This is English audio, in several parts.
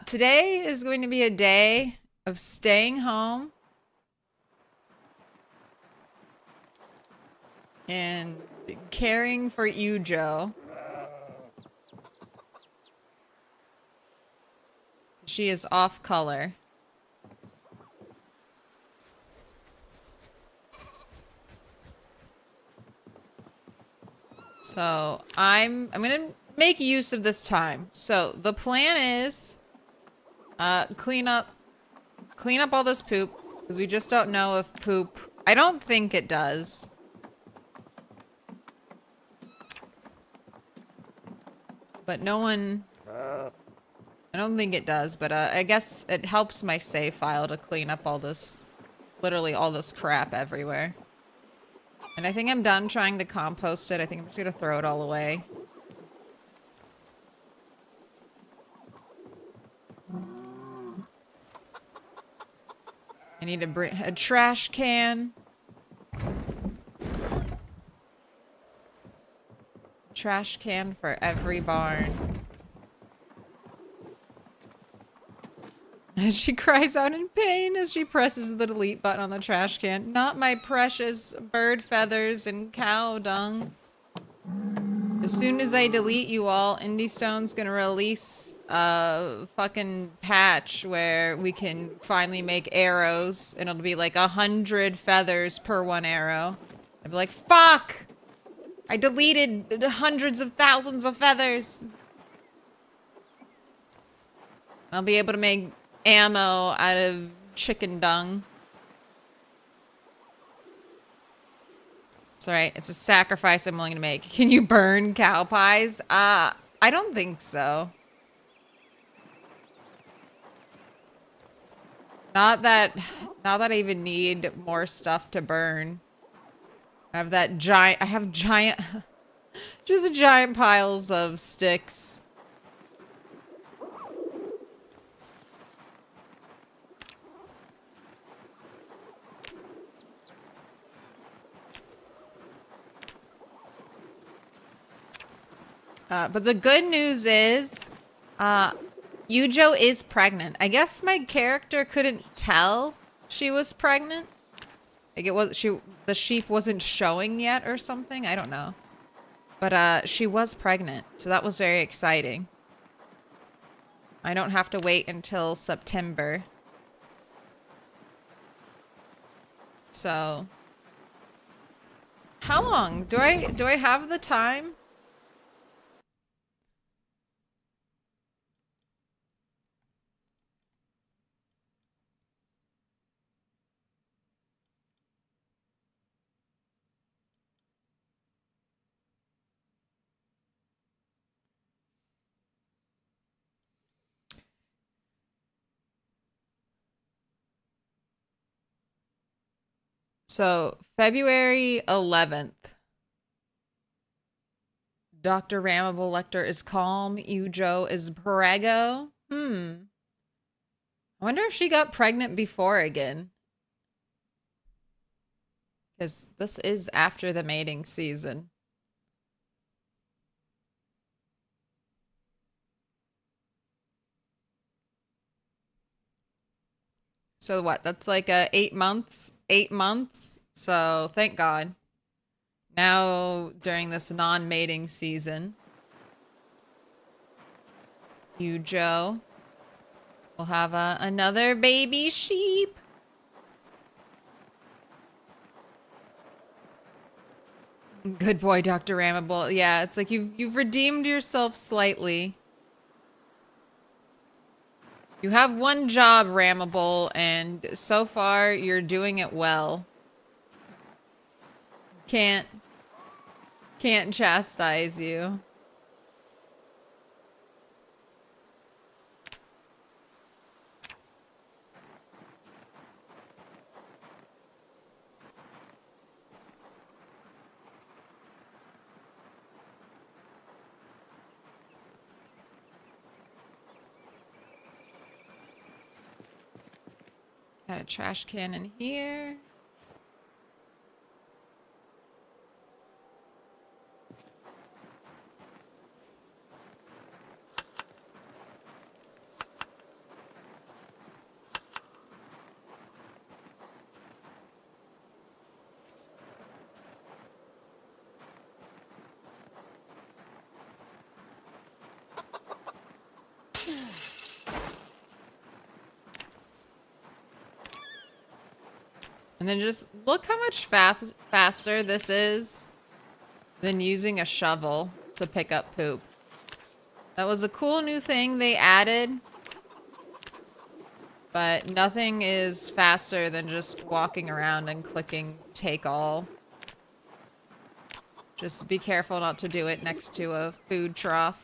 Today is going to be a day of staying home and caring for Ewe-Jo. She is off color. So I'm gonna make use of this time. So the plan is clean up all this poop, because we just don't know if poop, I don't think it does. But no one, I don't think it does, but I guess it helps my save file to clean up all this, literally all this crap everywhere. And I think I'm done trying to compost it. I think I'm just gonna throw it all away. I need to bring a trash can. Trash can for every barn. She cries out in pain as she presses the delete button on the trash can. Not my precious bird feathers and cow dung. As soon as I delete you all, Indiestone's gonna release a fucking patch where we can finally make arrows, and it'll be like 100 feathers per one arrow. I'd be like, fuck! I deleted hundreds of thousands of feathers. I'll be able to make ammo out of chicken dung. It's alright. It's a sacrifice I'm willing to make. Can you burn cow pies? I don't think so. Not that I even need more stuff to burn. I have giant, just giant piles of sticks. But the good news is, Ewe-Jo is pregnant. I guess my character couldn't tell she was pregnant. Like the sheep wasn't showing yet or something. I don't know. But she was pregnant, so that was very exciting. I don't have to wait until September. So, how long do I have the time? So, February 11th. Dr. Ramable Lecter is calm. Ewe-Jo is prego. I wonder if she got pregnant before again. Because this is after the mating season. So what? That's like 8 months? 8 months? So thank God. Now, during this non-mating season, Ewe-Jo will have another baby sheep. Good boy, Dr. Ramable. Yeah, it's like you've redeemed yourself slightly. You have one job, Ramable, and so far you're doing it well. Can't chastise you. Got a trash can in here. And then just look how much faster this is than using a shovel to pick up poop. That was a cool new thing they added. But nothing is faster than just walking around and clicking take all. Just be careful not to do it next to a food trough.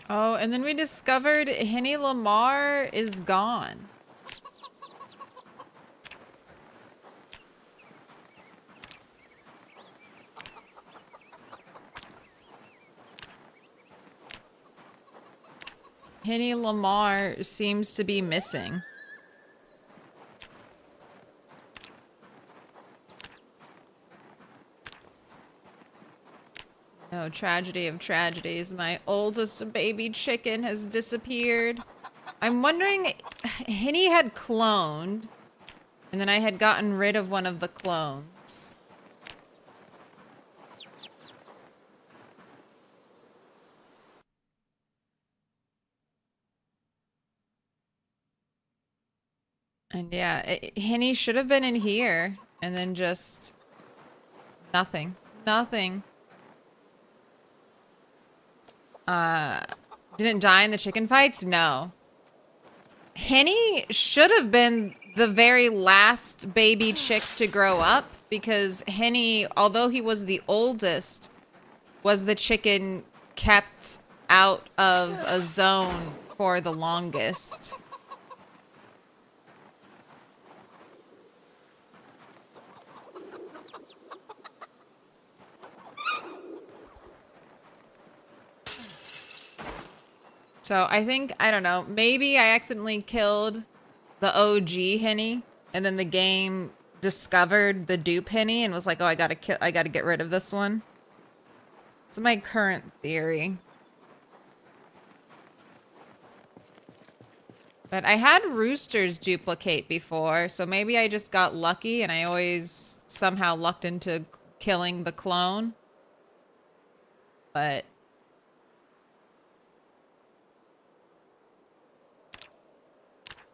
Oh, and then we discovered Henny Lamar is gone. Henny Lamar seems to be missing. Oh, tragedy of tragedies. My oldest baby chicken has disappeared. I'm wondering, Henny had cloned, and then I had gotten rid of one of the clones. And yeah, Henny should have been in here, and then just nothing. Nothing. Didn't die in the chicken fights? No. Henny should have been the very last baby chick to grow up, because Henny, although he was the oldest, was the chicken kept out of a zone for the longest. So I think, I don't know, maybe I accidentally killed the OG Henny, and then the game discovered the dupe Henny and was like, oh, I gotta get rid of this one. It's my current theory. But I had roosters duplicate before, so maybe I just got lucky and I always somehow lucked into killing the clone. But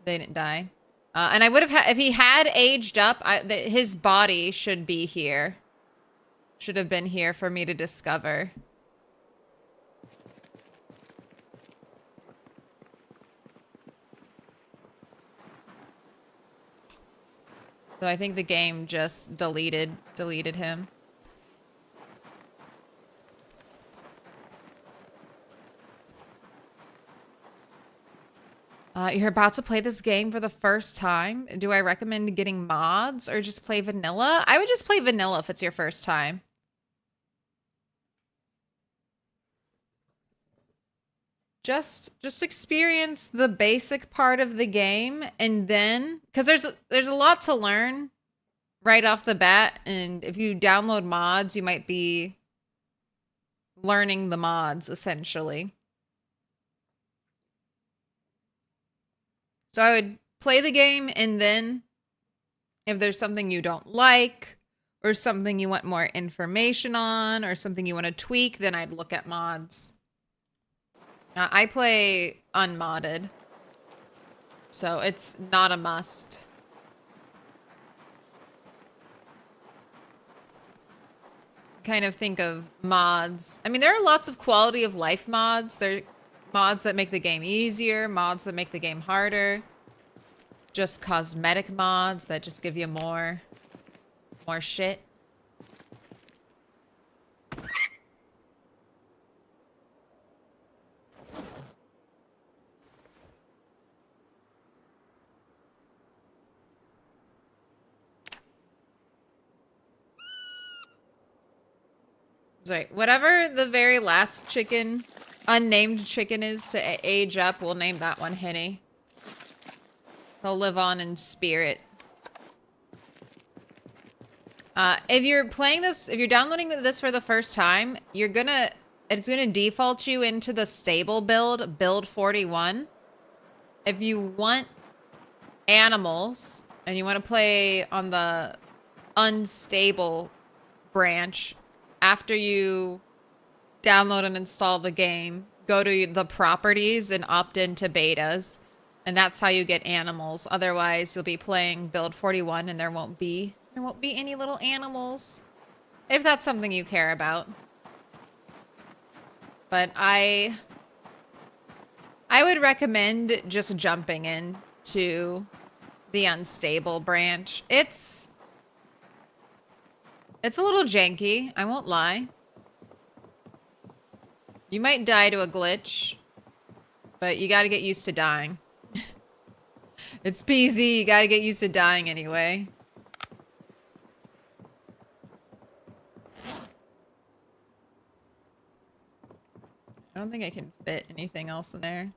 they didn't die. And I would have had, if he had aged up, his body should be here. Should have been here for me to discover. So I think the game just deleted him. You're about to play this game for the first time. Do I recommend getting mods or just play vanilla? I would just play vanilla if it's your first time. Just experience the basic part of the game, and then, because there's a lot to learn right off the bat, and if you download mods, you might be learning the mods essentially. So I would play the game, and then if there's something you don't like, or something you want more information on, or something you want to tweak, then I'd look at mods. I play unmodded, so it's not a must. Kind of think of mods. I mean, there are lots of quality of life mods. There are mods that make the game easier, mods that make the game harder. Just cosmetic mods that just give you more shit. Sorry, whatever the very last chicken, unnamed chicken is to age up, we'll name that one Henny. He'll live on in spirit. If you're playing this, if you're downloading this for the first time, it's gonna default you into the stable build 41. If you want animals and you want to play on the unstable branch, after you download and install the game, go to the properties and opt into betas, and that's how you get animals. Otherwise, you'll be playing build 41 and there won't be any little animals, if that's something you care about. But I would recommend just jumping into the unstable branch. It's a little janky, I won't lie. You might die to a glitch, but you gotta get used to dying. It's peasy, you gotta get used to dying anyway. I don't think I can fit anything else in there.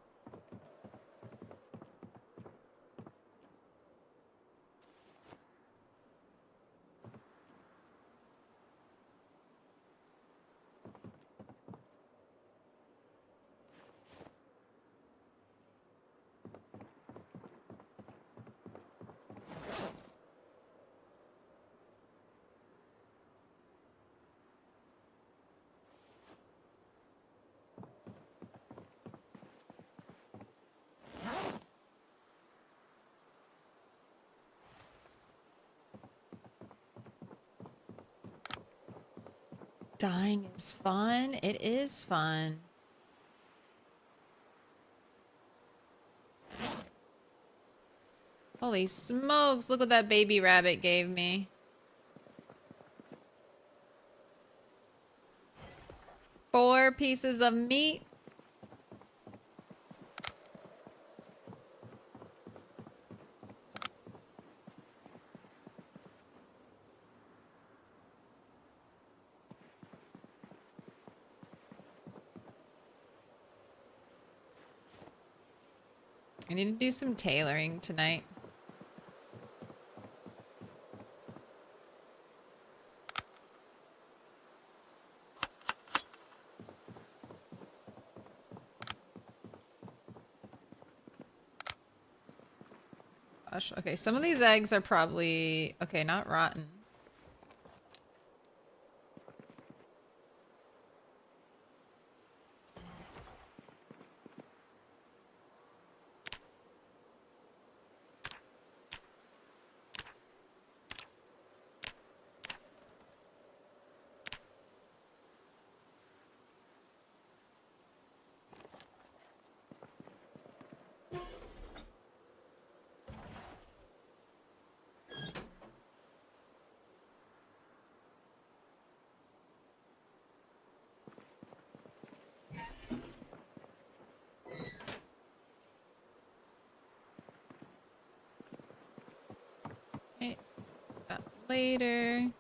Dying is fun. It is fun. Holy smokes, look what that baby rabbit gave me. 4 pieces of meat. I need to do some tailoring tonight. Gosh, okay, some of these eggs are probably... Okay, not rotten. Okay, that later.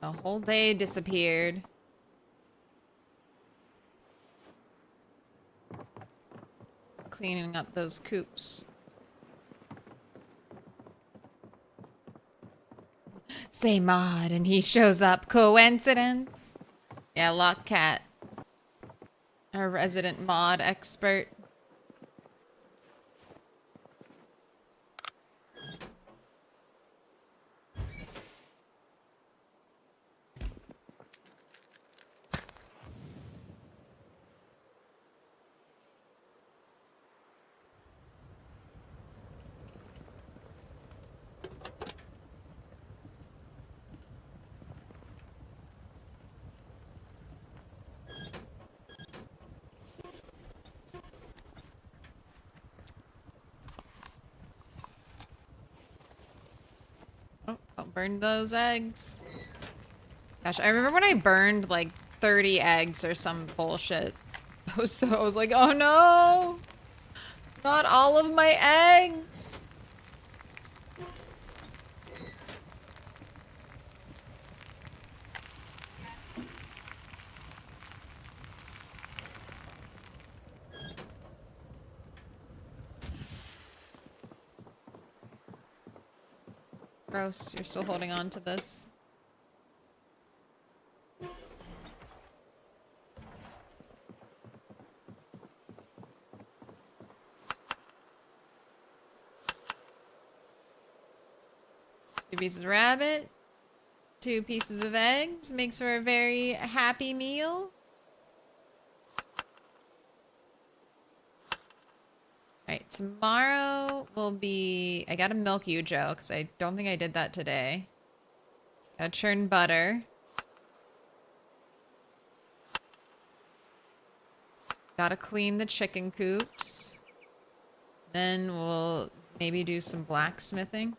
The whole day disappeared. Cleaning up those coops. Say mod and he shows up. Coincidence? Yeah, Lockcat. Our resident mod expert. Oh, don't burn those eggs. Gosh, I remember when I burned like 30 eggs or some bullshit. So I was like, oh no! Not all of my eggs! Gross, you're still holding on to this. Two pieces of rabbit, 2 pieces of eggs, makes for a very happy meal. Alright, tomorrow will be... I gotta milk Ewe-Jo, because I don't think I did that today. Gotta churn butter. Gotta clean the chicken coops. Then we'll maybe do some blacksmithing.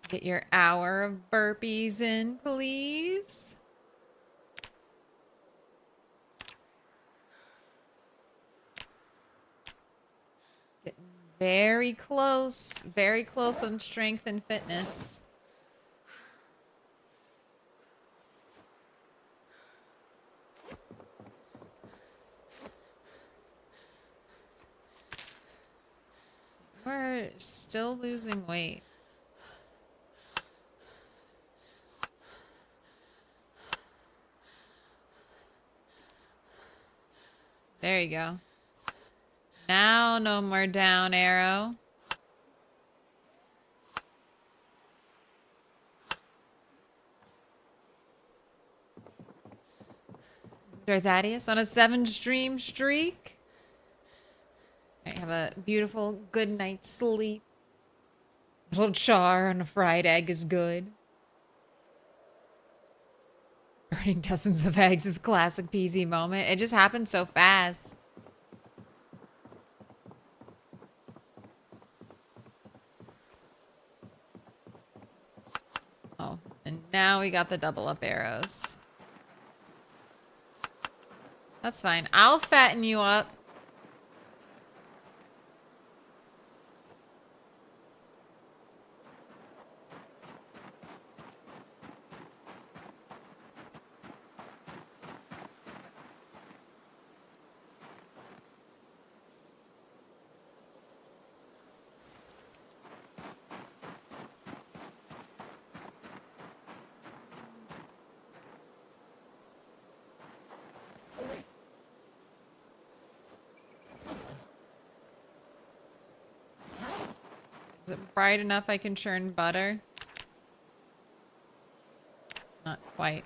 Get your hour of burpees in, please. Getting very close on strength and fitness. We're still losing weight. There you go. Now no more down arrow. Thaddeus on a 7-stream streak. I have a beautiful good night's sleep. A little char on a fried egg is good. Burning dozens of eggs is classic PZ moment. It just happened so fast. Oh, and now we got the double up arrows. That's fine. I'll fatten you up. Is it bright enough I can churn butter? Not quite.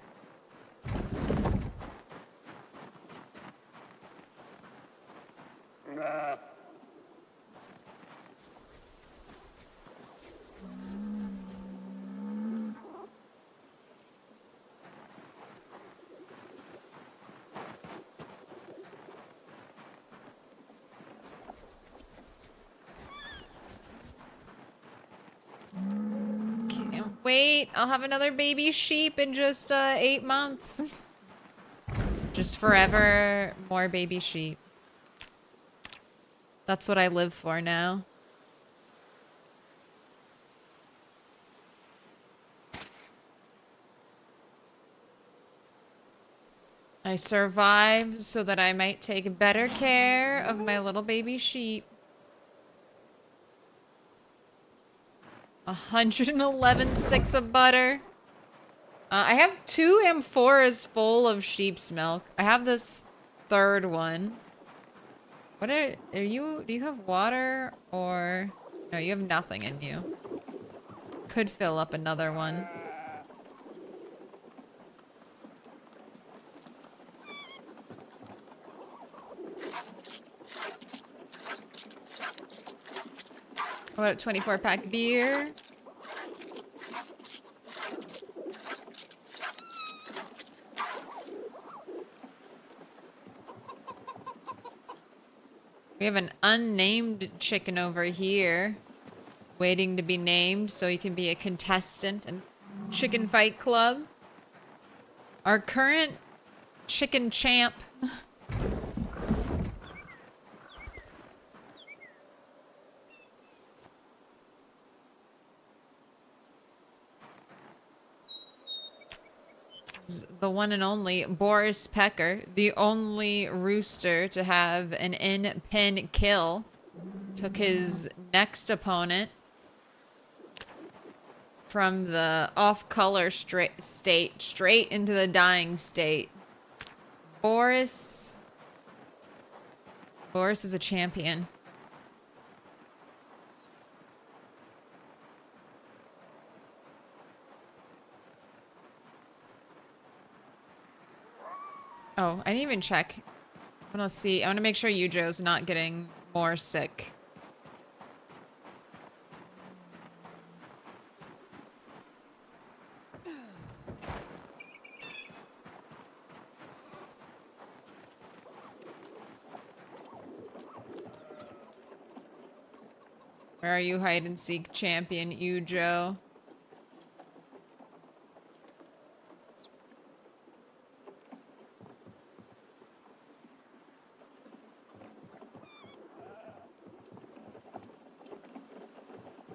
Wait, I'll have another baby sheep in just 8 months. Just forever more baby sheep. That's what I live for now. I survived so that I might take better care of my little baby sheep. 111 sticks of butter. I have 2 amphoras full of sheep's milk. I have this 3rd one. What are you? Do you have water or no? You have nothing in you. Could fill up another one. What about 24-pack beer? We have an unnamed chicken over here, waiting to be named so he can be a contestant in Chicken Fight Club. Our current chicken champ. The one and only Boris Pecker, the only rooster to have an in-pin kill, took his next opponent from the off-color state straight into the dying state. Boris is a champion. Oh, I didn't even check. I want to see. I want to make sure Ewe-Jo's not getting more sick. Where are you, hide and seek champion, Ewe-Jo?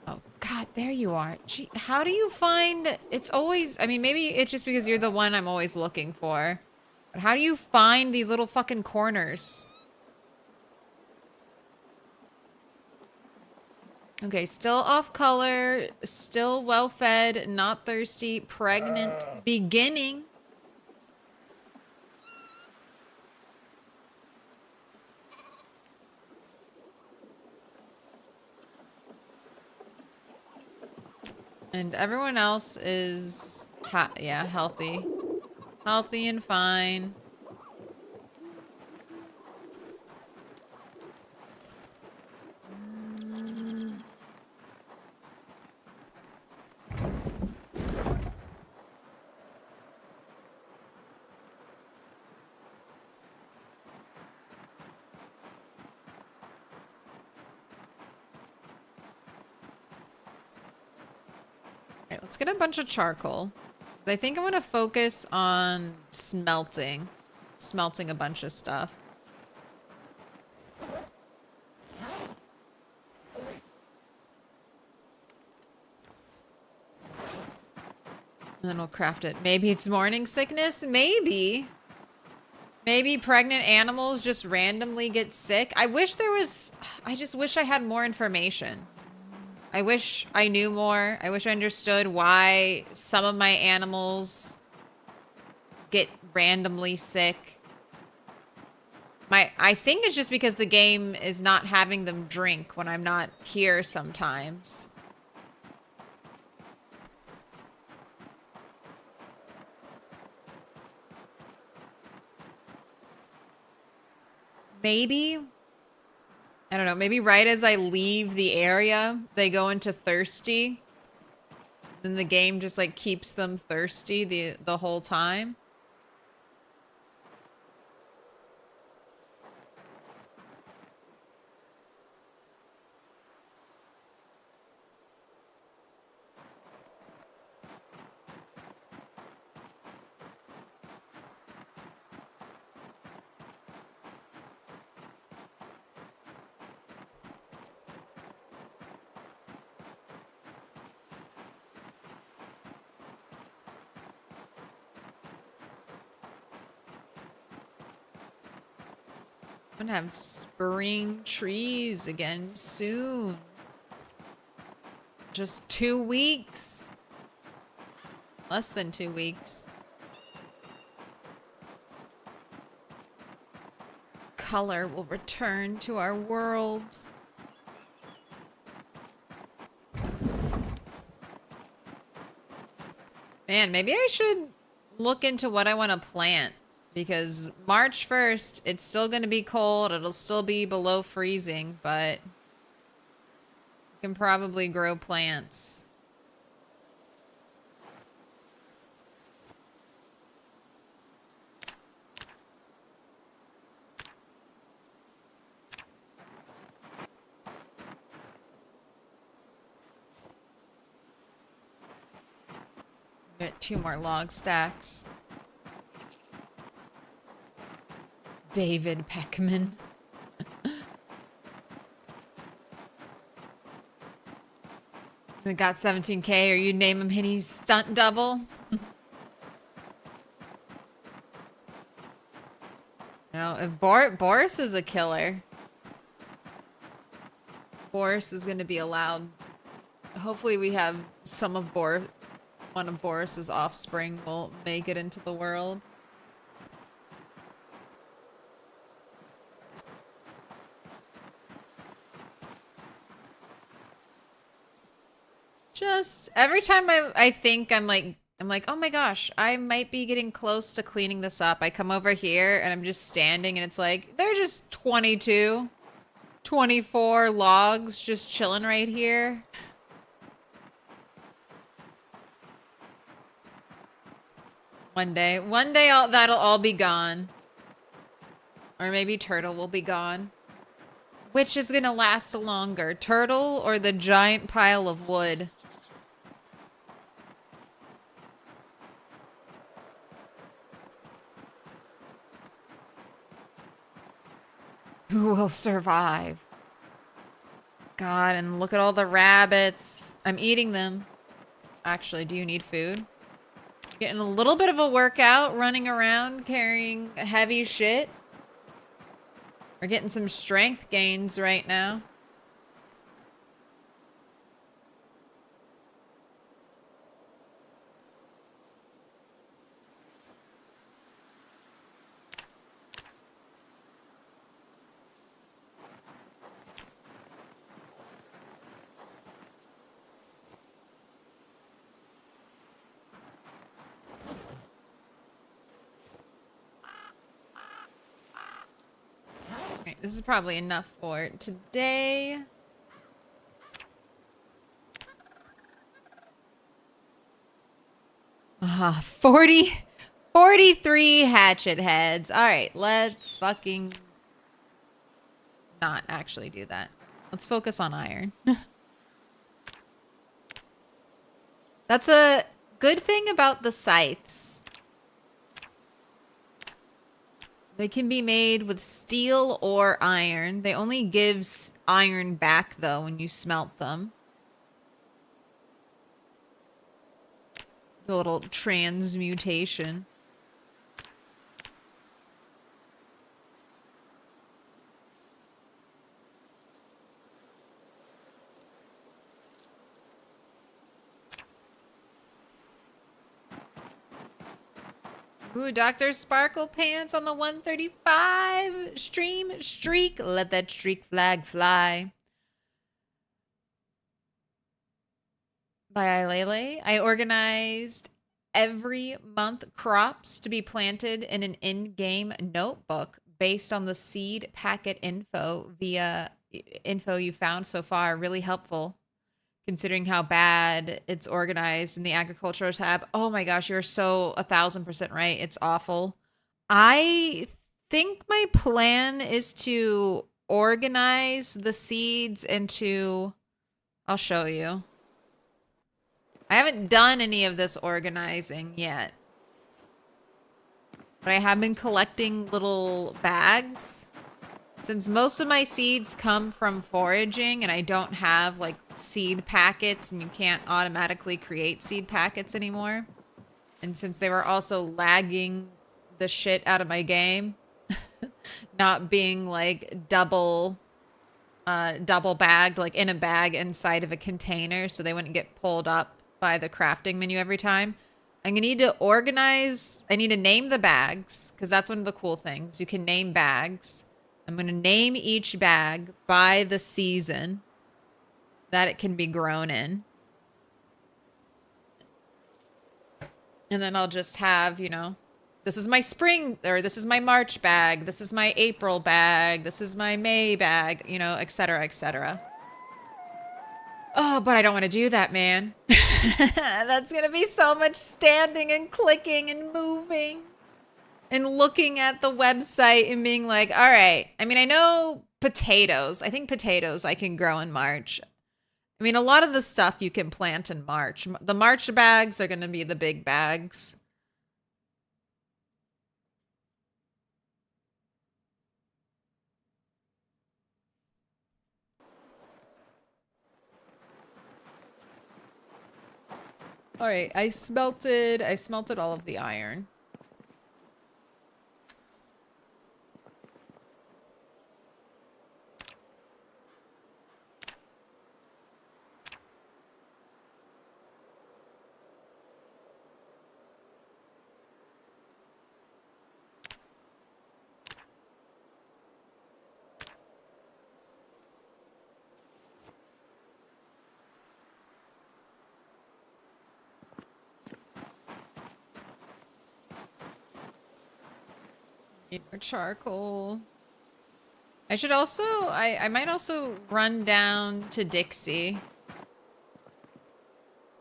Oh, God, there you are. Gee, how do you find... It's always... I mean, maybe it's just because you're the one I'm always looking for. But how do you find these little fucking corners? Okay, still off color, still well fed, not thirsty, pregnant, beginning. And everyone else is, yeah, healthy. Healthy and fine. Alright, let's get a bunch of charcoal. I think I want to focus on smelting. Smelting a bunch of stuff. And then we'll craft it. Maybe it's morning sickness? Maybe. Maybe pregnant animals just randomly get sick. I wish there was... I just wish I had more information. I wish I knew more. I wish I understood why some of my animals get randomly sick. I think it's just because the game is not having them drink when I'm not here sometimes. Maybe, I don't know, maybe right as I leave the area, they go into thirsty. Then the game just like keeps them thirsty the whole time. I'm gonna have spring trees again soon. Just 2 weeks. Less than 2 weeks. Color will return to our world. Man, maybe I should look into what I want to plant. Because March 1st, it's still going to be cold. It'll still be below freezing, but you can probably grow plants. Get 2 more log stacks. David Peckman. We got 17K, or you name him Hinny's stunt double. No, if Boris is a killer. Boris is going to be allowed. Hopefully we have some of one of Boris's offspring will make it into the world. Just every time I think I'm like, oh my gosh, I might be getting close to cleaning this up. I come over here and I'm just standing and it's like, they're just 22, 24 logs just chilling right here. One day that'll all be gone. Or maybe Turtle will be gone. Which is gonna last longer, Turtle or the giant pile of wood? Who will survive? God, and look at all the rabbits. I'm eating them. Actually, do you need food? Getting a little bit of a workout, running around, carrying heavy shit. We're getting some strength gains right now. This is probably enough for today. Ah, 43 hatchet heads. All right, let's fucking not actually do that. Let's focus on iron. That's a good thing about the scythes. They can be made with steel or iron. They only give iron back, though, when you smelt them. A little transmutation. Ooh, Dr. Sparkle Pants on the 135 stream streak. Let that streak flag fly. By Ilele. I organized every month crops to be planted in an in-game notebook based on the seed packet info via info you found so far. Really helpful considering how bad it's organized in the agricultural tab. Oh my gosh, you're so 1000% right. It's awful. I think my plan is to organize the seeds into... I'll show you. I haven't done any of this organizing yet. But I have been collecting little bags. Since most of my seeds come from foraging and I don't have like seed packets and you can't automatically create seed packets anymore. And since they were also lagging the shit out of my game, not being like double bagged, like in a bag inside of a container so they wouldn't get pulled up by the crafting menu every time. I'm gonna need to organize, I need to name the bags because that's one of the cool things. You can name bags. I'm going to name each bag by the season that it can be grown in. And then I'll just have, you know, this is my spring, or this is my March bag, this is my April bag, this is my May bag, you know, etc., etc. Oh, but I don't want to do that, man. That's going to be so much standing and clicking and moving. And looking at the website and being like, all right. I mean, I know potatoes. I think potatoes I can grow in March. I mean, a lot of the stuff you can plant in March. The March bags are going to be the big bags. All right, I smelted all of the iron. Need more charcoal. I should also, I might also run down to Dixie.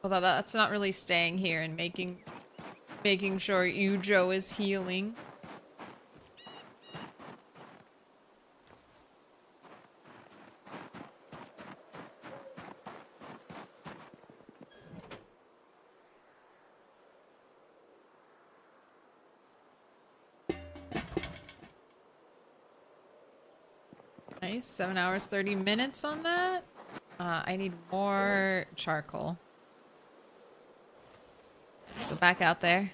Although that's not really staying here and making sure Ewe-Jo is healing. Nice, 7 hours, 30 minutes on that. I need more charcoal. So back out there.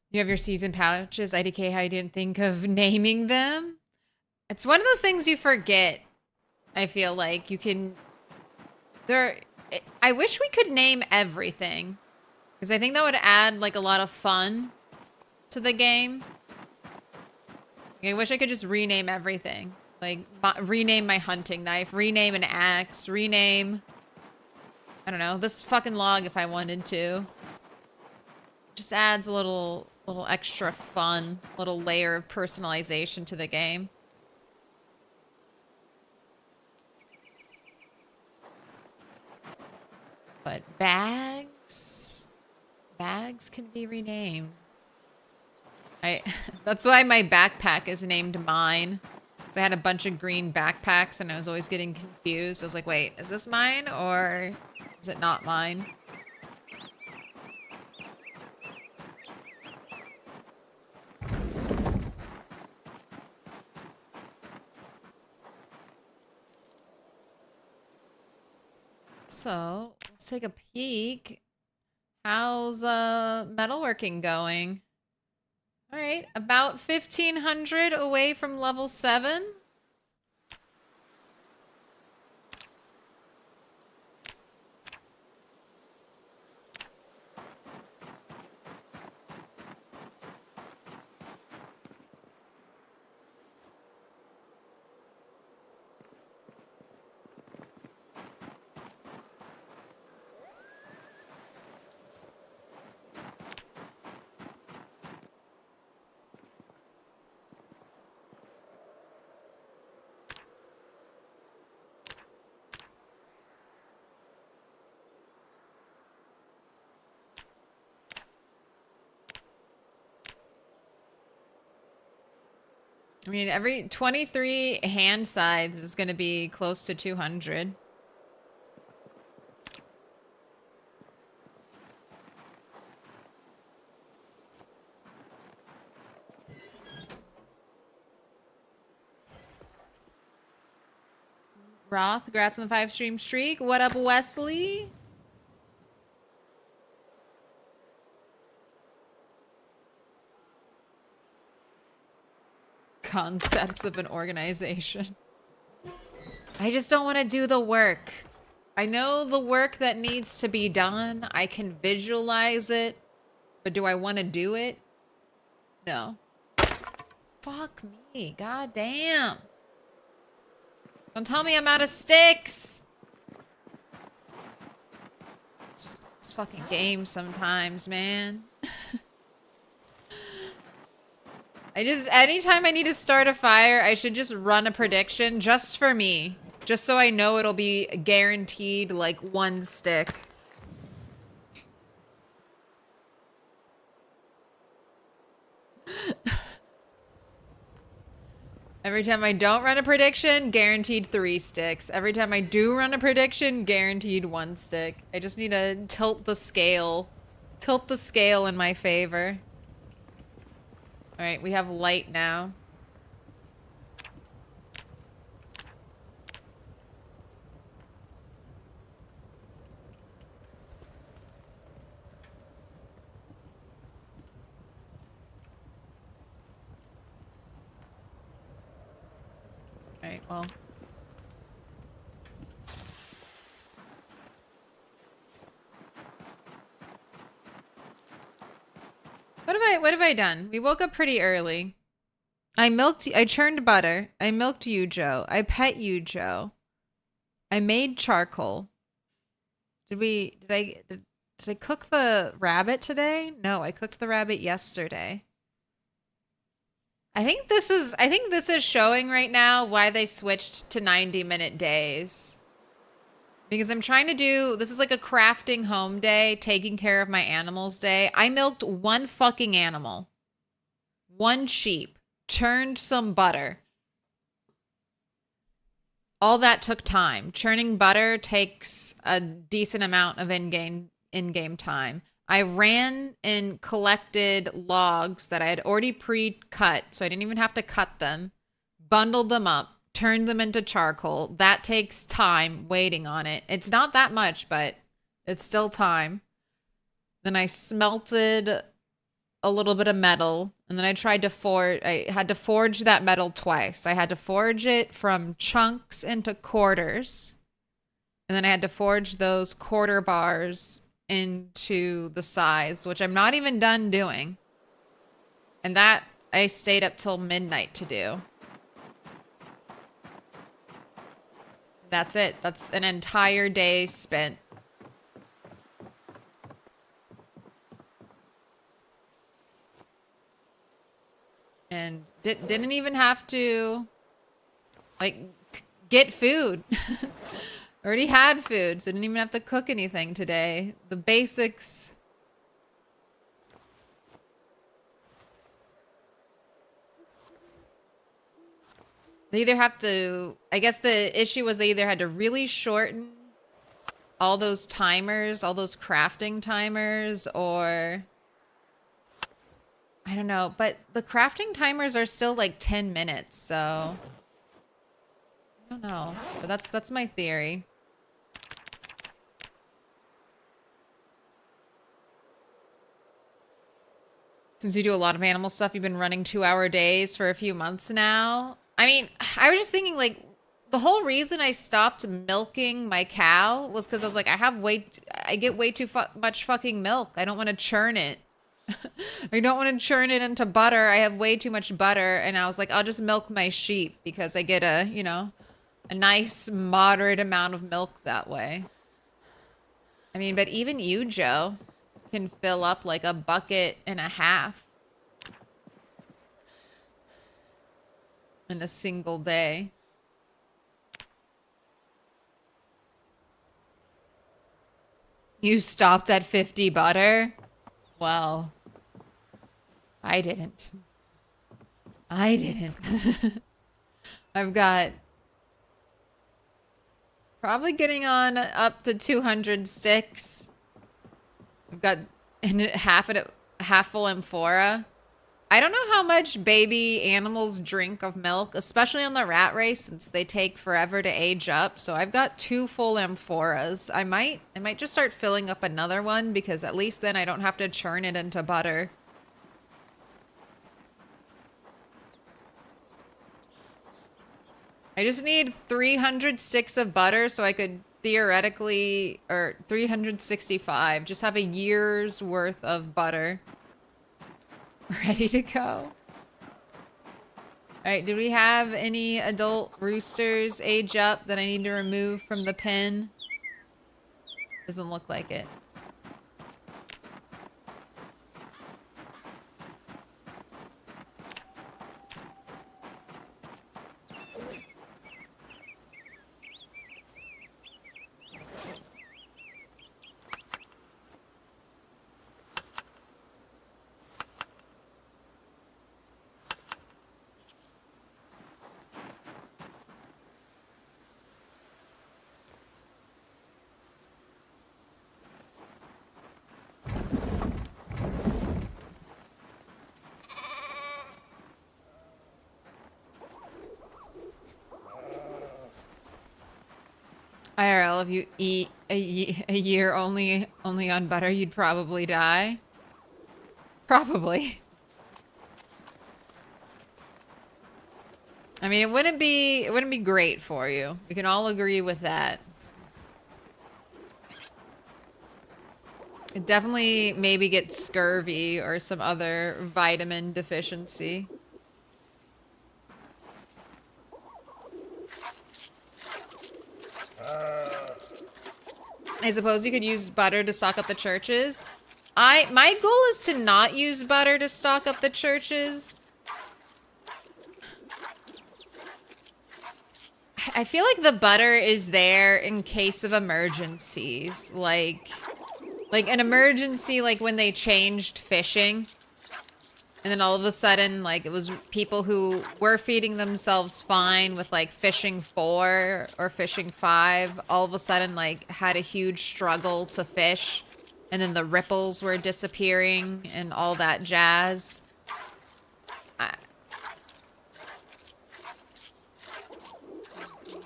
You have your season pouches. IDK, how you didn't think of naming them? It's one of those things you forget. I feel like you can... I wish we could name everything. Because I think that would add like a lot of fun to the game. I wish I could just rename everything. Like, rename my hunting knife, rename an axe, rename... I don't know, this fucking log if I wanted to. Just adds a little extra fun, little layer of personalization to the game. But bags can be renamed. That's why my backpack is named mine. So I had a bunch of green backpacks and I was always getting confused. I was like, wait, is this mine or is it not mine? So let's take a peek. How's metalworking going? All right, about 1,500 away from level 7. I mean, every 23 hand sides is going to be close to 200. Roth, congrats on the 5-stream streak. What up, Wesley? Concepts of an organization. I just don't want to do the work. I know the work that needs to be done. I can visualize it. But do I want to do it? No. Fuck me. God damn. Don't tell me I'm out of sticks. It's fucking game sometimes, man. Anytime I need to start a fire, I should just run a prediction just for me. Just so I know it'll be guaranteed like 1 stick. Every time I don't run a prediction, guaranteed 3 sticks. Every time I do run a prediction, guaranteed 1 stick. I just need to tilt the scale. Tilt the scale in my favor. Alright, we have light now. Alright, well. What have I done? We woke up pretty early. I churned butter. I milked Ewe-Jo. I pet Ewe-Jo. I made charcoal. Did I cook the rabbit today? No, I cooked the rabbit yesterday. I think this is showing right now why they switched to 90-minute days. Because I'm trying to do, this is like a crafting home day, taking care of my animals day. I milked 1 fucking animal. 1 sheep. Churned some butter. All that took time. Churning butter takes a decent amount of in-game time. I ran and collected logs that I had already pre-cut, so I didn't even have to cut them. Bundled them up. Turned them into charcoal. That takes time waiting on it. It's not that much, but it's still time. Then I smelted a little bit of metal, and then I tried to forge. I had to forge that metal twice. I had to forge it from chunks into quarters, and then I had to forge those quarter bars into the sides, which I'm not even done doing. And that I stayed up till midnight to do. That's it. That's an entire day spent. And didn't even have to, like, get food. Already had food, so didn't even have to cook anything today. The basics. They either have to, I guess the issue was they either had to really shorten all those timers, all those crafting timers, or I don't know, but the crafting timers are still like 10 minutes, so I don't know. But that's my theory. Since you do a lot of animal stuff, you've been running 2-hour days for a few months now. I mean, I was just thinking, like, the whole reason I stopped milking my cow was because I was like, I get way too much fucking milk. I don't want to churn it. I don't want to churn it into butter. I have way too much butter. And I was like, I'll just milk my sheep because I get a, you know, a nice moderate amount of milk that way. I mean, but even Ewe-Jo can fill up like a bucket and a half in a single day. You stopped at 50 butter? Well, I didn't. I've got probably getting on up to 200 sticks. I've got half full amphora. I don't know how much baby animals drink of milk, especially on the rat race, since they take forever to age up. So I've got 2 full amphoras. I might just start filling up another one because at least then I don't have to churn it into butter. I just need 300 sticks of butter so I could theoretically, or 365, just have a year's worth of butter ready to go. All right, do we have any adult roosters age up that I need to remove from the pen? Doesn't look like it. if you eat a year only on butter, you'd probably die. Probably. I mean, it wouldn't be great for you. We can all agree with that. It definitely maybe get scurvy or some other vitamin deficiency. I suppose you could use butter to stock up the churches. My goal is to not use butter to stock up the churches. I feel like the butter is there in case of emergencies. Like an emergency, like when they changed fishing. And then all of a sudden, like, it was people who were feeding themselves fine with, like, fishing 4 or fishing 5. All of a sudden, like, had a huge struggle to fish. And then the ripples were disappearing and all that jazz.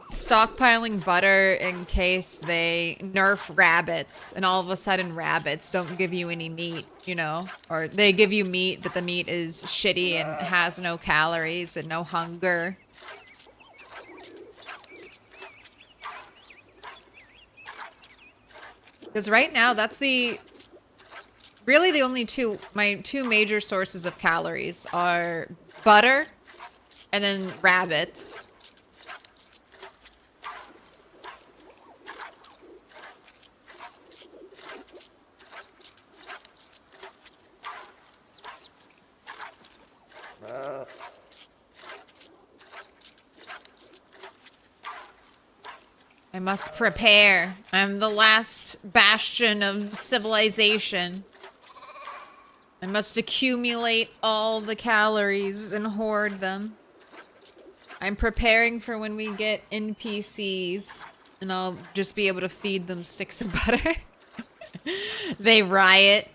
Stockpiling butter in case they nerf rabbits and all of a sudden rabbits don't give you any meat, you know? Or they give you meat, but the meat is shitty and has no calories and no hunger. Because right now, that's really the only my two major sources of calories are butter and then rabbits. I must prepare. I'm the last bastion of civilization. I must accumulate all the calories and hoard them. I'm preparing for when we get NPCs and I'll just be able to feed them sticks of butter. They riot.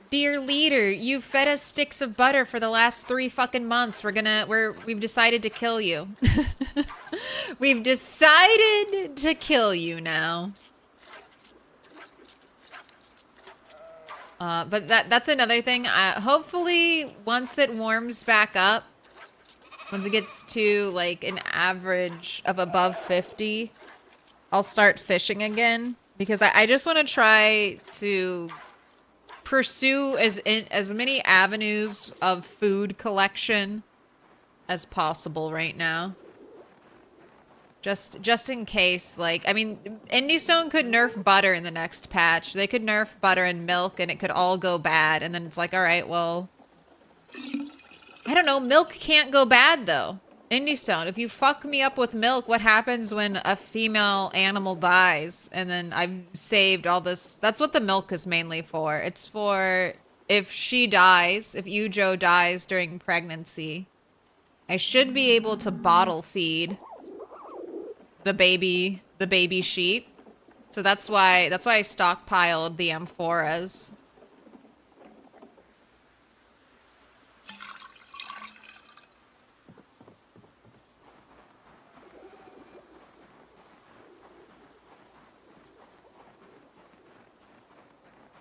Dear leader, you fed us sticks of butter for the last 3 fucking months. We've decided to kill you. We've decided to kill you now. But that's another thing. Hopefully, once it warms back up, once it gets to like an average of above 50, I'll start fishing again because I just want to try to pursue as many avenues of food collection as possible right now. Just in case, like, I mean, Indystone could nerf butter in the next patch. They could nerf butter and milk and it could all go bad. And then it's like, all right, well, I don't know. Milk can't go bad though. Indystone, if you fuck me up with milk, what happens when a female animal dies? And then I've saved all this. That's what the milk is mainly for. It's for if she dies, if Ewe-Jo dies during pregnancy, I should be able to bottle feed the baby sheep. So that's why I stockpiled the amphoras.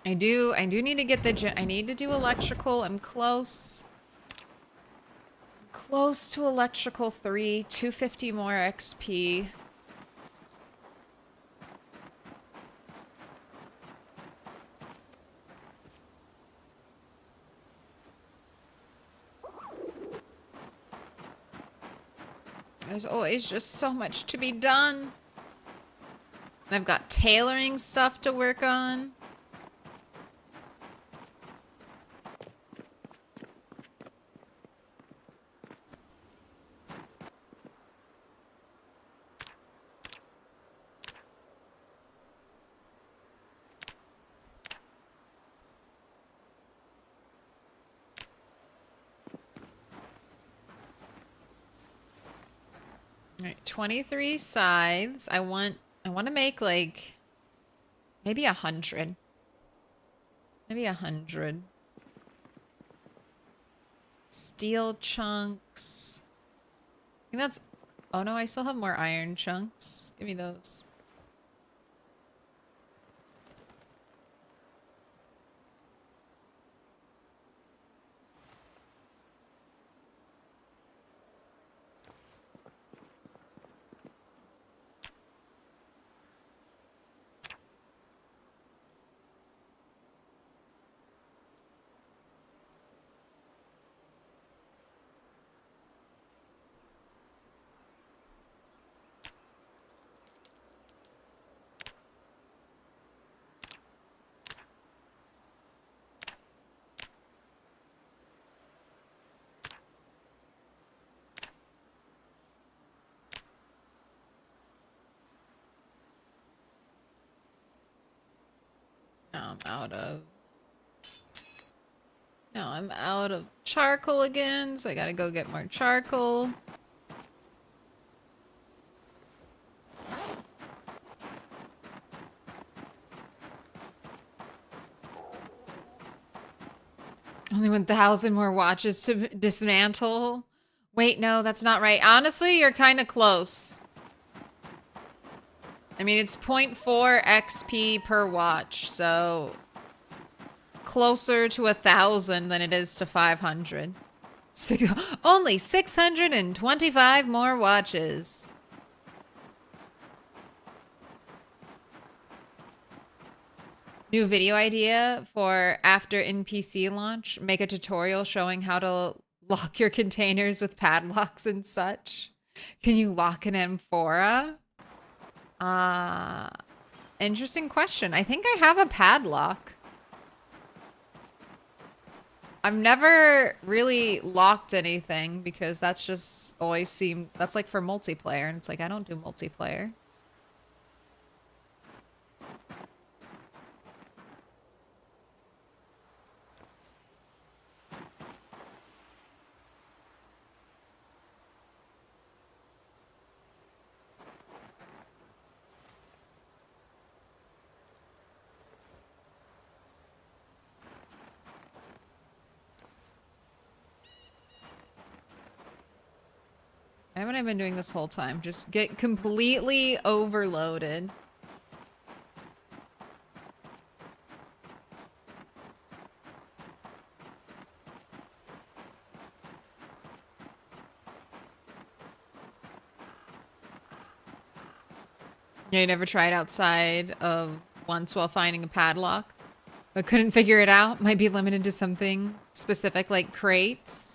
I do need to get I need to do electrical. I'm close. Close to electrical 3, 250 more XP. There's always just so much to be done. And I've got tailoring stuff to work on. All right, 23 scythes. I want to make like maybe 100. Maybe 100. Steel chunks. I think that's... Oh no, I still have more iron chunks. Give me those. Now I'm out of... Now I'm out of charcoal again, so I gotta go get more charcoal. Only 1,000 more watches to dismantle. Wait, no, that's not right. Honestly, you're kind of close. I mean, it's 0.4 XP per watch, so closer to 1,000 than it is to 500. Only 625 more watches. New video idea for after NPC launch. Make a tutorial showing how to lock your containers with padlocks and such. Can you lock an amphora? Interesting question. I think I have a padlock. I've never really locked anything because that's just always seemed... That's like for multiplayer, and it's like, I don't do multiplayer. Why haven't I been doing this whole time? Just get completely overloaded. Yeah, you never tried outside of once while finding a padlock, but couldn't figure it out? Might be limited to something specific like crates.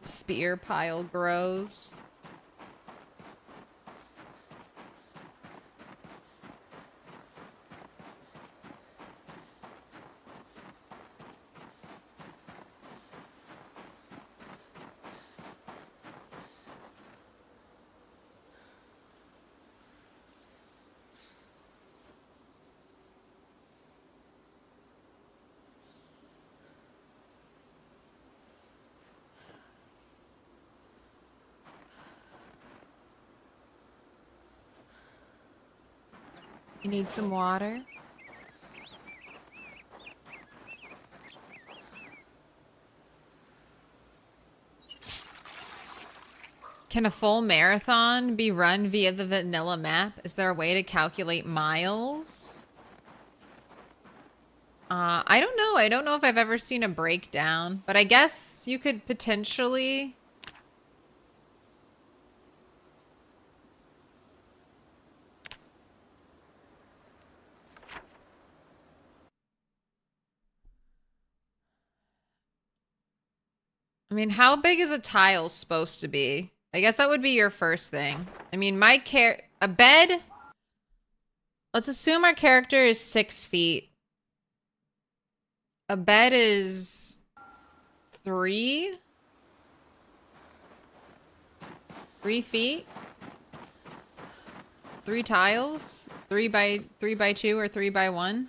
Spear pile grows. You need some water? Can a full marathon be run via the vanilla map? Is there a way to calculate miles? I don't know. I don't know if I've ever seen a breakdown, but I guess you could potentially... I mean, how big is a tile supposed to be? I guess that would be your first thing. I mean, a bed... Let's assume our character is 6 feet. A bed is 3? 3 feet? 3 tiles? 3 by 2 or 3 by 1?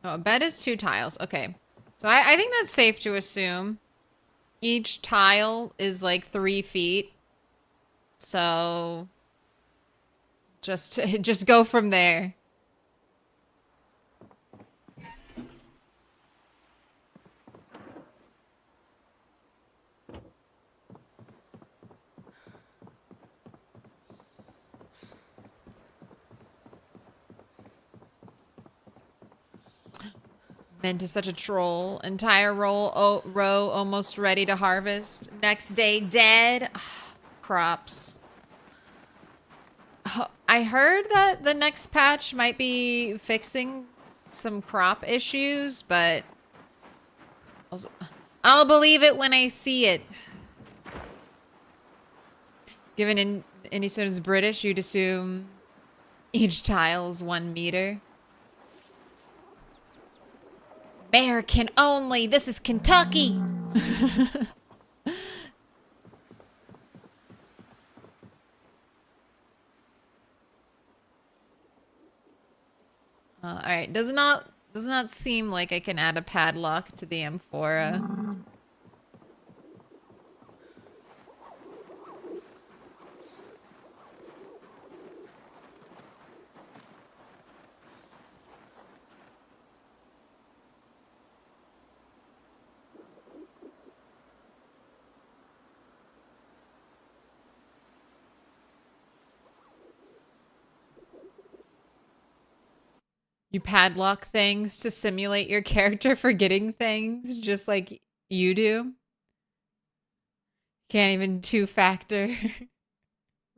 Oh, a bed is 2 tiles. Okay. So I think that's safe to assume. Each tile is like 3 feet. So just go from there. Mint is such a troll. Entire row almost ready to harvest. Next day dead. Crops. I heard that the next patch might be fixing some crop issues, but I'll believe it when I see it. Given Indystone is British, you'd assume each tile's 1 meter. American only. This is Kentucky. All right. Does not seem like I can add a padlock to the amphora. You padlock things to simulate your character forgetting things, just like you do. Can't even 2-factor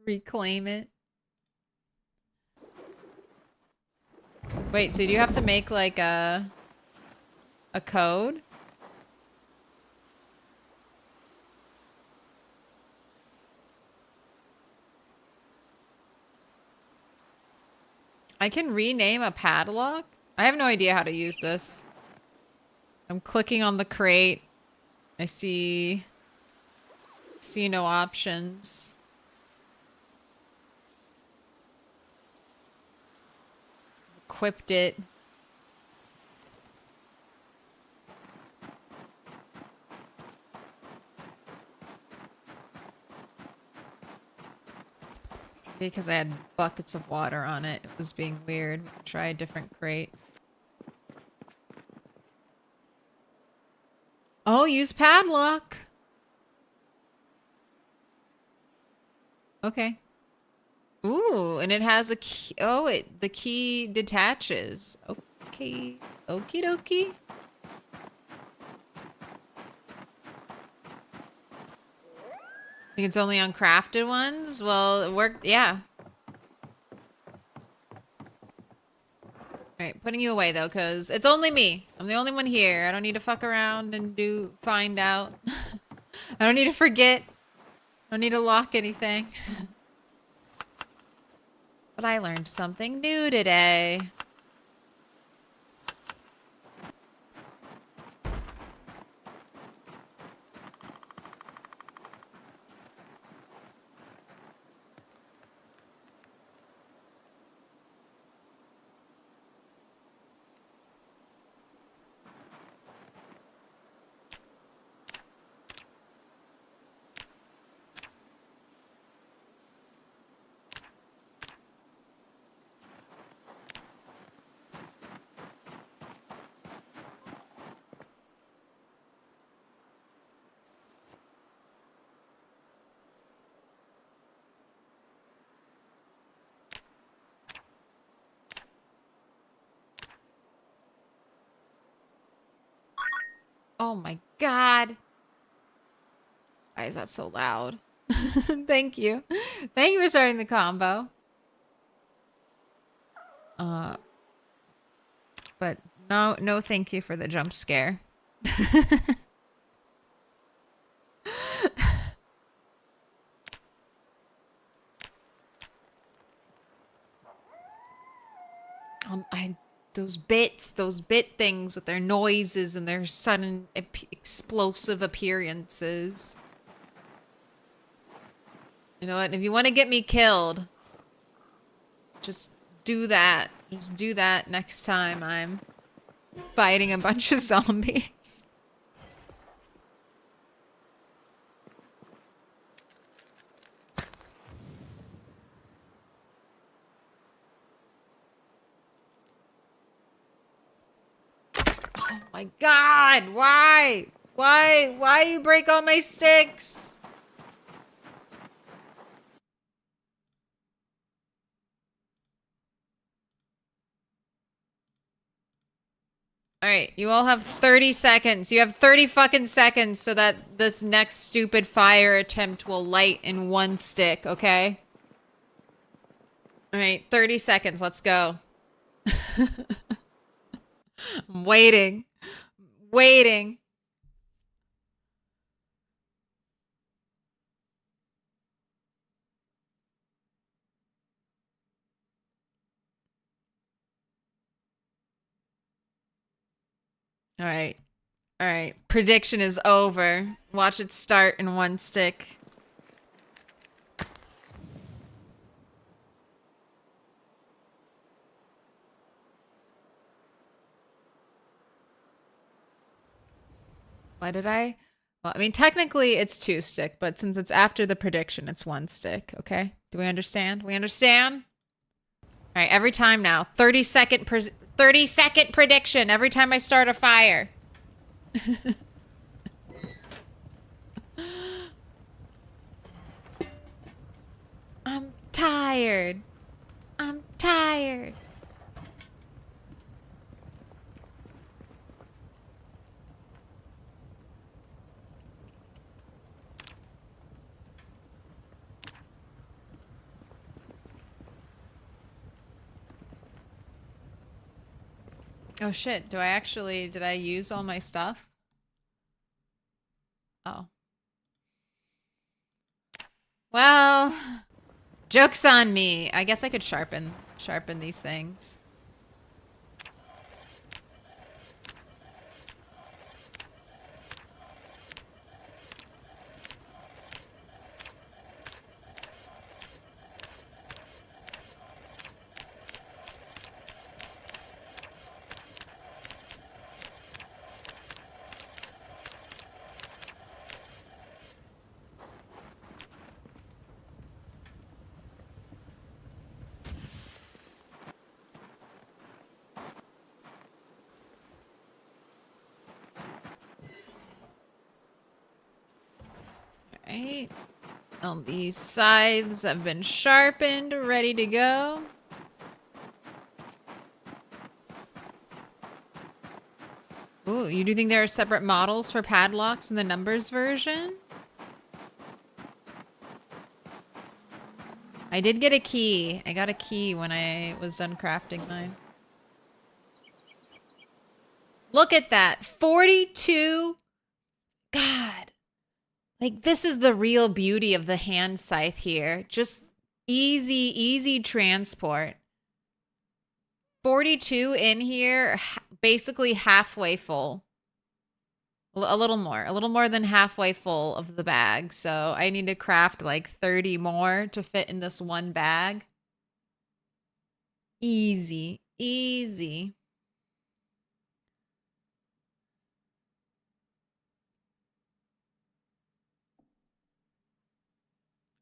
reclaim it. Wait, so do you have to make like a code? I can rename a padlock? I have no idea how to use this. I'm clicking on the crate. I see no options. Equipped it. Because I had buckets of water on it. It was being weird. Try a different crate. Oh, use padlock. Okay. Ooh, and it has a key. Oh, the key detaches. Okay. Okie dokie. Think it's only on crafted ones? Well, it worked. Yeah. Alright, putting you away though, because it's only me. I'm the only one here. I don't need to fuck around and find out. I don't need to forget. I don't need to lock anything. But I learned something new today. Oh my god. Why is that so loud? Thank you. Thank you for starting the combo. But no thank you for the jump scare. Those bit things with their noises and their sudden explosive appearances. You know what? If you want to get me killed, just do that. Just do that next time I'm Fighting a bunch of zombies. Oh my god, why? Why you break all my sticks? Alright, you all have 30 seconds. You have 30 fucking seconds so that this next stupid fire attempt will light in one stick, okay? Alright, 30 seconds, let's go. I'm waiting. Waiting. All right. All right. Prediction is over. Watch it start in one stick. Why did I? Well, I mean, technically it's two stick, but since it's after the prediction, it's one stick. Okay. Do we understand? We understand? All right. Every time now. 30-second prediction every time I start a fire. I'm tired. I'm tired. Oh shit, did I use all my stuff? Oh. Well, joke's on me. I guess I could sharpen these things. Right. All these scythes have been sharpened, ready to go. Ooh, you do think there are separate models for padlocks in the numbers version? I did get a key. I got a key when I was done crafting mine. Look at that. 42. God. Like, this is the real beauty of the hand scythe here. Just easy transport. 42 in here, basically halfway full. A little more than halfway full of the bag. So I need to craft like 30 more to fit in this one bag. Easy.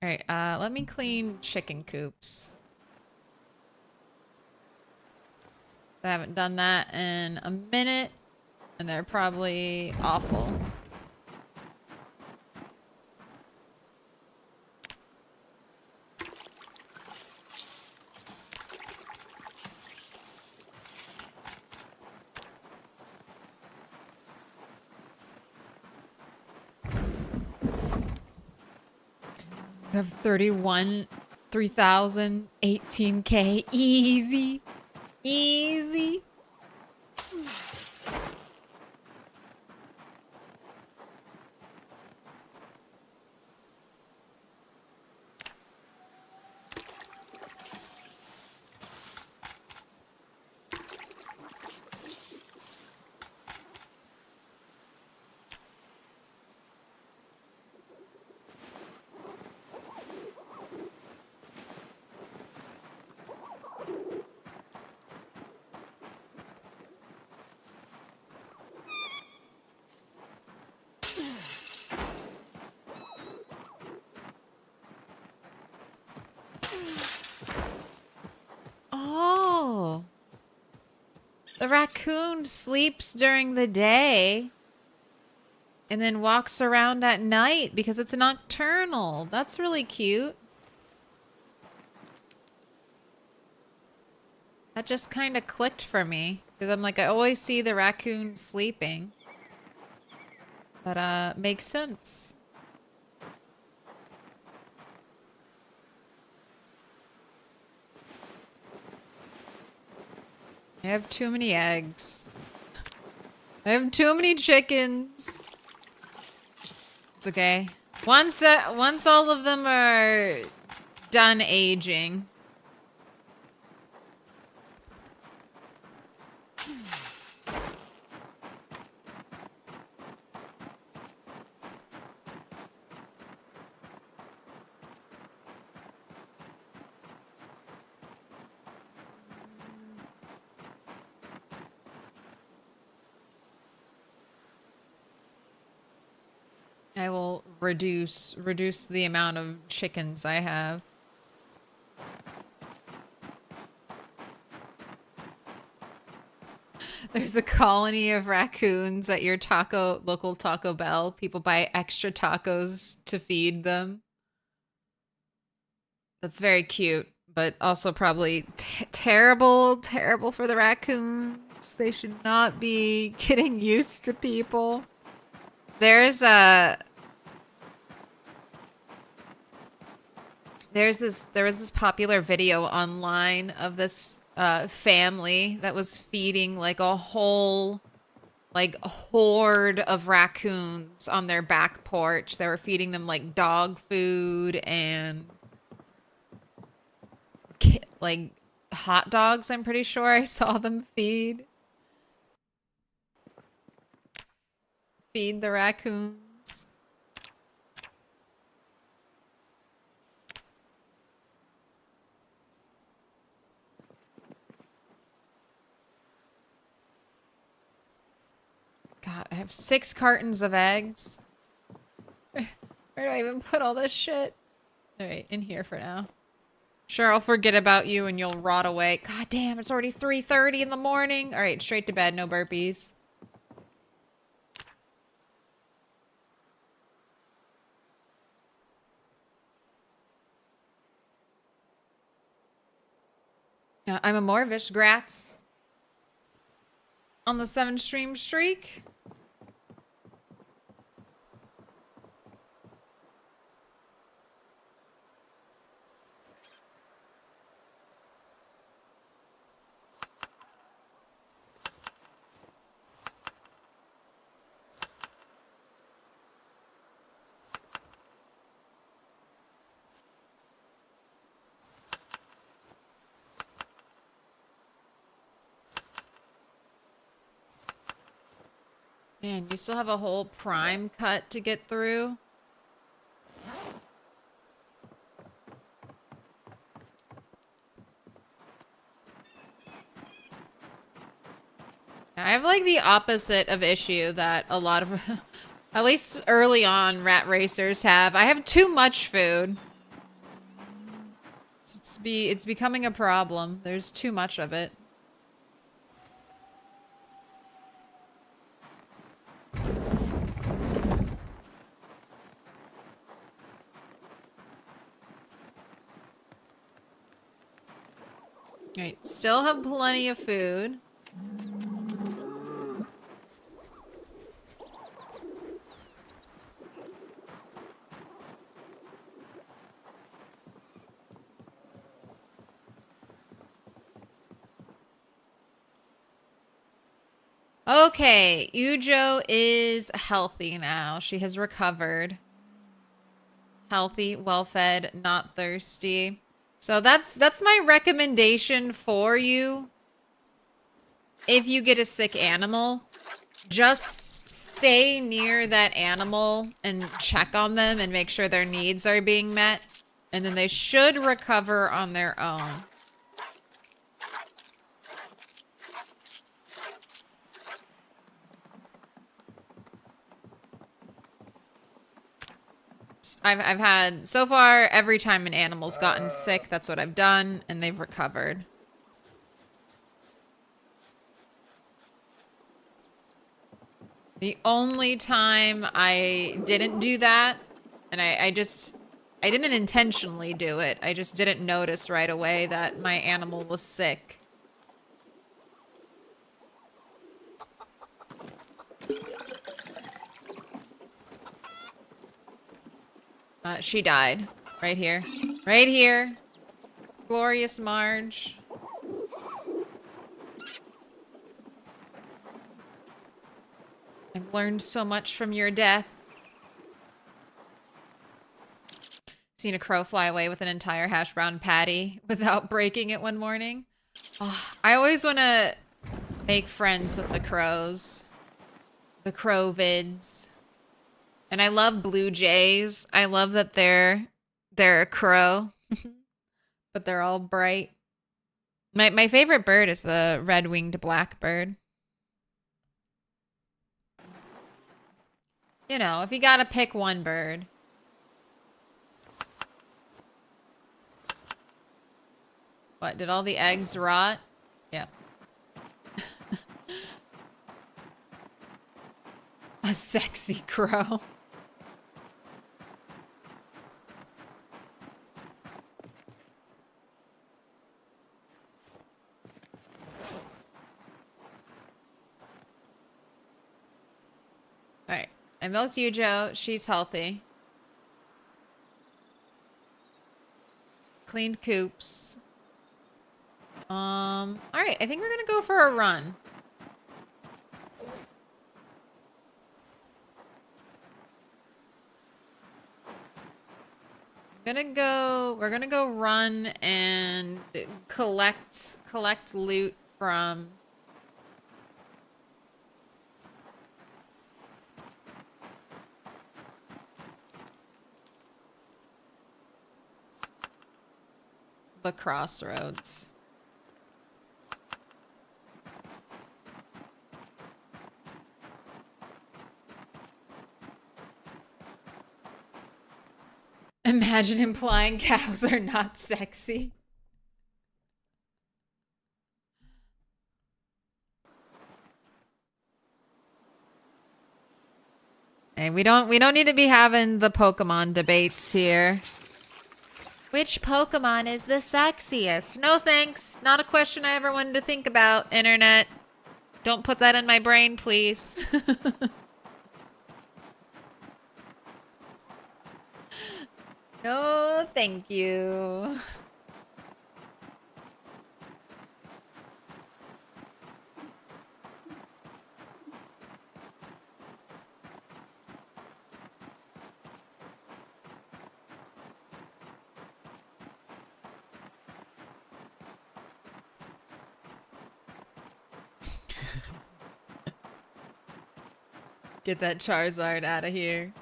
All right, let me clean chicken coops. I haven't done that in a minute, and they're probably awful. I have 31, 3,000, 18K. Easy. The raccoon sleeps during the day and then walks around at night because it's nocturnal. That's really cute. That just kind of clicked for me because I'm like, I always see the raccoon sleeping. But, makes sense. I have too many eggs. I have too many chickens. It's okay. Once all of them are done aging. I will reduce the amount of chickens I have. There's a colony of raccoons at your local Taco Bell. People buy extra tacos to feed them. That's very cute, but also probably terrible for the raccoons. They should not be getting used to people. There was this popular video online of this family that was feeding like a whole horde of raccoons on their back porch. They were feeding them like dog food and like hot dogs, I'm pretty sure I saw them feed the raccoons. God, I have 6 cartons of eggs. Where do I even put all this shit? All right, in here for now. Sure, I'll forget about you and you'll rot away. God damn, it's already 3:30 in the morning. All right, straight to bed, no burpees. I'm a Morvish. Grats on the 7-stream streak. Man, you still have a whole prime cut to get through. I have like the opposite of issue that a lot of, at least early on, rat racers have. I have too much food. It's becoming a problem. There's too much of it. Right, still have plenty of food. Okay, Ewe-Jo is healthy now. She has recovered. Healthy, well-fed, not thirsty. So that's my recommendation for you. If you get a sick animal, just stay near that animal and check on them and make sure their needs are being met. And then they should recover on their own. I've had, so far, every time an animal's gotten sick, that's what I've done, and they've recovered. The only time I didn't do that, and I didn't intentionally do it. I just didn't notice right away that my animal was sick. She died. Right here. Right here. Glorious Marge. I've learned so much from your death. Seen a crow fly away with an entire hash brown patty without breaking it one morning. Oh, I always want to make friends with the crows. The crow vids. And I love blue jays. I love that they're a crow. But they're all bright. My favorite bird is the red-winged blackbird. You know, if you gotta pick one bird. What, did all the eggs rot? Yep. A sexy crow. Alright. I milked Ewe-Jo. She's healthy. Cleaned coops. Alright, I think we're gonna go for a run. We're gonna go run and collect loot from the crossroads. Imagine implying cows are not sexy. Hey, we don't need to be having the Pokemon debates here. Which Pokemon is the sexiest? No thanks. Not a question I ever wanted to think about, internet. Don't put that in my brain, please. No, thank you. Get that Charizard out of here.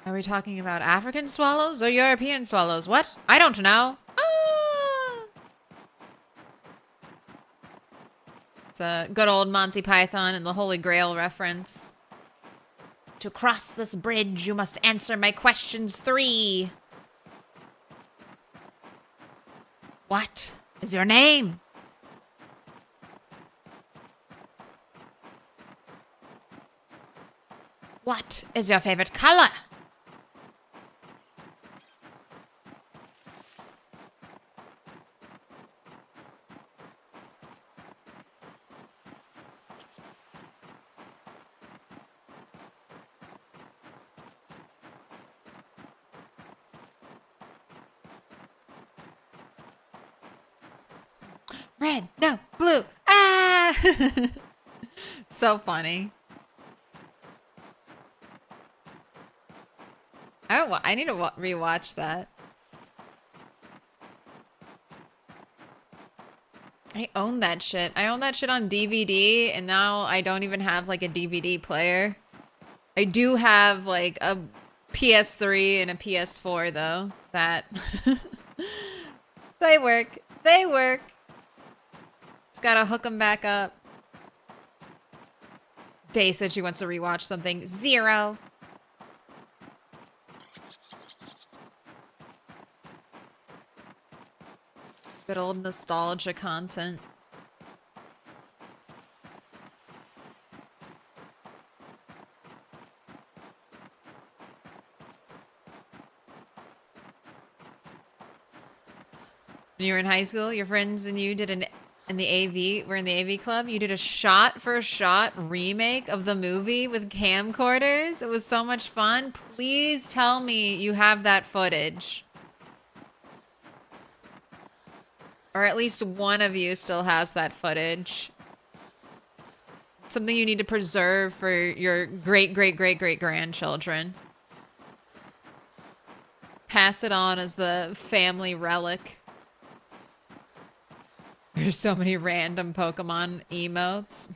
Are we talking about African swallows or European swallows? What? I don't know. Ah! It's a good old Monty Python and the Holy Grail reference. To cross this bridge, you must answer my questions 3. What is your name? What is your favorite color? Red, no, blue. Ah! So funny. I need to rewatch that. I own that shit. I own that shit on DVD, and now I don't even have like a DVD player. I do have like a PS3 and a PS4 though. That they work. They work. Just gotta hook them back up. Day said she wants to rewatch something. 0. Good old nostalgia content. When you were in high school, your friends and you did in the AV, we're in the AV club, you did a shot for shot remake of the movie with camcorders. It was so much fun. Please tell me you have that footage. Or at least one of you still has that footage. Something you need to preserve for your great-great-great-great-grandchildren. Pass it on as the family relic. There's so many random Pokemon emotes.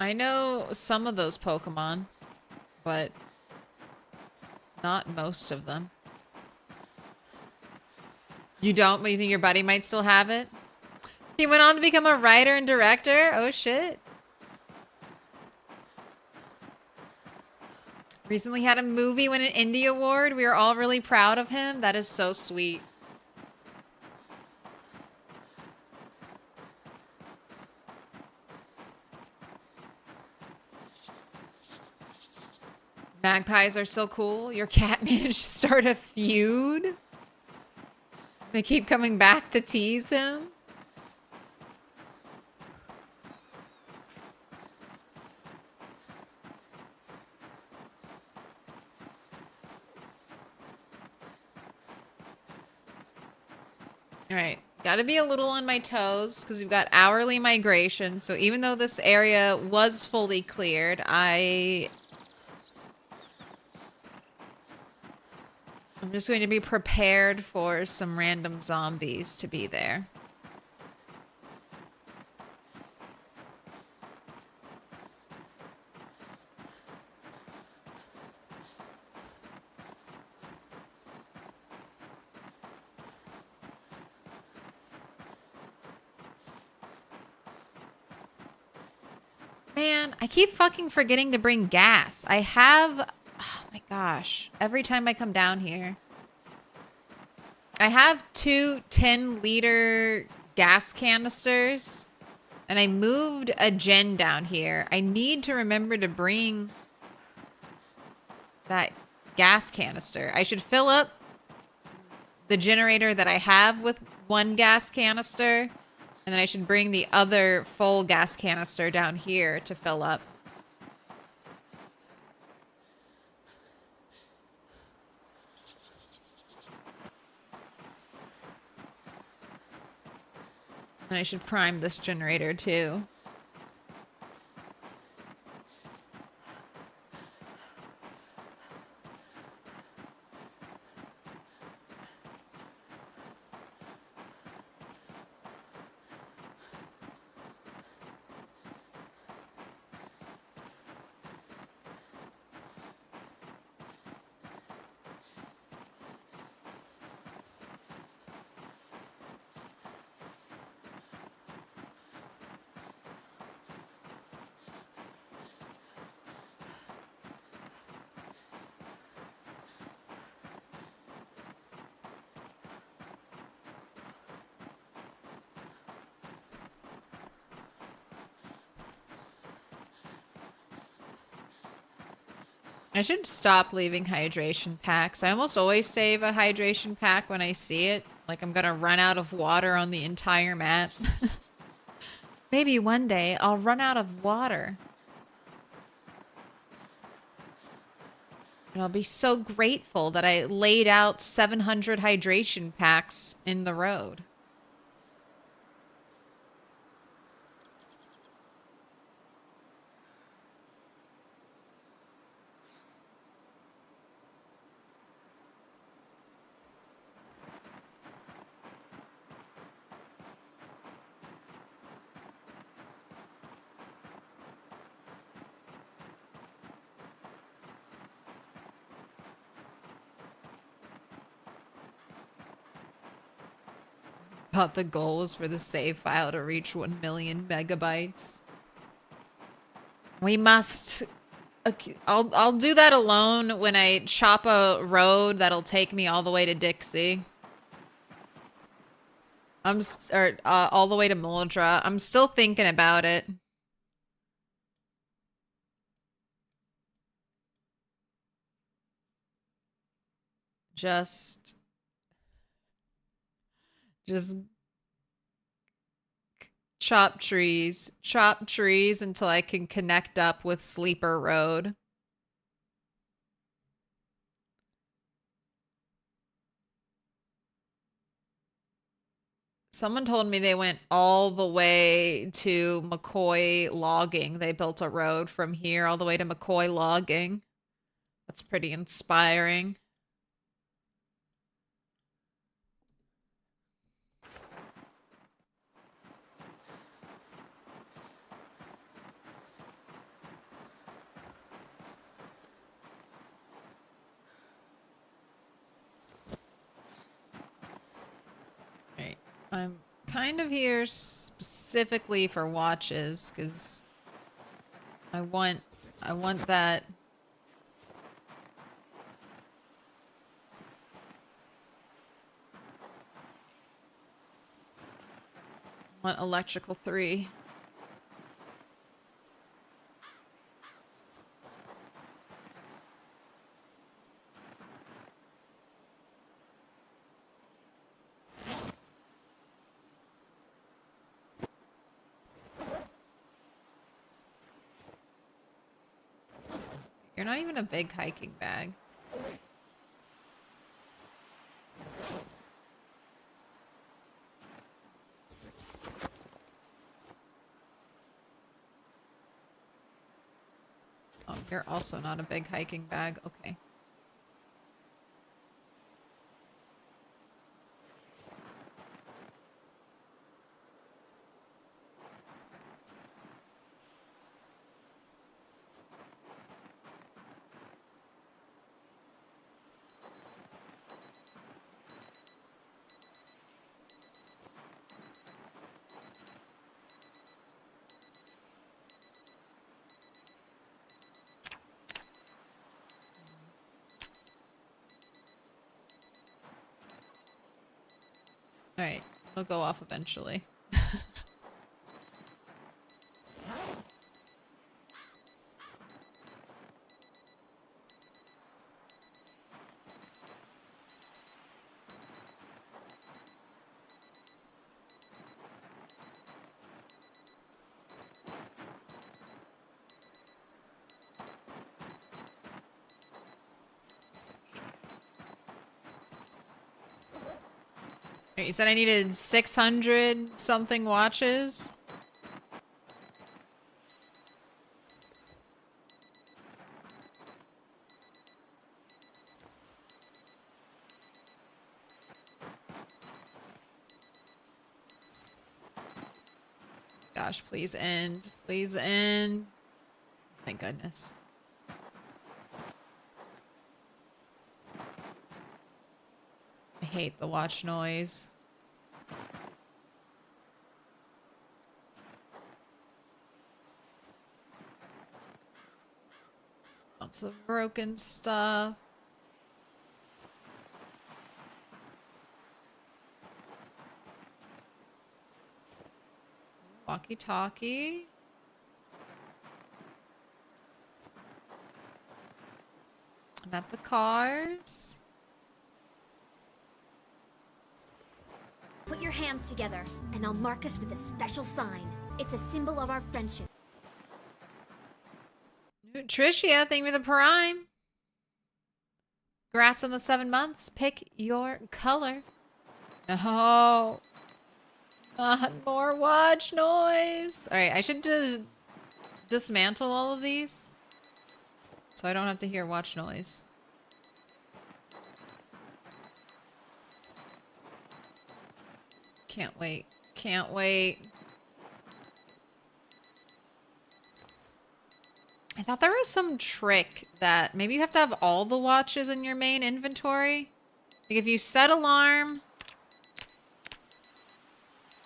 I know some of those Pokemon, but not most of them. You don't, but you think your buddy might still have it? He went on to become a writer and director? Oh, shit. Recently had a movie win an Indie Award. We are all really proud of him. That is so sweet. Magpies are so cool. Your cat managed to start a feud. They keep coming back to tease him. All right, gotta be a little on my toes because we've got hourly migration. So even though this area was fully cleared, I'm just going to be prepared for some random zombies to be there. Man, I keep fucking forgetting to bring gas. I have... Oh my gosh. Every time I come down here. I have 2 10-liter gas canisters. And I moved a gen down here. I need to remember to bring that gas canister. I should fill up the generator that I have with 1 gas canister. And then I should bring the other full gas canister down here to fill up. And I should prime this generator too. I should stop leaving hydration packs. I almost always save a hydration pack when I see it. Like I'm gonna run out of water on the entire map. Maybe one day I'll run out of water. And I'll be so grateful that I laid out 700 hydration packs in the road. thought the goal was for the save file to reach 1 million megabytes. We must... Okay, I'll do that alone when I chop a road that'll take me all the way to Dixie. All the way to Muldra. I'm still thinking about it. Just chop trees until I can connect up with Sleeper Road. Someone told me they went all the way to McCoy Logging. They built a road from here all the way to McCoy Logging. That's pretty inspiring. I'm kind of here specifically for watches because I want that. I want electrical 3. You're not even a big hiking bag. Oh, you're also not a big hiking bag. Okay. Alright, it'll go off eventually. You said I needed 600 something watches? Gosh, please end. Please end. Thank goodness. I hate the watch noise. Lots of broken stuff. Walkie-talkie. I'm at the cars. Put your hands together, and I'll mark us with a special sign. It's a symbol of our friendship. Tricia, thank you for the prime. Congrats on the 7 months. Pick your color. No. Not more watch noise. Alright, I should dismantle all of these so I don't have to hear watch noise. Can't wait. Can't wait. I thought there was some trick that maybe you have to have all the watches in your main inventory. Like if you set alarm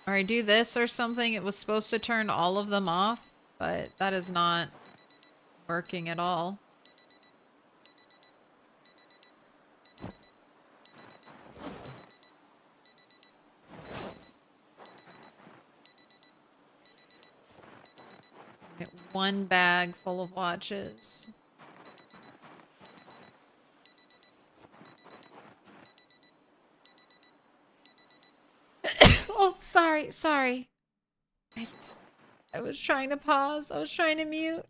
Or I do this or something. It was supposed to turn all of them off, but that is not working at all. Get one bag full of watches. Oh, sorry. I was trying to pause. I was trying to mute.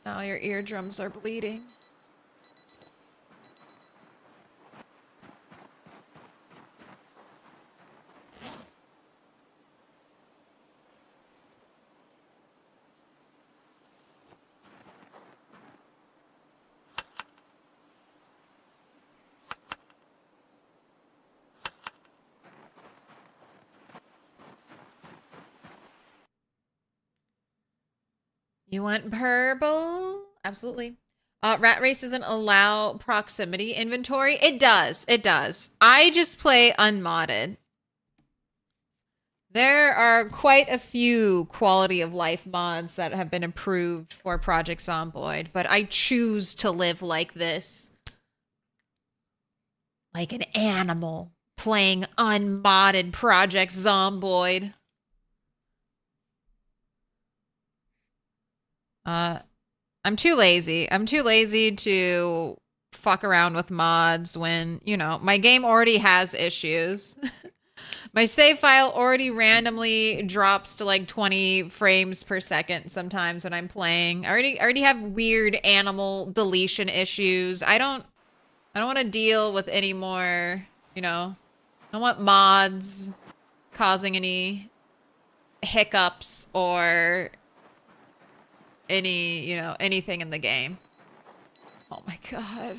Now your eardrums are bleeding. You want purple? Absolutely. Ratrace doesn't allow proximity inventory. It does. It does. I just play unmodded. There are quite a few quality of life mods that have been approved for Project Zomboid, but I choose to live like this. Like an animal playing unmodded Project Zomboid. I'm too lazy. I'm too lazy to fuck around with mods when, you know, my game already has issues. My save file already randomly drops to like 20 frames per second sometimes when I'm playing. I already have weird animal deletion issues. I don't want to deal with any more, you know. I don't want mods causing any hiccups or any, you know, anything in the game. Oh my god.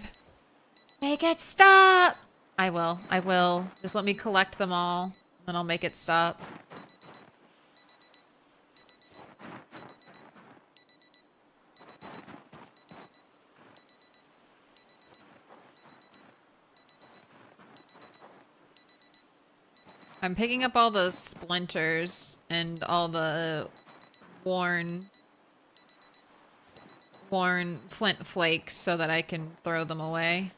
Make it stop! I will. Just let me collect them all, then I'll make it stop. I'm picking up all the splinters and all the worn flint flakes so that I can throw them away.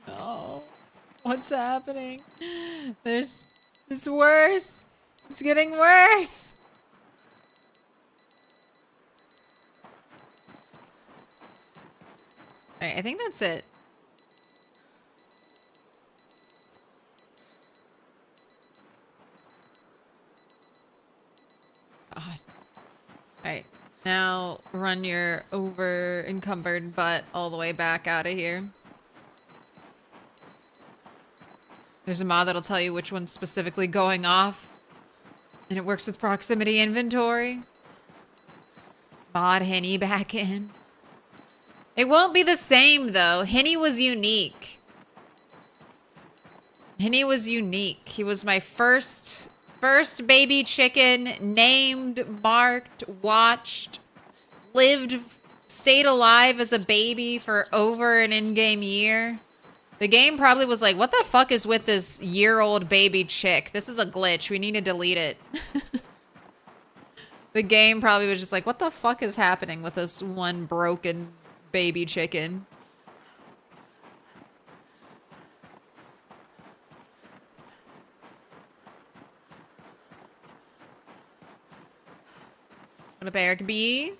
No. What's happening? It's worse. It's getting worse. Alright, I think that's it. God. Alright, now run your over encumbered butt all the way back out of here. There's a mod that'll tell you which one's specifically going off. And it works with proximity inventory. Mod Henny back in. It won't be the same though. Henny was unique. Henny was unique. He was my first baby chicken, named, marked, watched, lived, stayed alive as a baby for over an in-game year. The game probably was like, what the fuck is with this year-old baby chick? This is a glitch. We need to delete it. The game probably was just like, what the fuck is happening with this one broken baby chicken? What a Barrack B.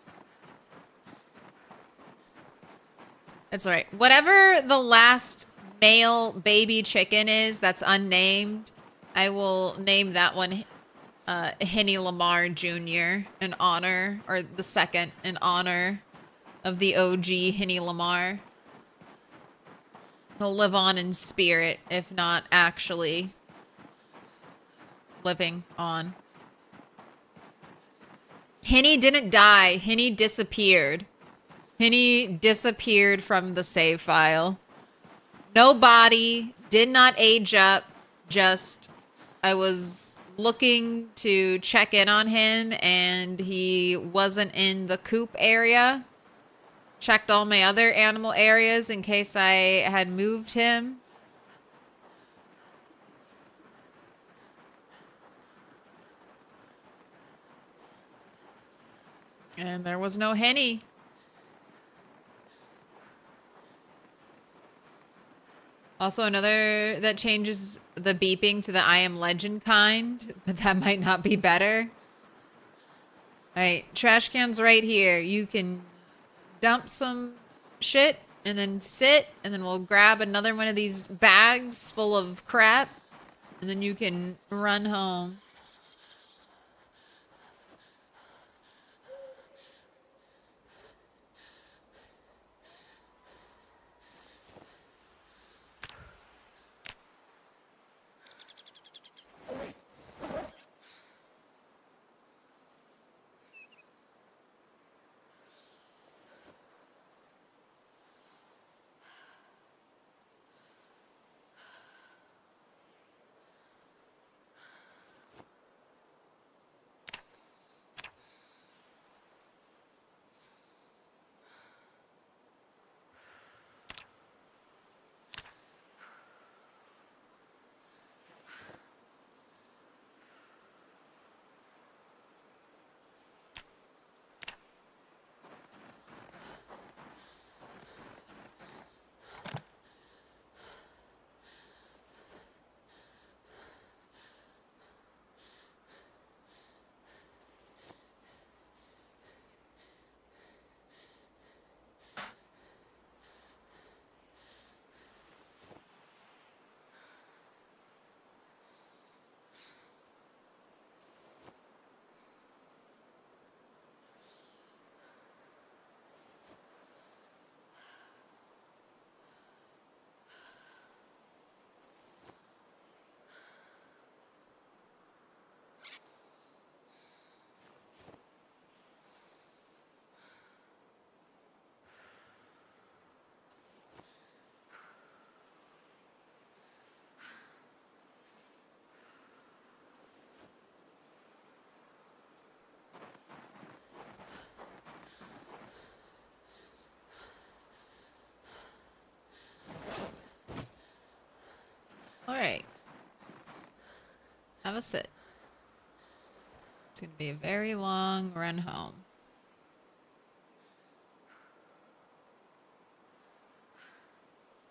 That's all right. Whatever the last male baby chicken is that's unnamed, I will name that one Henny Lamar Jr. in honor, or the second in honor of the OG Henny Lamar. He'll live on in spirit, if not actually living on. Henny didn't die. Henny disappeared. Henny disappeared from the save file. No body, did not age up, just I was looking to check in on him and he wasn't in the coop area. Checked all my other animal areas in case I had moved him. And there was no Henny. Also, another that changes the beeping to the I am legend kind, but that might not be better. All right, trash can's right here. You can dump some shit and then sit, and then we'll grab another one of these bags full of crap, and then you can run home. All right. Have a sit. It's going to be a very long run home.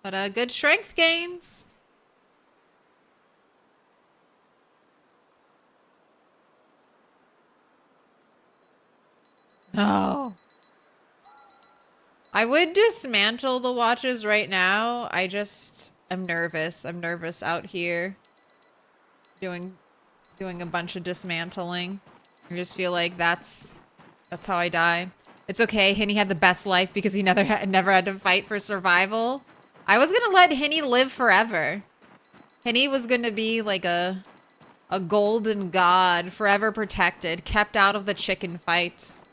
But good strength gains. Oh. I would dismantle the watches right now. I'm nervous. I'm nervous out here doing a bunch of dismantling. I just feel like that's how I die. It's okay. Henny had the best life because he never had to fight for survival. I was gonna let Henny live forever. Henny was gonna be like a golden god, forever protected, kept out of the chicken fights.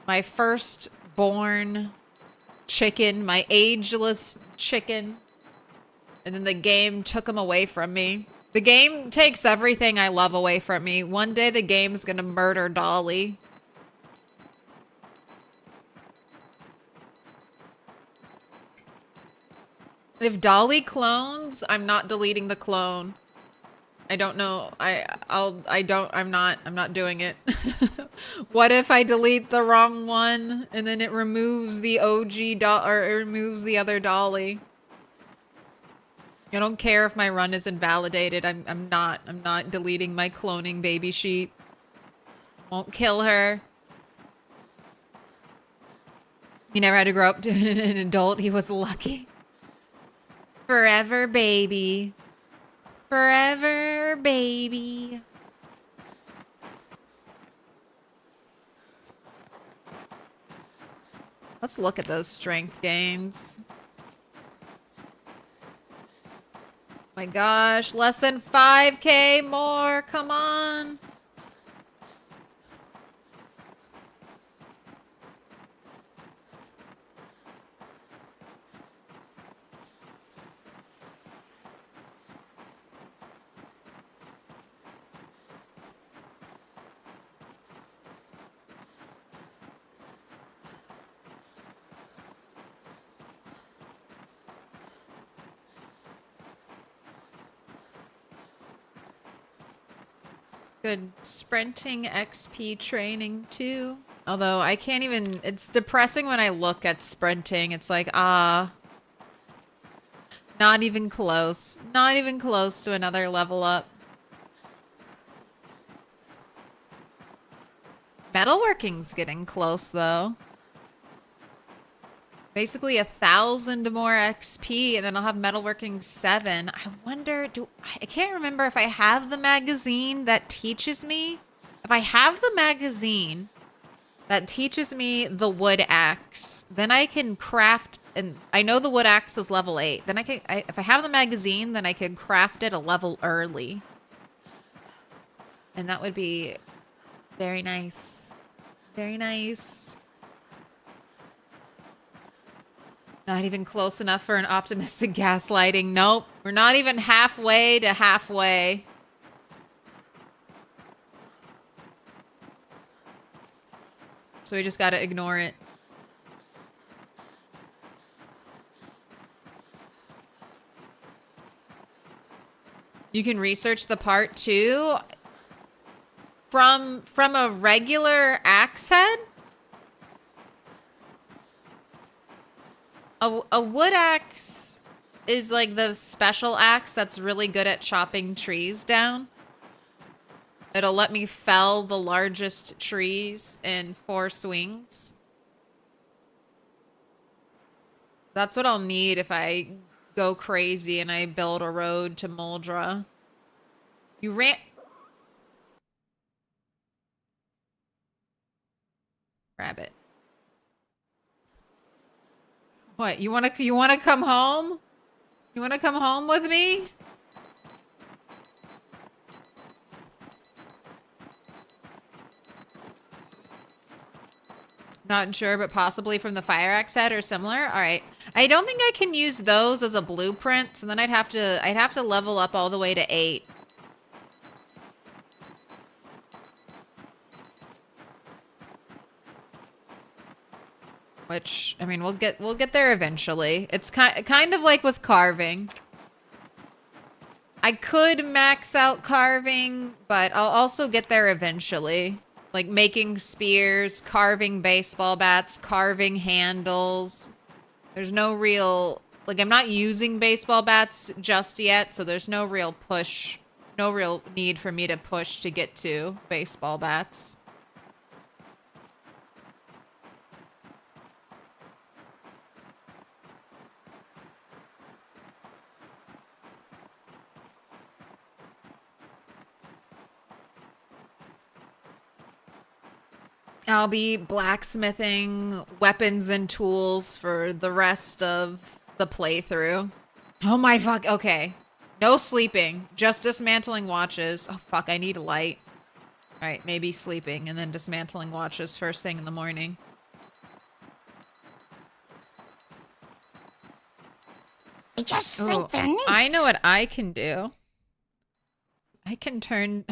My firstborn chicken, my ageless chicken. And then the game took him away from me. The game takes everything I love away from me. One day the game's gonna murder Dolly. If Dolly clones, I'm not deleting the clone. I don't know. I'm not doing it. What if I delete the wrong one and then it removes the OG or it removes the other Dolly? I don't care if my run is invalidated. I'm not deleting my cloning baby sheep. Won't kill her. He never had to grow up to an adult. He was lucky. Forever baby. Forever baby. Let's look at those strength gains. My gosh, less than 5K more. Come on. good sprinting XP training too. Although I can't even, it's depressing when I look at sprinting. It's like, not even close. Not even close to another level up. Metalworking's getting close though. Basically 1,000 more XP, and then I'll have Metalworking 7. I wonder, I can't remember if I have the magazine that teaches me. If I have the magazine that teaches me the wood axe, then I can craft, and I know the wood axe is level 8. Then if I have the magazine, then I can craft it a level early. And that would be very nice. Very nice. Not even close enough for an optimistic gaslighting. Nope. We're not even halfway to halfway. So we just gotta ignore it. You can research the part too. From a regular axe head? A wood axe is like the special axe that's really good at chopping trees down. It'll let me fell the largest trees in 4 swings. That's what I'll need if I go crazy and I build a road to Moldra. You ran... Rabbit. What, you wanna come home? You wanna come home with me? Not sure, but possibly from the fire axe set or similar. All right. I don't think I can use those as a blueprint, so then I'd have to level up all the way to 8. Which, I mean, we'll get there eventually. It's kind of like with carving. I could max out carving, but I'll also get there eventually. Like making spears, carving baseball bats, carving handles. There's no real, like I'm not using baseball bats just yet, so there's no real push, no real need for me to push to get to baseball bats. I'll be blacksmithing weapons and tools for the rest of the playthrough. Oh my fuck, okay. No sleeping, just dismantling watches. Oh fuck, I need a light. All right, maybe sleeping and then dismantling watches first thing in the morning. I just think they're neat. I know what I can do. I can turn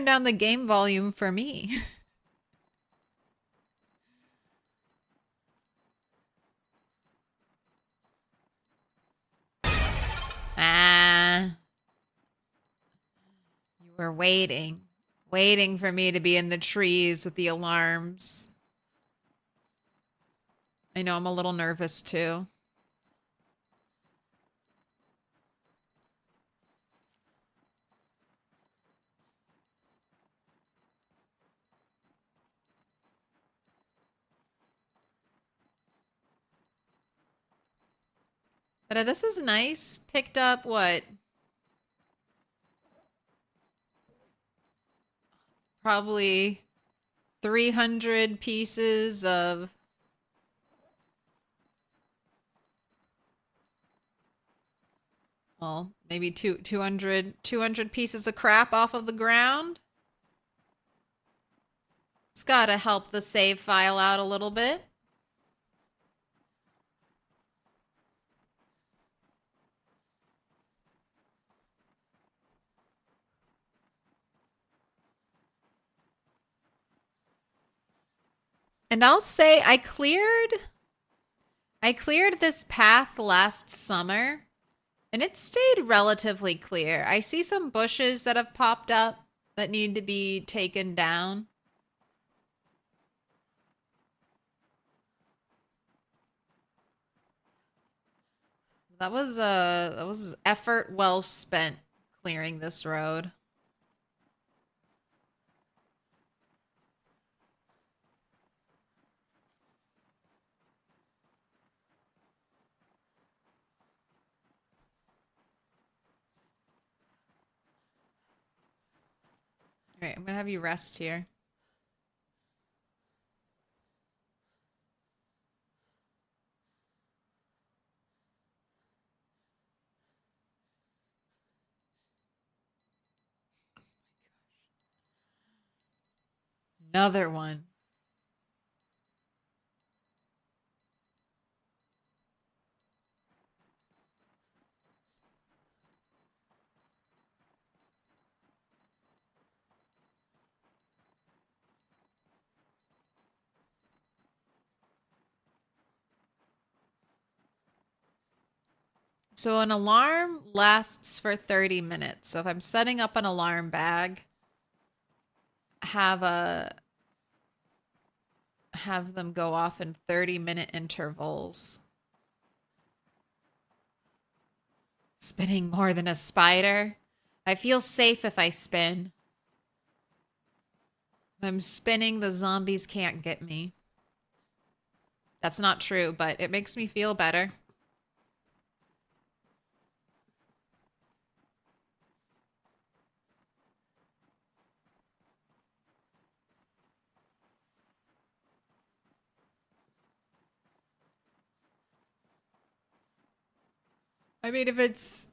down the game volume for me. You were waiting for me to be in the trees with the alarms. I know I'm a little nervous too. But this is nice. Picked up what? Probably 300 pieces of... Well, maybe 200 pieces of crap off of the ground. It's gotta help the save file out a little bit. And I'll say I cleared this path last summer and it stayed relatively clear. I see some bushes that have popped up, that need to be taken down. That was effort well spent clearing this road. All right, I'm gonna have you rest here. Another one. So an alarm lasts for 30 minutes. So if I'm setting up an alarm bag, have them go off in 30-minute intervals. Spinning more than a spider. I feel safe if I spin. If I'm spinning, the zombies can't get me. That's not true, but it makes me feel better. I mean, if it's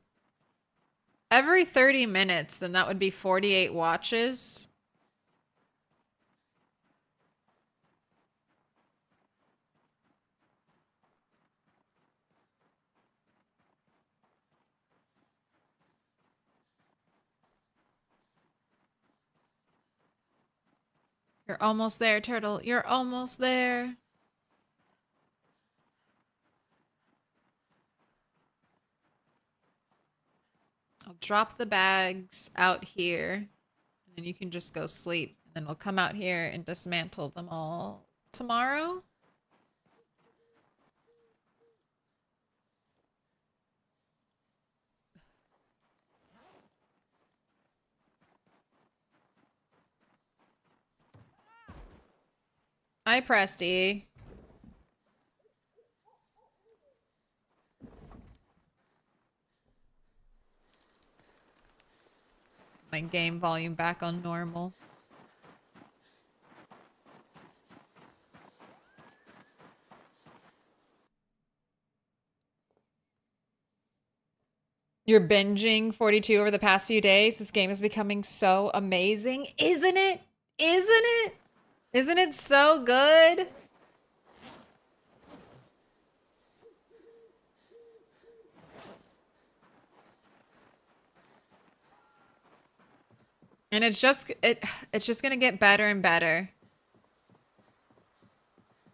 every 30 minutes, then that would be 48 watches. You're almost there, turtle. You're almost there. I'll drop the bags out here, and then you can just go sleep. And then we'll come out here and dismantle them all tomorrow. Hi, Presty. My game volume back on normal. You're binging 42 over the past few days. This game is becoming so amazing, isn't it? Isn't it? Isn't it so good? And it's just gonna get better and better.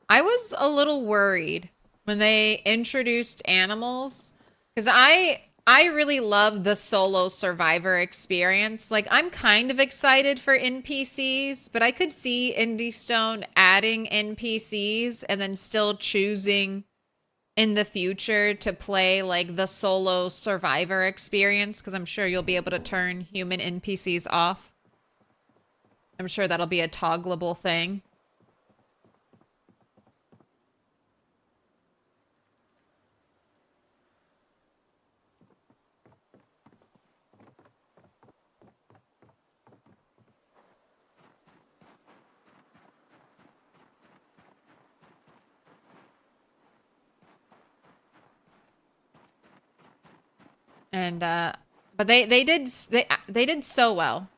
I was a little worried when they introduced animals, because I really love the solo survivor experience. Like, I'm kind of excited for NPCs, but I could see Indie Stone adding NPCs and then still choosing in the future to play like the solo survivor experience, because I'm sure you'll be able to turn human NPCs off. I'm sure that'll be a toggleable thing. And but they did so well.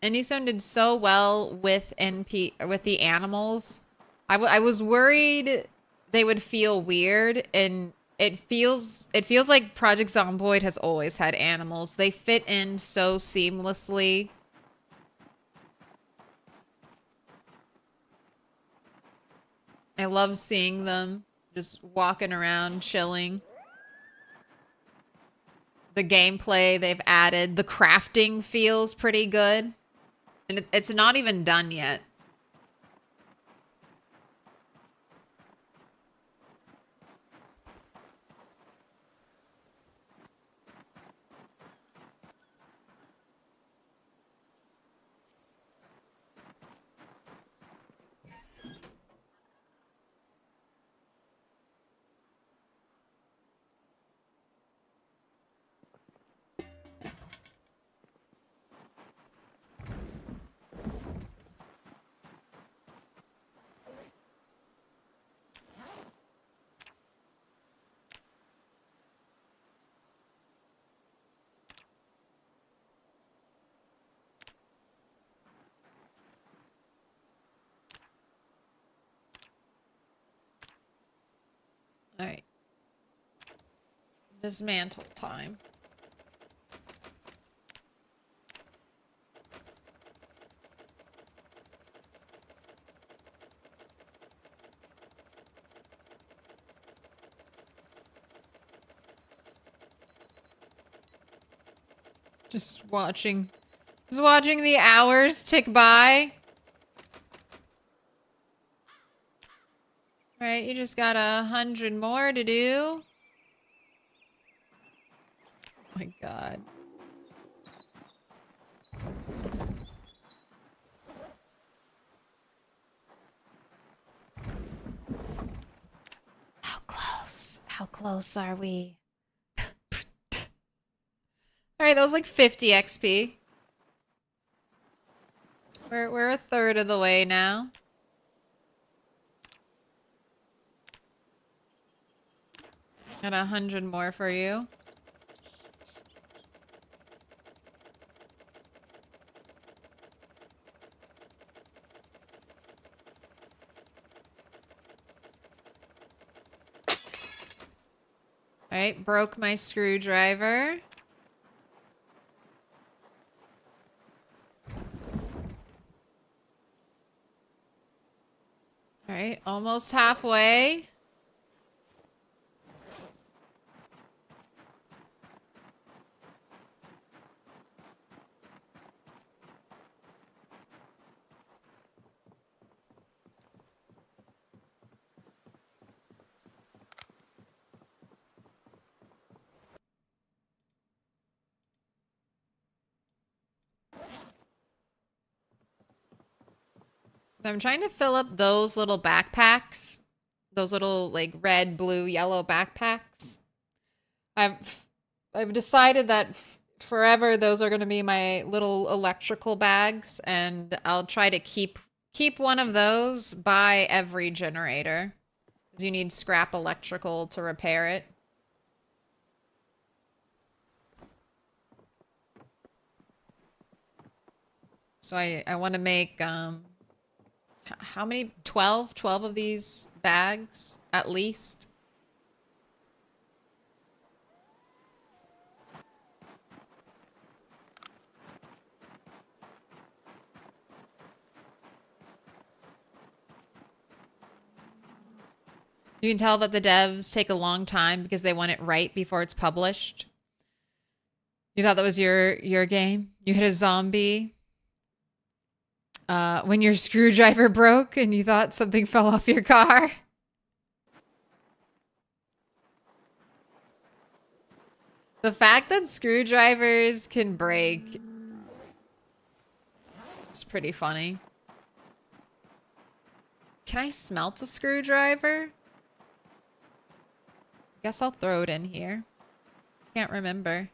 Indystone did so well with the animals. I was worried they would feel weird, and it feels like Project Zomboid has always had animals. They fit in so seamlessly. I love seeing them just walking around, chilling. The gameplay they've added, the crafting feels pretty good. And it's not even done yet. All right. Dismantle time. Just watching the hours tick by. All right, you just got 100 more to do. Oh my God. How close? How close are we? All right, that was like 50 XP. We're a third of the way now. Got 100 more for you. All right, broke my screwdriver. All right, almost halfway. I'm trying to fill up those little backpacks. Those little like red, blue, yellow backpacks. I've decided that forever those are going to be my little electrical bags, and I'll try to keep one of those by every generator. Because you need scrap electrical to repair it. So I want to make how many? 12 of these bags at least. You can tell that the devs take a long time because they want it right before it's published. You thought that was your game? You hit a zombie when your screwdriver broke and you thought something fell off your car? The fact that screwdrivers can break is pretty funny. Can I smelt a screwdriver? Guess I'll throw it in here. Can't remember.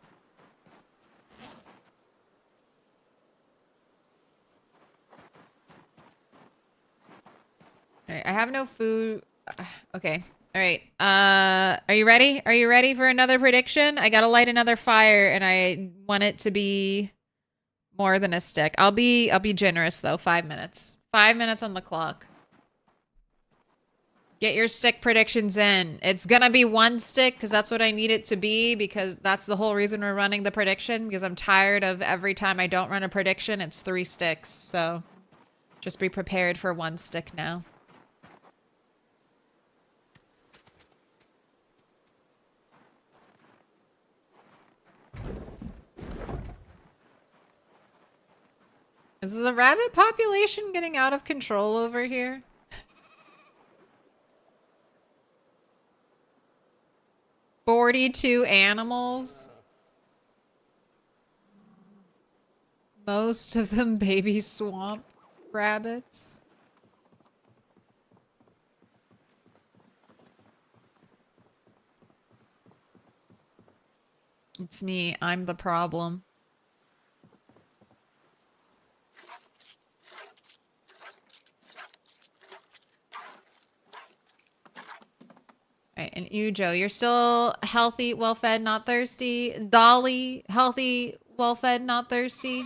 All right, I have no food. Okay. All right. Are you ready? Are you ready for another prediction? I gotta light another fire, and I want it to be more than a stick. I'll be generous though. 5 minutes. 5 minutes on the clock. Get your stick predictions in. It's gonna be 1 stick because that's what I need it to be, because that's the whole reason we're running the prediction, because I'm tired of every time I don't run a prediction, it's 3 sticks. So just be prepared for 1 stick now. Is the rabbit population getting out of control over here? "42 animals. Most of them baby swamp rabbits. It's me. I'm the problem. Alright, and Ewe-Jo, you're still healthy, well-fed, not thirsty. Dolly, healthy, well-fed, not thirsty.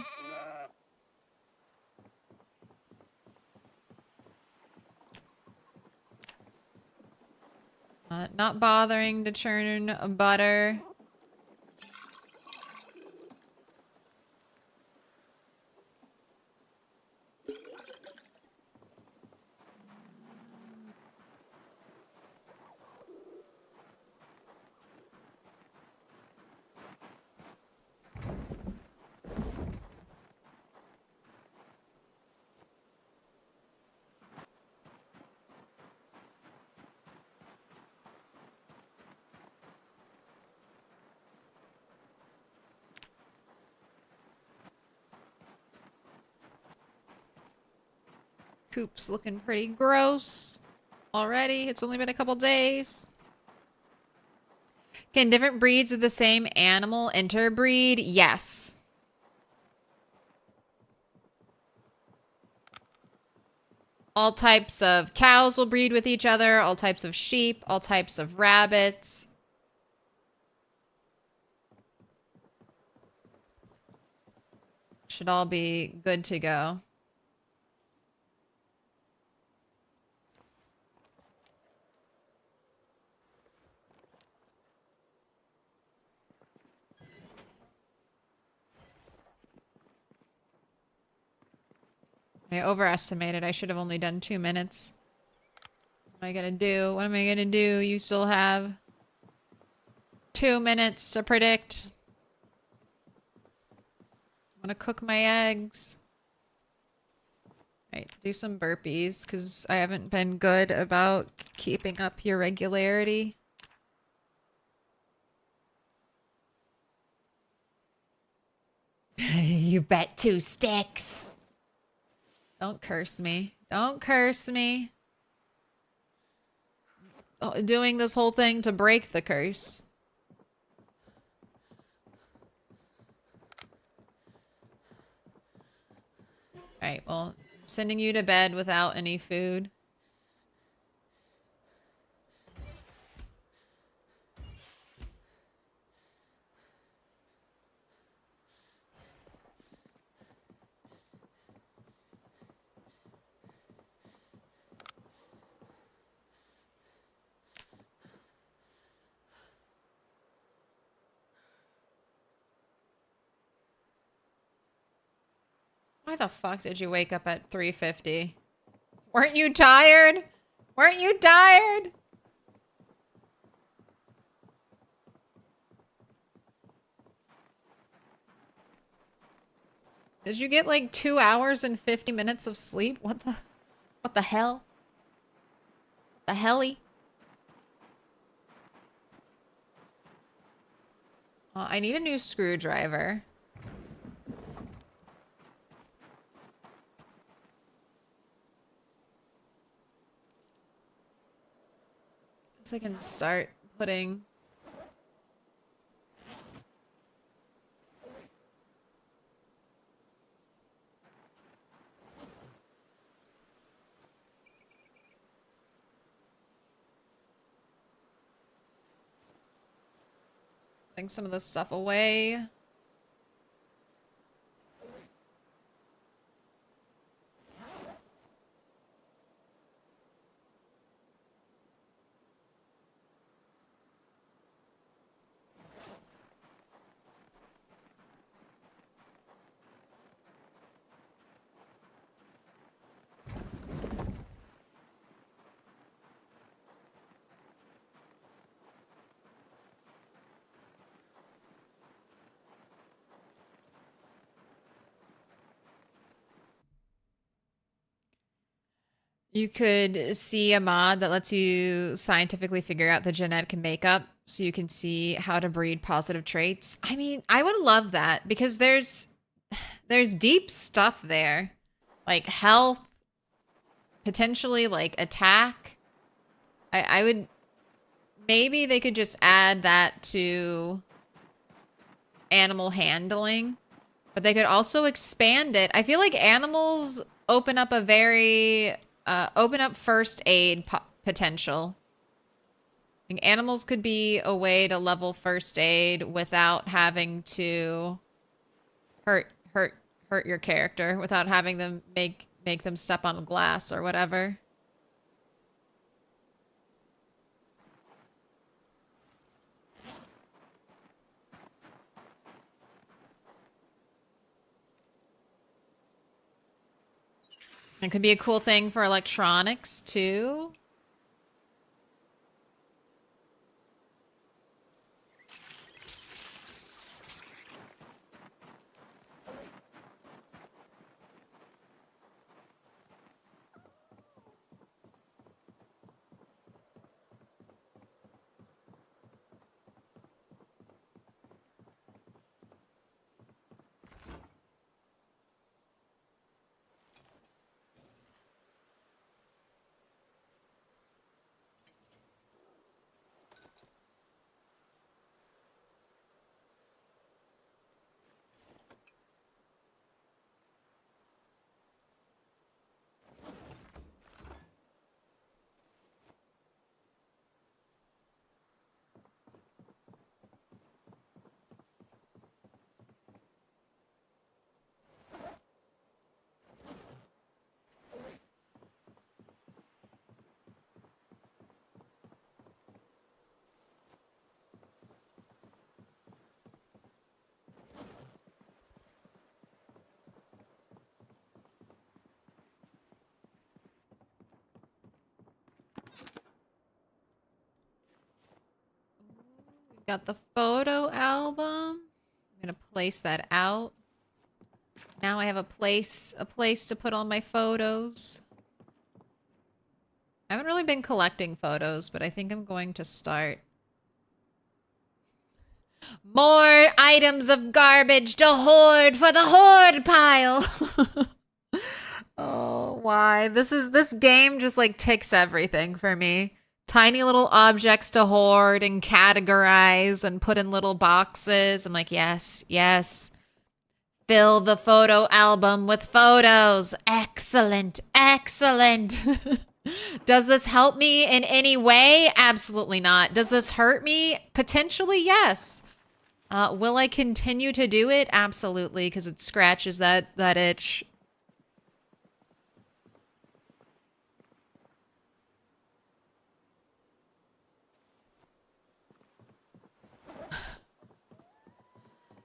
Not bothering to churn butter. Coop's looking pretty gross already. It's only been a couple days. Can different breeds of the same animal interbreed? Yes. All types of cows will breed with each other, all types of sheep, all types of rabbits. Should all be good to go. I overestimated. I should have only done 2 minutes. What am I gonna do? What am I gonna do? You still have 2 minutes to predict. I'm gonna cook my eggs. Alright, do some burpees, because I haven't been good about keeping up your regularity. You bet 2 sticks. Don't curse me. Don't curse me. Oh, doing this whole thing to break the curse. Alright, well, I'm sending you to bed without any food. Why the fuck did you wake up at 3:50? Weren't you tired? Weren't you tired? Did you get like 2 hours and 50 minutes of sleep? What the hell? The helly? I need a new screwdriver. So I can start putting... putting some of this stuff away. You could see a mod that lets you scientifically figure out the genetic makeup so you can see how to breed positive traits. I mean, I would love that because there's deep stuff there. Like health, potentially like attack. I would maybe they could just add that to animal handling, but they could also expand it. I feel like animals open up a very open up first aid potential. I think animals could be a way to level first aid without having to hurt your character, without having them make them step on glass or whatever. It could be a cool thing for electronics too. Got the photo album. I'm gonna place that out. Now I have a place to put all my photos. I haven't really been collecting photos, but I think I'm going to start. More items of garbage to hoard for the hoard pile. Oh, why? This game just like ticks everything for me. Tiny little objects to hoard and categorize and put in little boxes. I'm like, yes, yes. Fill the photo album with photos. Excellent, excellent. Does this help me in any way? Absolutely not. Does this hurt me? Potentially, yes. Will I continue to do it? Absolutely, because it scratches that itch.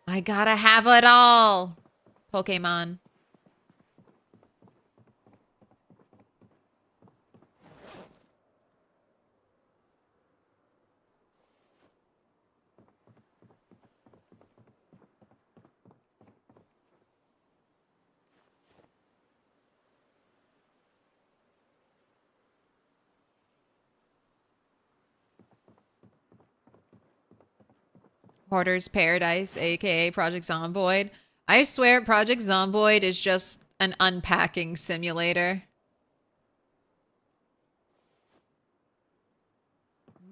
I gotta have it all. Pokemon. Hoarder's Paradise, aka Project Zomboid. I swear Project Zomboid is just an unpacking simulator.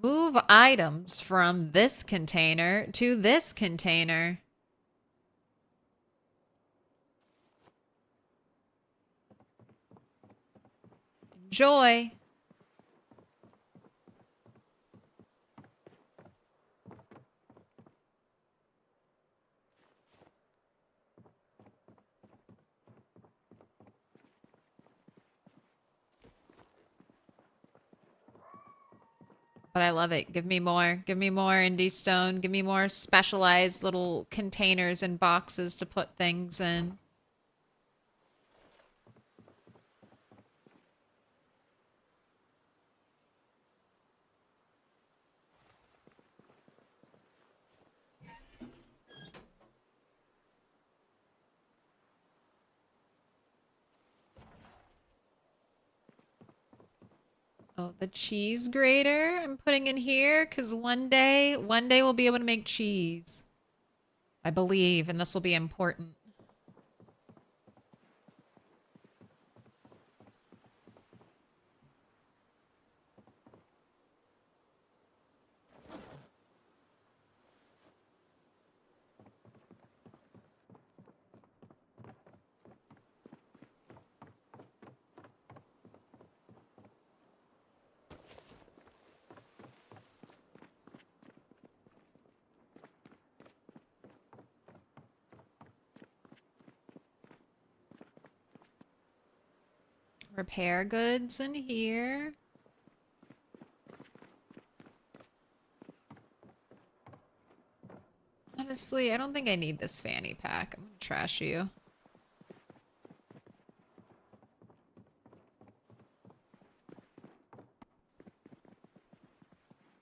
Move items from this container to this container. Enjoy. But I love it. Give me more. Give me more indie stone. Give me more specialized little containers and boxes to put things in. Oh, the cheese grater I'm putting in here because one day we'll be able to make cheese. I believe, and this will be important. Repair goods in here. Honestly, I don't think I need this fanny pack. I'm gonna trash you.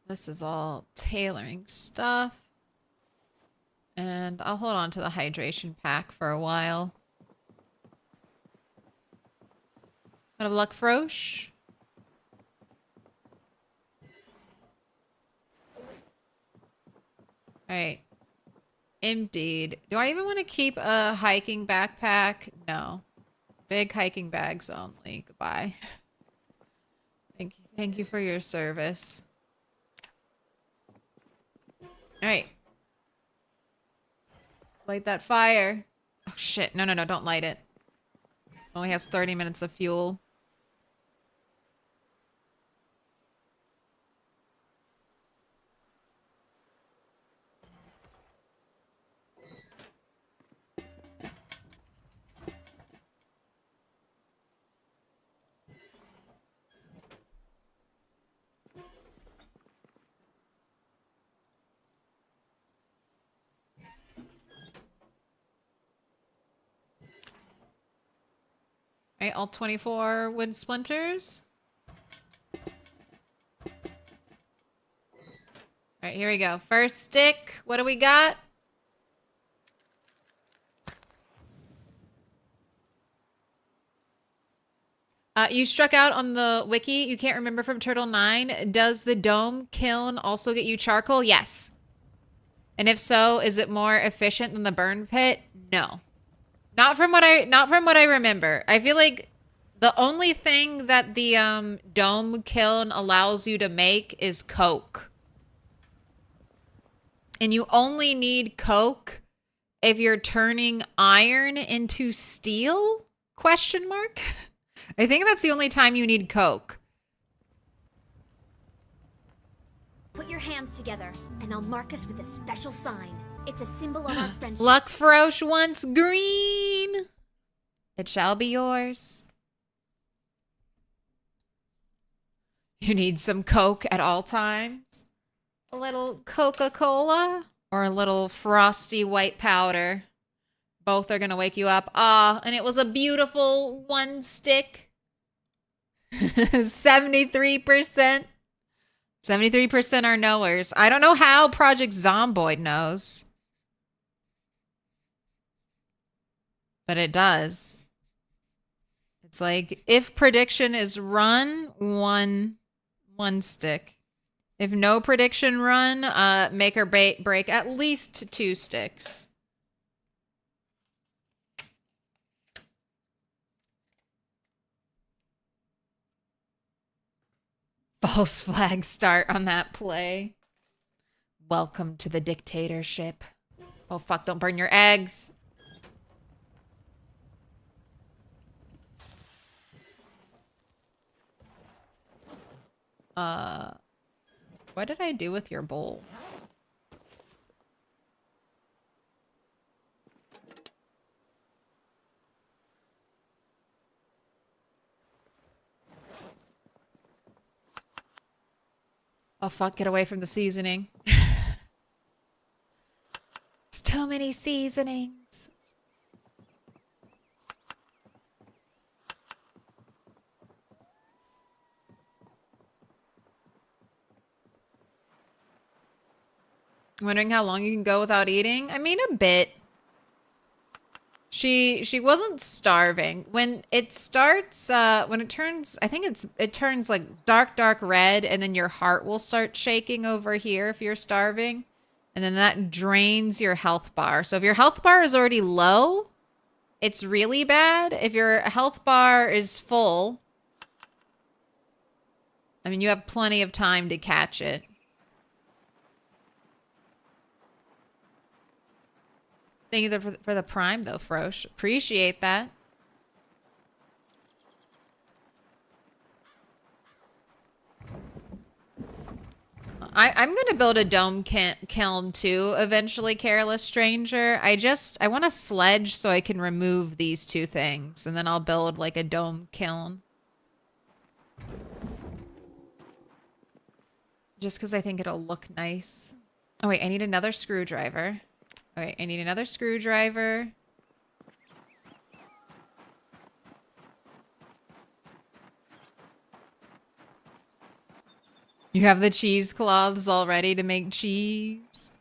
This is all tailoring stuff. And I'll hold on to the hydration pack for a while. Out of luck, Frosh. Alright. Emptied. Do I even want to keep a hiking backpack? No. Big hiking bags only. Goodbye. Thank you. Thank you for your service. Alright. Light that fire. Oh shit. No, don't light it. Only has 30 minutes of fuel. Alright, all 24 wood splinters. Alright, here we go. First stick. What do we got? You struck out on the wiki. You can't remember from Turtle 9. Does the dome kiln also get you charcoal? Yes. And if so, is it more efficient than the burn pit? No. Not from what I remember. I feel like the only thing that the dome kiln allows you to make is coke. And you only need coke if you're turning iron into steel? Question mark? I think that's the only time you need coke. Put your hands together, and I'll mark us with a special sign. It's a symbol of our friendship. Luck Frosh wants green. It shall be yours. You need some coke at all times. A little Coca-Cola or a little frosty white powder. Both are going to wake you up. Ah, and it was a beautiful one stick. 73%. 73% are knowers. I don't know how Project Zomboid knows. But it does. It's like, if prediction is run, one stick. If no prediction run, make or break at least 2 sticks. False flag start on that play. Welcome to the dictatorship. Oh fuck, don't burn your eggs. What did I do with your bowl? Oh fuck, get away from the seasoning. There's too many seasonings. Wondering how long you can go without eating? I mean, a bit. She wasn't starving. When it starts, when it turns, I think it turns like dark red, and then your heart will start shaking over here if you're starving. And then that drains your health bar. So if your health bar is already low, it's really bad. If your health bar is full, I mean, you have plenty of time to catch it. Thank you for the prime, though, Frosh. Appreciate that. I'm going to build a dome kiln, too, eventually, Careless Stranger. I want a sledge so I can remove these two things, and then I'll build, like, a dome kiln. Just because I think it'll look nice. Oh, wait, I need another screwdriver. All right, I need another screwdriver. You have the cheesecloths all ready to make cheese.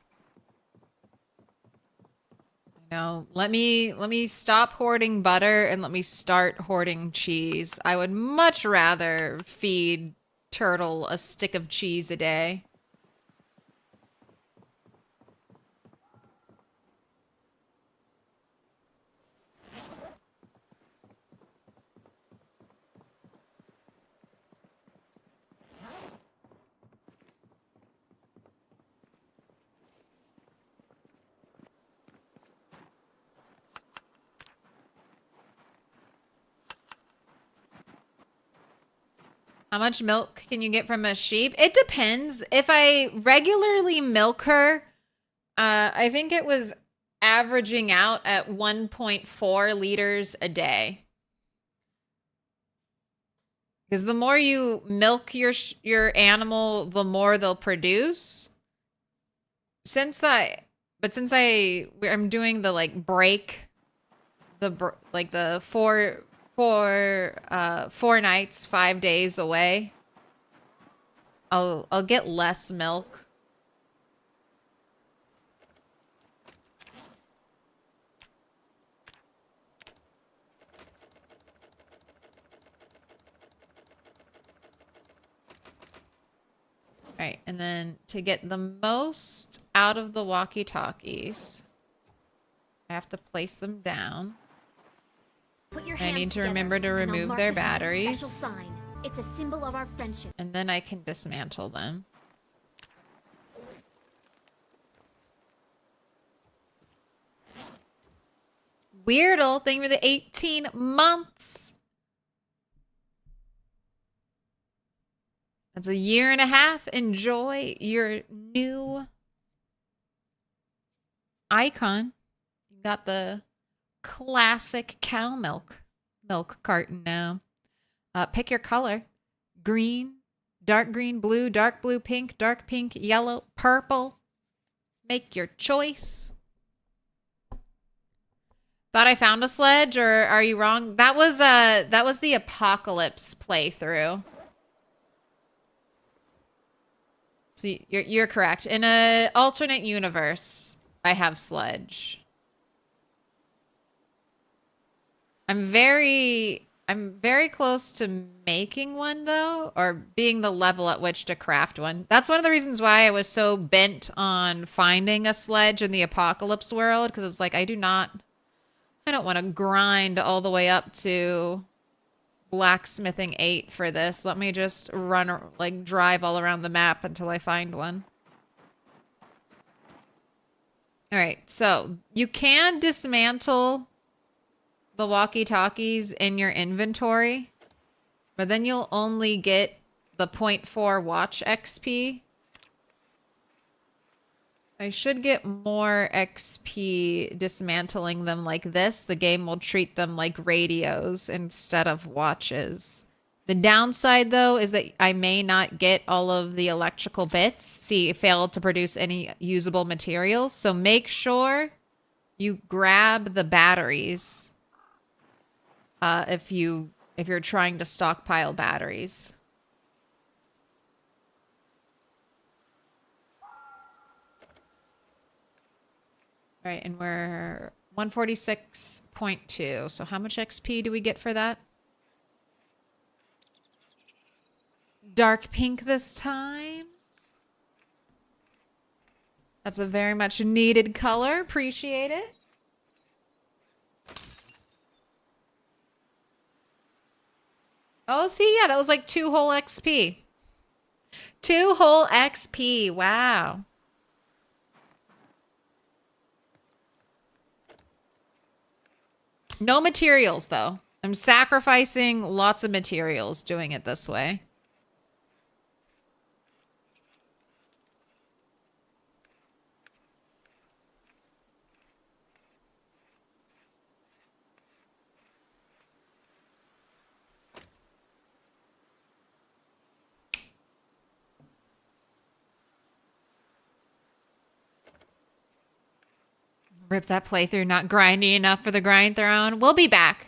No, let me stop hoarding butter and let me start hoarding cheese. I would much rather feed Turtle a stick of cheese a day. How much milk can you get from a sheep? It depends. If I regularly milk her, I think it was averaging out at 1.4 liters a day. Because the more you milk your animal, the more they'll produce. Since I'm doing the like break, the 4 nights, 5 days away, I'll get less milk. All right, and then to get the most out of the walkie-talkies, I have to place them down. I need to remember to remove their batteries. It's a symbol of our friendship. And then I can dismantle them. Weirdle, thank you for the 18 months. That's a year and a half. Enjoy your new icon. You got the classic cow milk carton now. Pick your color. Green, dark green, blue, dark blue, pink, dark pink, yellow, purple. Make your choice. Thought I found a sledge, or are you wrong? That was the apocalypse playthrough. So you're correct. In an alternate universe, I have sledge. I'm very close to making one, though, or being the level at which to craft one. That's one of the reasons why I was so bent on finding a sledge in the apocalypse world, because it's like I don't want to grind all the way up to Blacksmithing 8 for this. Let me just drive all around the map until I find one. All right, so you can dismantle the walkie-talkies in your inventory, but then you'll only get the 0.4 watch XP. I should get more XP dismantling them like this. The game will treat them like radios instead of watches. The downside, though, is that I may not get all of the electrical bits. See, it failed to produce any usable materials. So make sure you grab the batteries if you're trying to stockpile batteries. All right, and we're 146.2. So how much XP do we get for that? Dark pink this time. That's a very much needed color. Appreciate it. Oh, see, yeah, that was like 2 whole XP. 2 whole XP. Wow. No materials, though. I'm sacrificing lots of materials doing it this way. Rip that playthrough, not grindy enough for the grind throne. We'll be back.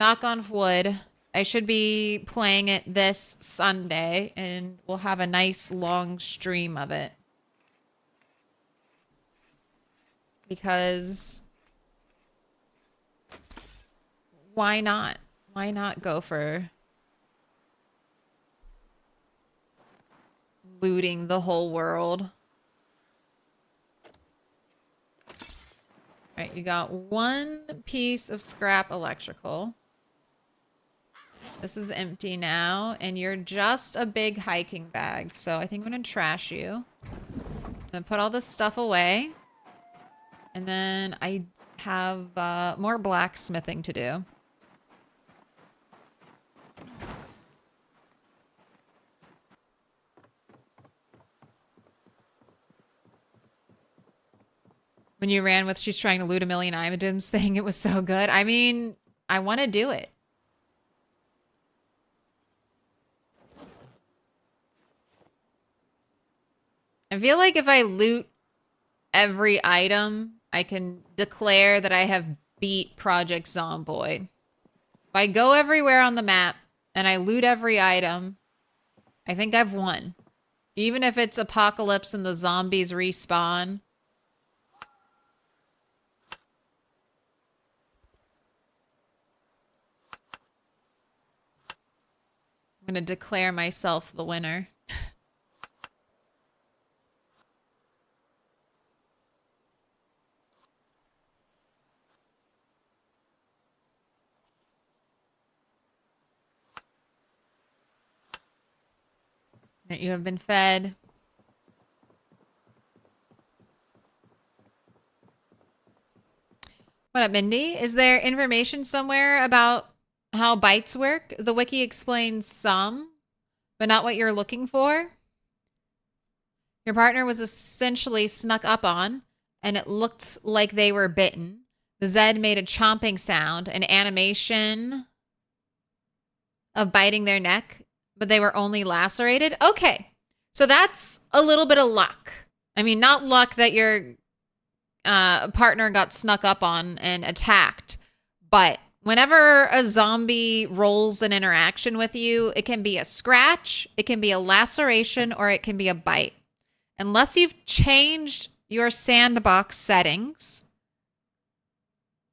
Knock on wood. I should be playing it this Sunday, and we'll have a nice long stream of it. Because why not? Why not go for looting the whole world? All right, you got 1 piece of scrap electrical. This is empty now, and you're just a big hiking bag. So I think I'm going to trash you. I'm going to put all this stuff away. And then I have more blacksmithing to do. When you ran with she's trying to loot a million items thing, it was so good. I mean, I want to do it. I feel like if I loot every item, I can declare that I have beat Project Zomboid. If I go everywhere on the map and I loot every item, I think I've won. Even if it's apocalypse and the zombies respawn. I'm going to declare myself the winner. You have been fed. What up, Mindy? Is there information somewhere about how bites work? The wiki explains some, but not what you're looking for. Your partner was essentially snuck up on, and it looked like they were bitten. The Zed made a chomping sound, an animation of biting their neck, but they were only lacerated. Okay, so that's a little bit of luck. I mean, not luck that your partner got snuck up on and attacked, but whenever a zombie rolls an interaction with you, it can be a scratch, it can be a laceration, or it can be a bite. Unless you've changed your sandbox settings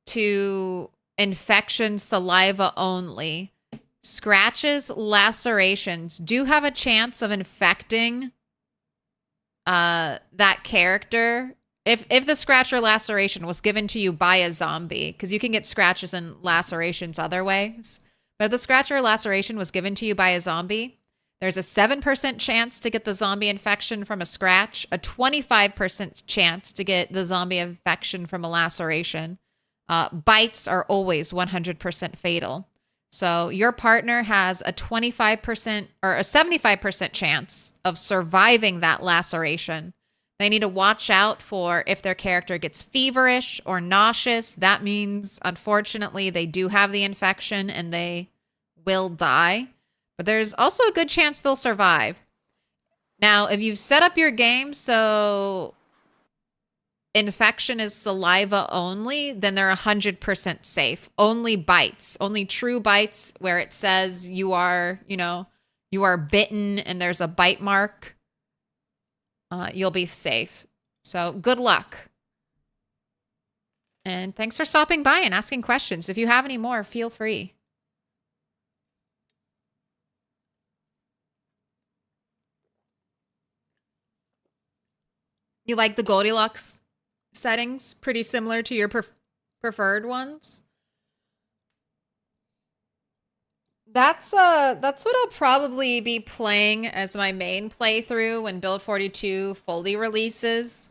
to infection saliva only, scratches, lacerations do have a chance of infecting that character. If the scratch or laceration was given to you by a zombie, because you can get scratches and lacerations other ways, but if the scratch or laceration was given to you by a zombie, there's a 7% chance to get the zombie infection from a scratch, a 25% chance to get the zombie infection from a laceration. Bites are always 100% fatal. So your partner has a 25% or a 75% chance of surviving that laceration. They need to watch out for if their character gets feverish or nauseous. That means, unfortunately, they do have the infection and they will die. But there's also a good chance they'll survive. Now, if you've set up your game so infection is saliva only, then they're 100% safe. Only bites, only true bites where it says you are, you are bitten and there's a bite mark. You'll be safe. So good luck. And thanks for stopping by and asking questions. If you have any more, feel free. You like the Goldilocks settings? Pretty similar to your preferred ones? That's what I'll probably be playing as my main playthrough when Build 42 fully releases.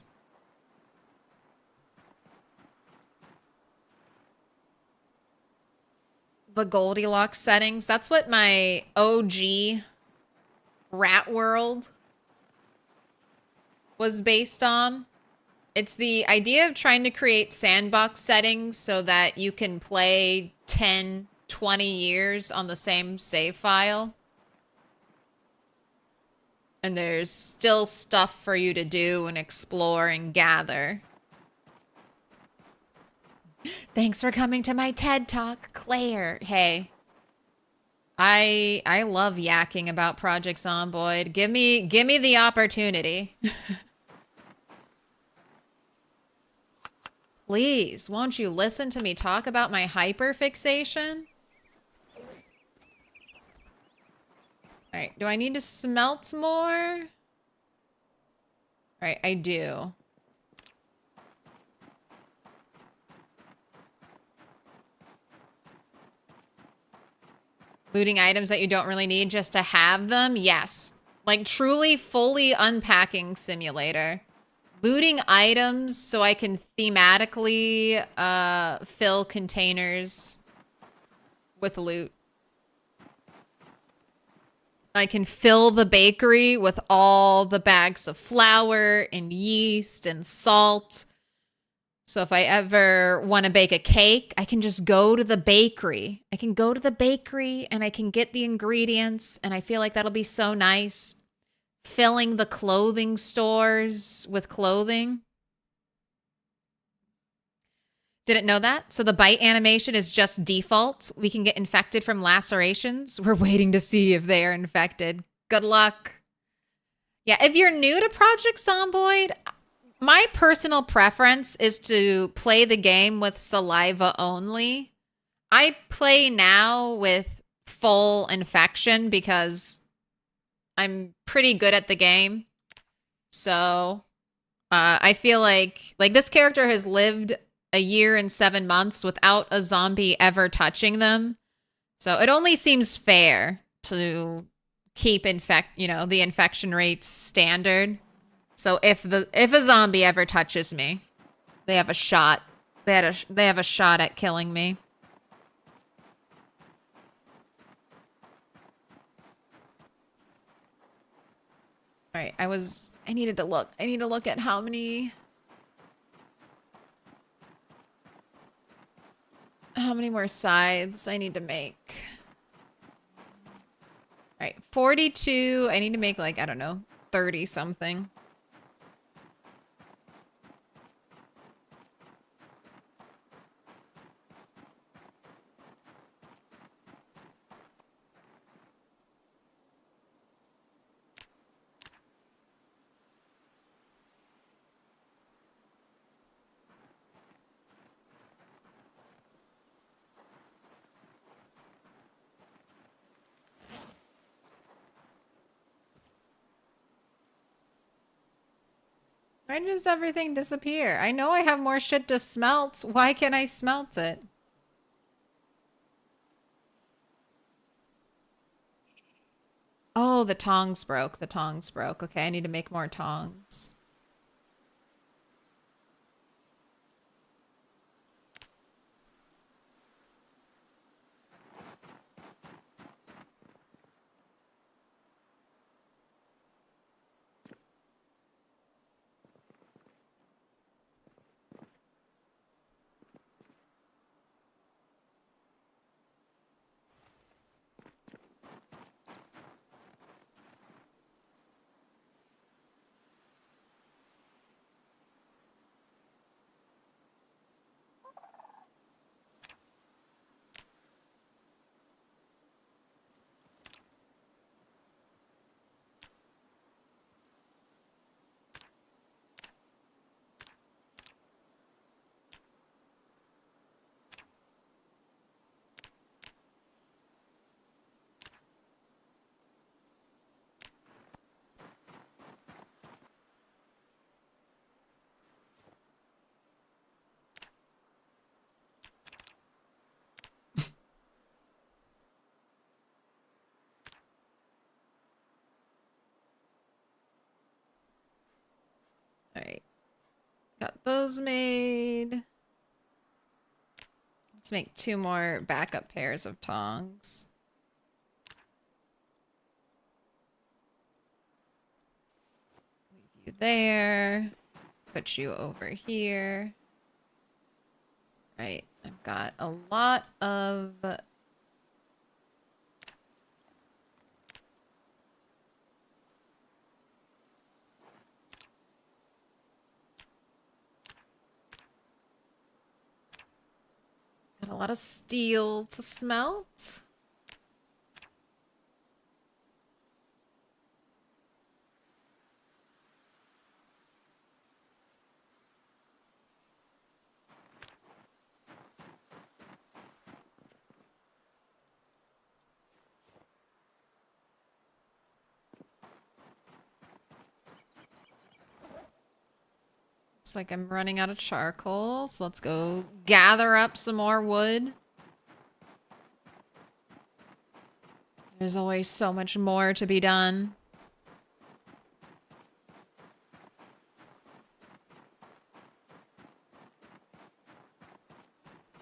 The Goldilocks settings. That's what my OG Rat World was based on. It's the idea of trying to create sandbox settings so that you can play 10, 20 years on the same save file. And there's still stuff for you to do and explore and gather. Thanks for coming to my TED Talk, Claire. Hey. I love yakking about Project Zomboid. Give me the opportunity. Please, won't you listen to me talk about my hyperfixation? Alright, do I need to smelt more? Alright, I do. Looting items that you don't really need just to have them? Yes. Like, truly, fully unpacking simulator. Looting items so I can thematically fill containers with loot. I can fill the bakery with all the bags of flour and yeast and salt. So if I ever want to bake a cake, I can just go to the bakery. I can go to the bakery and I can get the ingredients, and I feel like that'll be so nice. Filling the clothing stores with clothing. Didn't know that. So the bite animation is just default. We can get infected from lacerations. We're waiting to see if they are infected. Good luck. Yeah, if you're new to Project Zomboid, my personal preference is to play the game with saliva only. I play now with full infection because I'm pretty good at the game. So I feel like this character has lived a year and 7 months without a zombie ever touching them. So it only seems fair to keep the infection rates standard. So if a zombie ever touches me, they have a shot. They have a shot at killing me. All right, I needed to look. I need to look at how many more scythes I need to make. All right, 42. I need to make, like, I don't know, 30 something. Why does everything disappear? I know I have more shit to smelt. Why can't I smelt it? Oh, the tongs broke. The tongs broke. Okay, I need to make more tongs. those made. Let's make 2 more backup pairs of tongs. Leave you there. Put you over here. Right. I've got a lot of... Got a lot of steel to smelt. Looks like I'm running out of charcoal, so let's go gather up some more wood. There's always so much more to be done.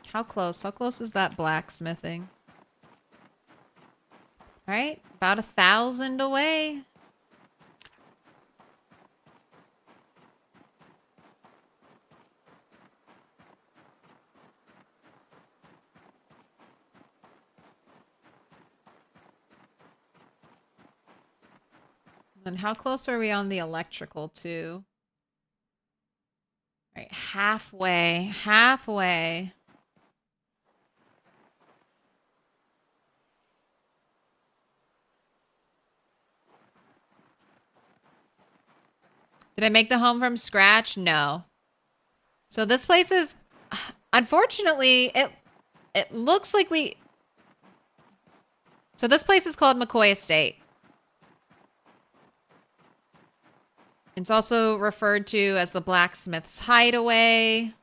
How close? How close is that blacksmithing? All right, about 1,000 away. And how close are we on the electrical too? All right, halfway, halfway. Did I make the home from scratch? No. So this place is, unfortunately, it looks like we... So this place is called McCoy Estate. It's also referred to as the Blacksmith's Hideaway,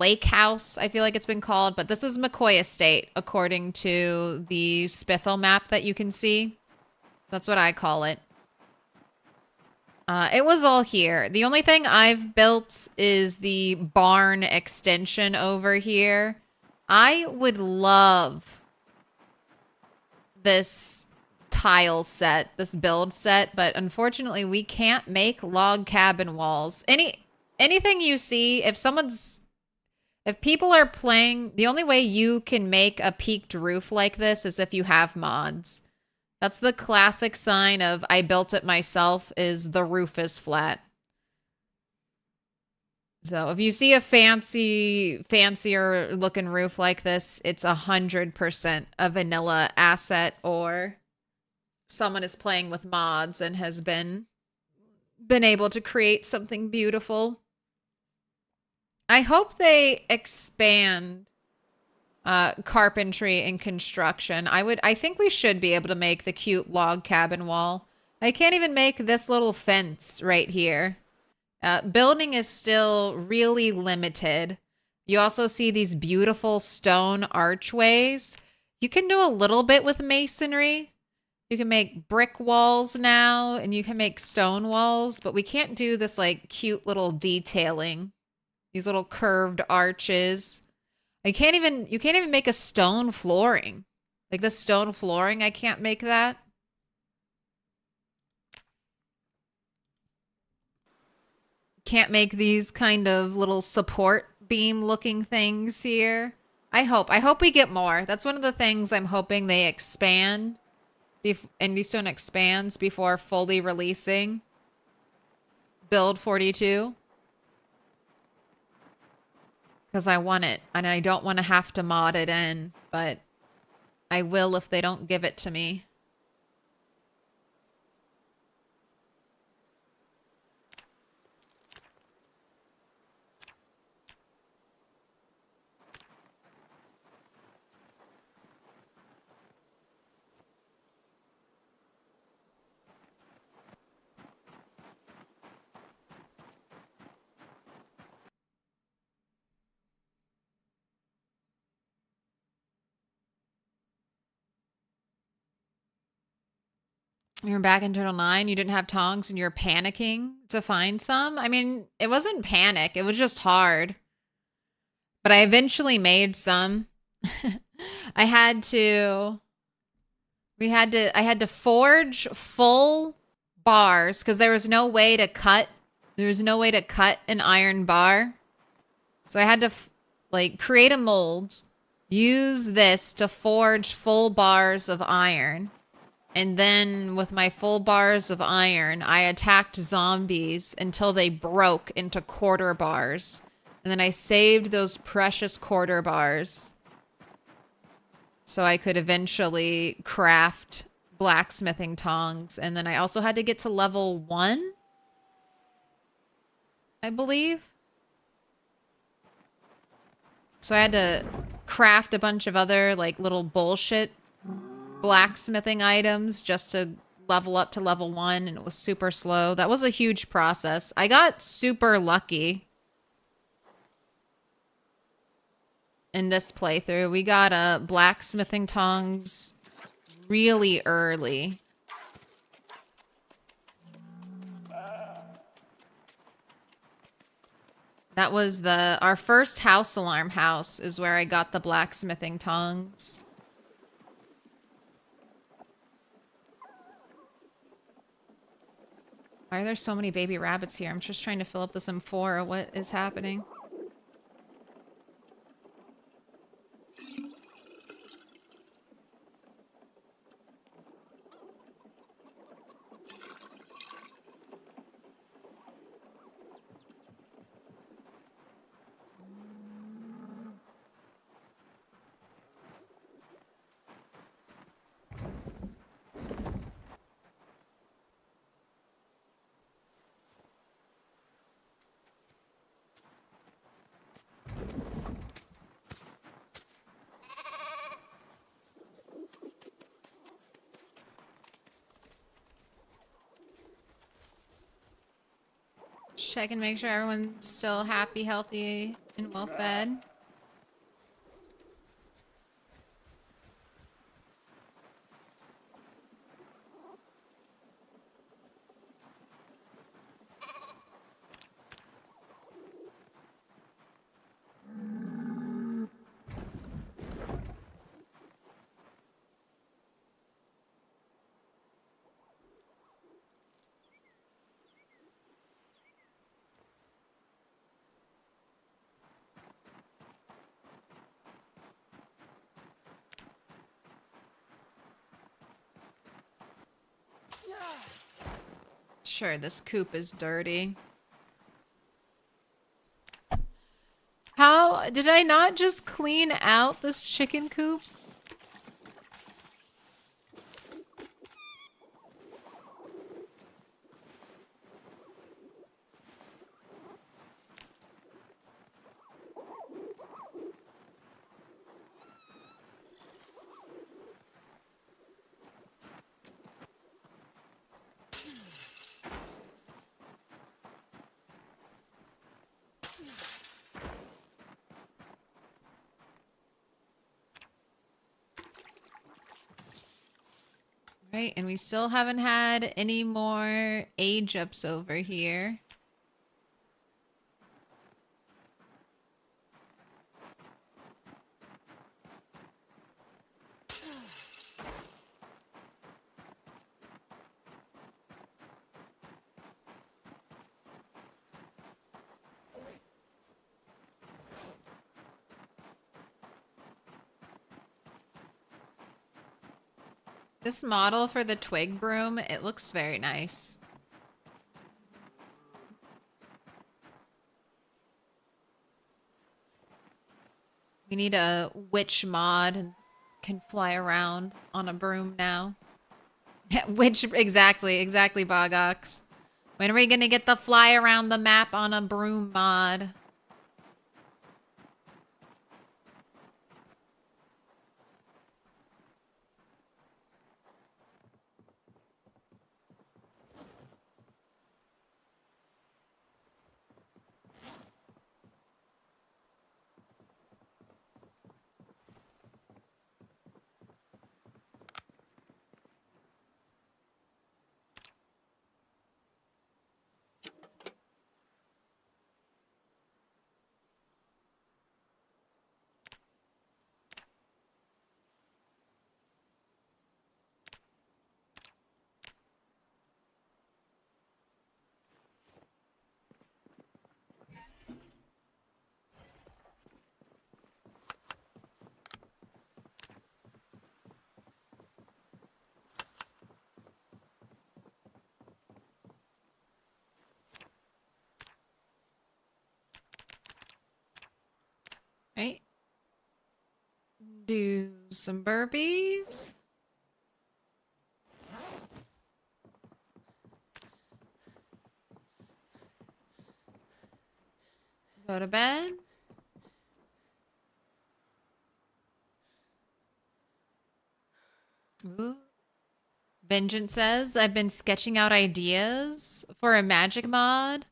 Lake House, I feel like it's been called, but this is McCoy Estate, according to the Spiffle map that you can see. That's what I call it. It was all here. The only thing I've built is the barn extension over here. I would love this tile set, this build set, but unfortunately we can't make log cabin walls. Anything you see, if people are playing, the only way you can make a peaked roof like this is if you have mods. That's the classic sign of I built it myself, is the roof is flat. So if you see a fancier looking roof like this, it's 100% a vanilla asset, or someone is playing with mods and has been able to create something beautiful. I hope they expand carpentry and construction. I think we should be able to make the cute log cabin wall. I can't even make this little fence right here. Building is still really limited. You also see these beautiful stone archways. You can do a little bit with masonry. You can make brick walls now, and you can make stone walls, but we can't do this like cute little detailing. These little curved arches. You can't even make a stone flooring. Like the stone flooring, I can't make that. Can't make these kind of little support beam looking things here. I hope we get more. That's one of the things I'm hoping they expand. Indie Stone expands before fully releasing Build 42. Because I want it, and I don't want to have to mod it in, but I will if they don't give it to me. You were back in Turtle 9, you didn't have tongs and you're panicking to find some? I mean, it wasn't panic, it was just hard. But I eventually made some. I had to forge full bars because there was no way to cut an iron bar. So I had to like create a mold, use this to forge full bars of iron. And then with my full bars of iron, I attacked zombies until they broke into quarter bars. And then I saved those precious quarter bars so I could eventually craft blacksmithing tongs. And then I also had to get to level 1, I believe. So I had to craft a bunch of other like little bullshit blacksmithing items just to level up to level 1, and it was super slow. That was a huge process. I got super lucky in this playthrough. We got blacksmithing tongs really early. That was our first house alarm house is where I got the blacksmithing tongs. Why are there so many baby rabbits here? I'm just trying to fill up this M4. What is happening? Check and make sure everyone's still happy, healthy, and well fed. Sure, this coop is dirty. How did I not just clean out this chicken coop? Right, and we still haven't had any more age ups over here. This model for the twig broom, it looks very nice. We need a witch mod and can fly around on a broom now. Witch, exactly, Bogox. When are we gonna get the fly around the map on a broom mod? Do some burpees. Go to bed. Ooh. Vengeance says, I've been sketching out ideas for a magic mod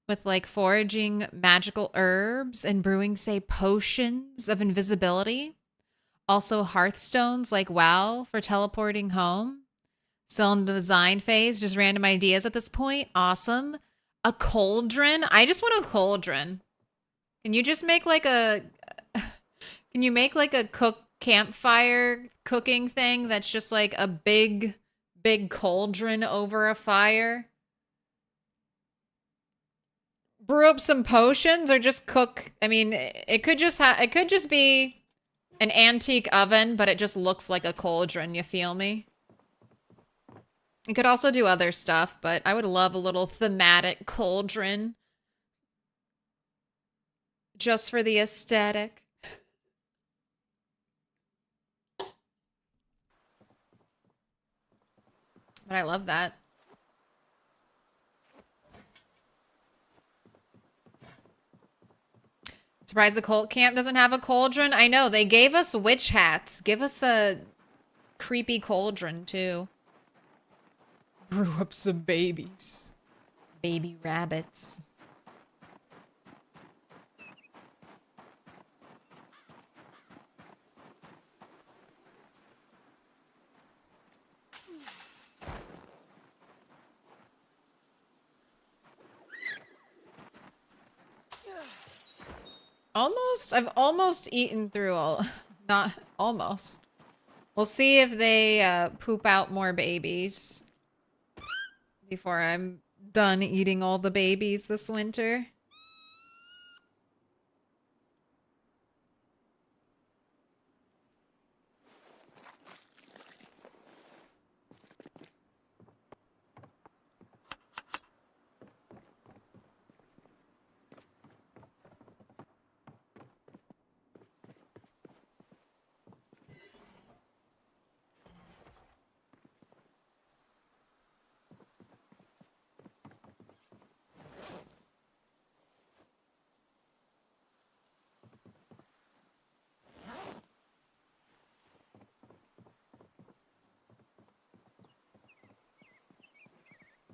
with like foraging magical herbs and brewing, say, potions of invisibility. Also hearthstones like WoW for teleporting home. Still in the design phase, just random ideas at this point. Awesome. A cauldron. I just want a cauldron. Can you just make like a... Can you make like a campfire cooking thing that's just like a big cauldron over a fire? Brew up some potions or just cook. I mean, it could just be an antique oven, but it just looks like a cauldron, you feel me? You could also do other stuff, but I would love a little thematic cauldron. Just for the aesthetic. But I love that. Surprised the cult camp doesn't have a cauldron? I know, they gave us witch hats. Give us a creepy cauldron, too. Brew up some babies. Baby rabbits. I've almost eaten through all, not almost. We'll see if they poop out more babies before I'm done eating all the babies this winter.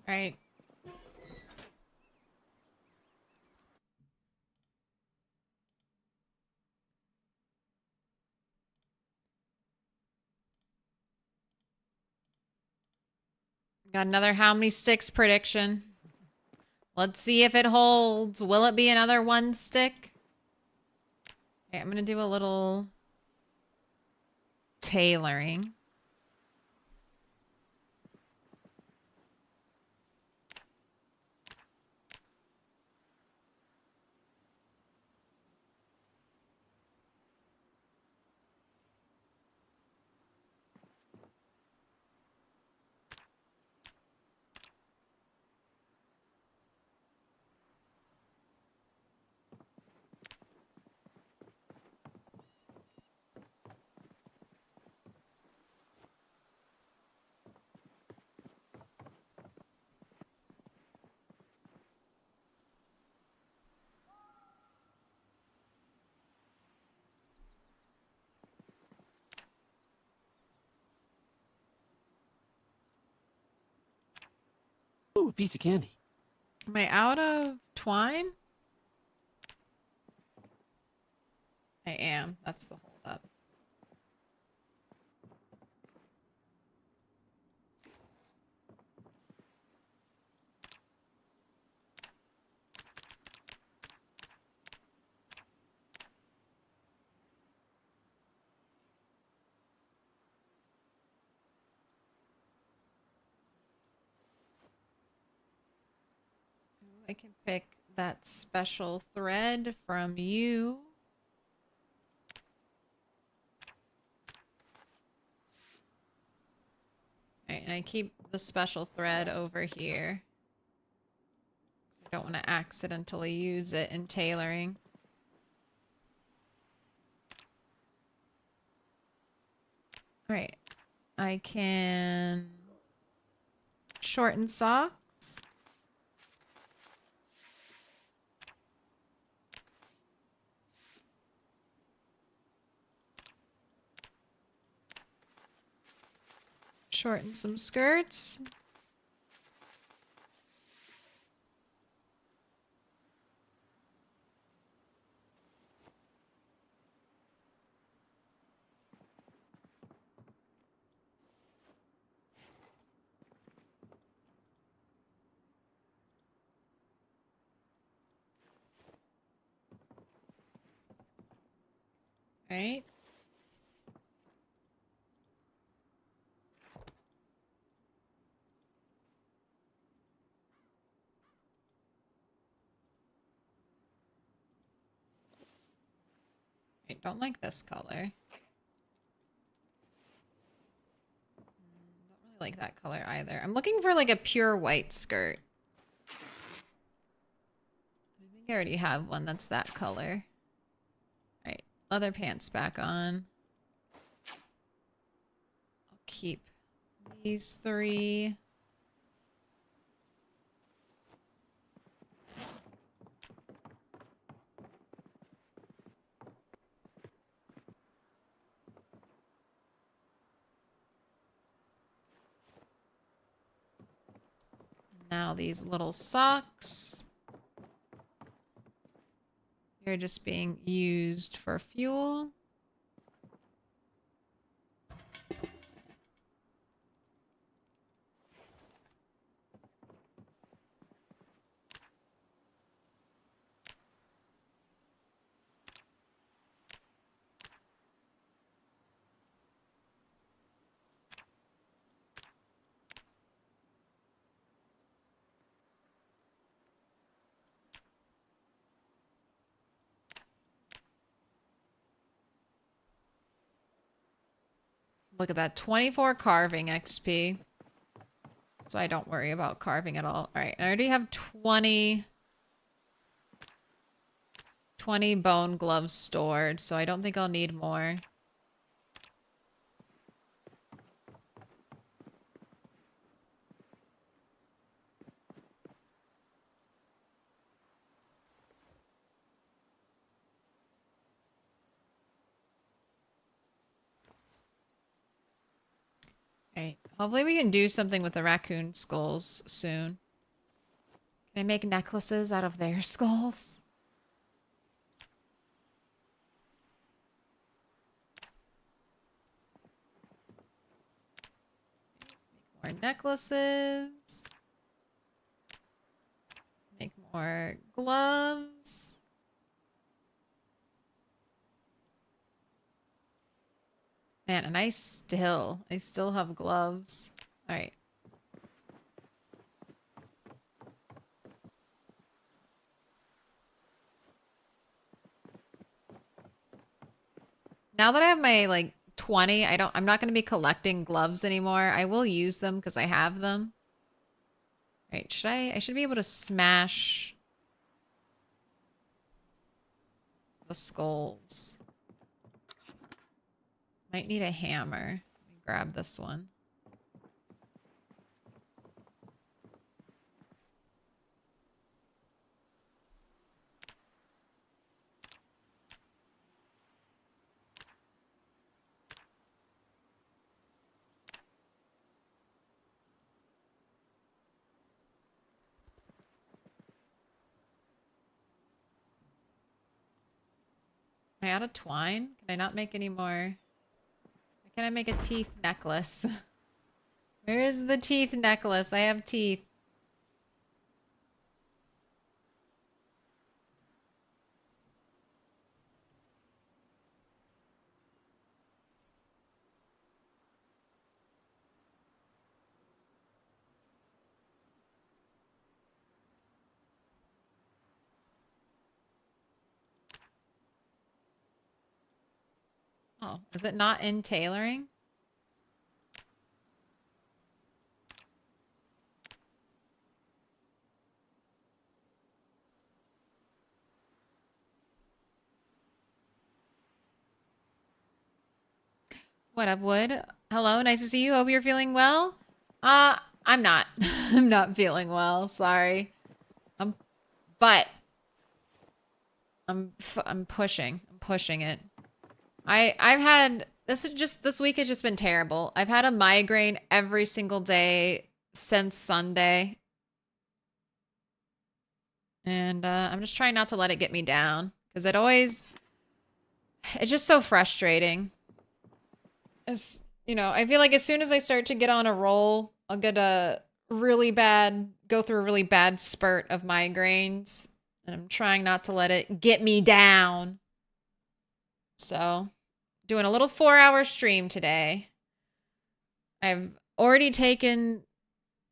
Right. Got another how many sticks prediction. Let's see if it holds. Will it be another 1 stick? Okay, I'm gonna do a little tailoring. Ooh, a piece of candy. Am I out of twine? I am. That's the holdup. I can pick that special thread from you. Alright, and I keep the special thread over here. I don't want to accidentally use it in tailoring. All right. I can shorten socks. Shorten some skirts. Right. I don't like this color. Don't really like that color either. I'm looking for like a pure white skirt. I think I already have one that's that color. All right, leather pants back on. I'll keep these 3. Now these little socks. They're just being used for fuel. Look at that, 24 carving XP. So I don't worry about carving at all. All right, I already have 20 bone gloves stored, so I don't think I'll need more. Right. Hopefully we can do something with the raccoon skulls soon. Can I make necklaces out of their skulls? Make more necklaces. Make more gloves. Man, and I still have gloves. All right. Now that I have my like 20, I'm not going to be collecting gloves anymore. I will use them because I have them. All right, I should be able to smash the skulls. Might need a hammer. Let me grab this one. Am I out of twine? Can I not make any more? Can I make a teeth necklace? Where is the teeth necklace? I have teeth. Oh, is it not in tailoring? What, of wood? Hello, nice to see you. Hope you're feeling well. I'm not. I'm not feeling well. Sorry. But I'm pushing. I'm pushing it. I've had this week has just been terrible. I've had a migraine every single day since Sunday. And I'm just trying not to let it get me down because it's just so frustrating. As you know, I feel like as soon as I start to get on a roll, I'll go through a really bad spurt of migraines, and I'm trying not to let it get me down. So, doing a little 4-hour stream today. I've already taken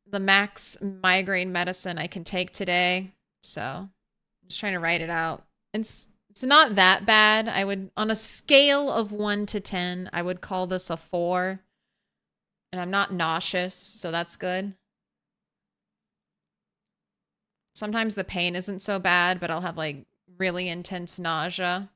the max migraine medicine I can take today, so I'm just trying to write it out. It's not that bad. I would, on a scale of 1 to 10, I would call this a 4. And I'm not nauseous, so that's good. Sometimes the pain isn't so bad, but I'll have like really intense nausea.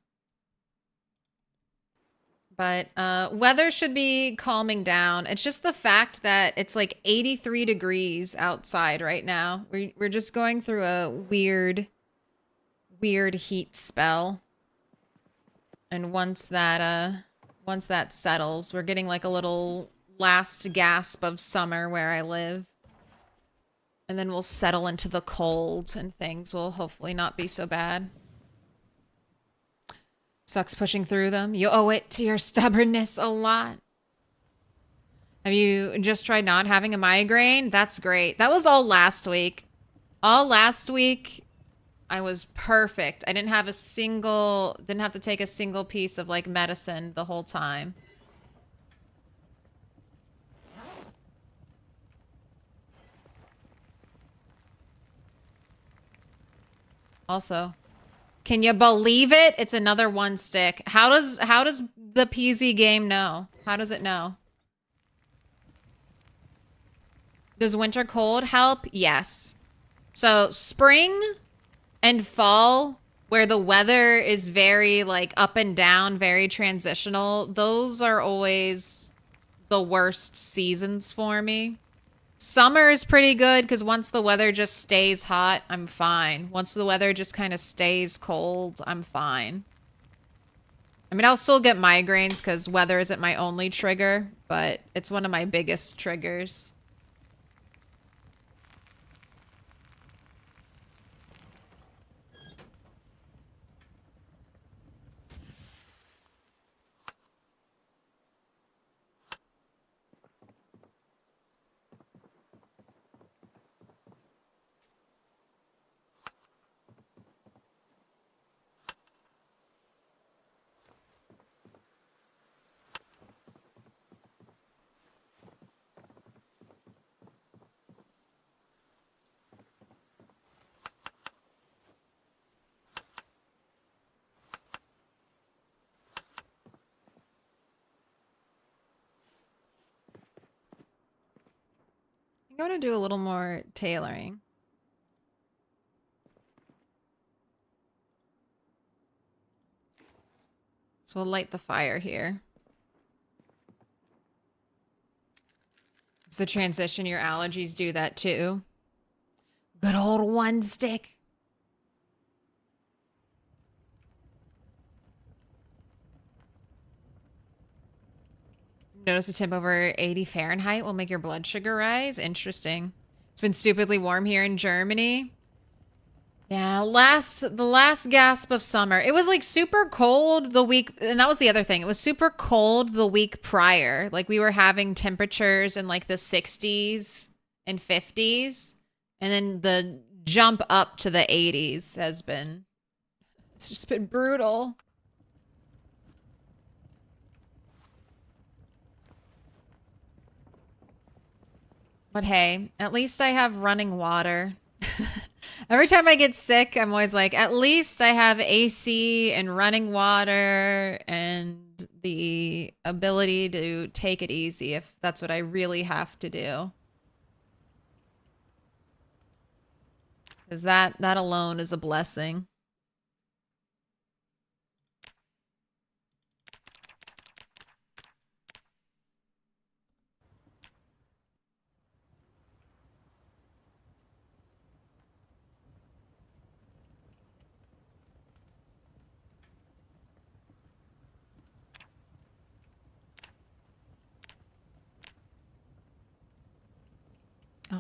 But weather should be calming down. It's just the fact that it's like 83 degrees outside right now. We're just going through a weird heat spell. And once that settles, we're getting like a little last gasp of summer where I live. And then we'll settle into the cold and things will hopefully not be so bad. Sucks pushing through them. You owe it to your stubbornness a lot. Have you just tried not having a migraine? That's great. That was all last week. All last week, I was perfect. I didn't have to take a single piece of like medicine the whole time. Also, can you believe it? It's another 1 stick. How does the PZ game know? How does it know? Does winter cold help? Yes. So spring and fall, where the weather is very like up and down, very transitional, those are always the worst seasons for me. Summer is pretty good because once the weather just stays hot, I'm fine. Once the weather just kind of stays cold, I'm fine. I mean, I'll still get migraines because weather isn't my only trigger, but it's one of my biggest triggers. I'm going to do a little more tailoring. So we'll light the fire here. It's the transition. Your allergies do that too. Good old 1 stick. Notice a temp over 80 Fahrenheit will make your blood sugar rise. Interesting. It's been stupidly warm here in Germany. Yeah, the last gasp of summer. It was like super cold the week, and that was the other thing. It was super cold the week prior. Like we were having temperatures in like the 60s and 50s. And then the jump up to the 80s it's just been brutal. But hey, at least I have running water. Every time I get sick, I'm always like, at least I have AC and running water and the ability to take it easy if that's what I really have to do. Because that alone is a blessing.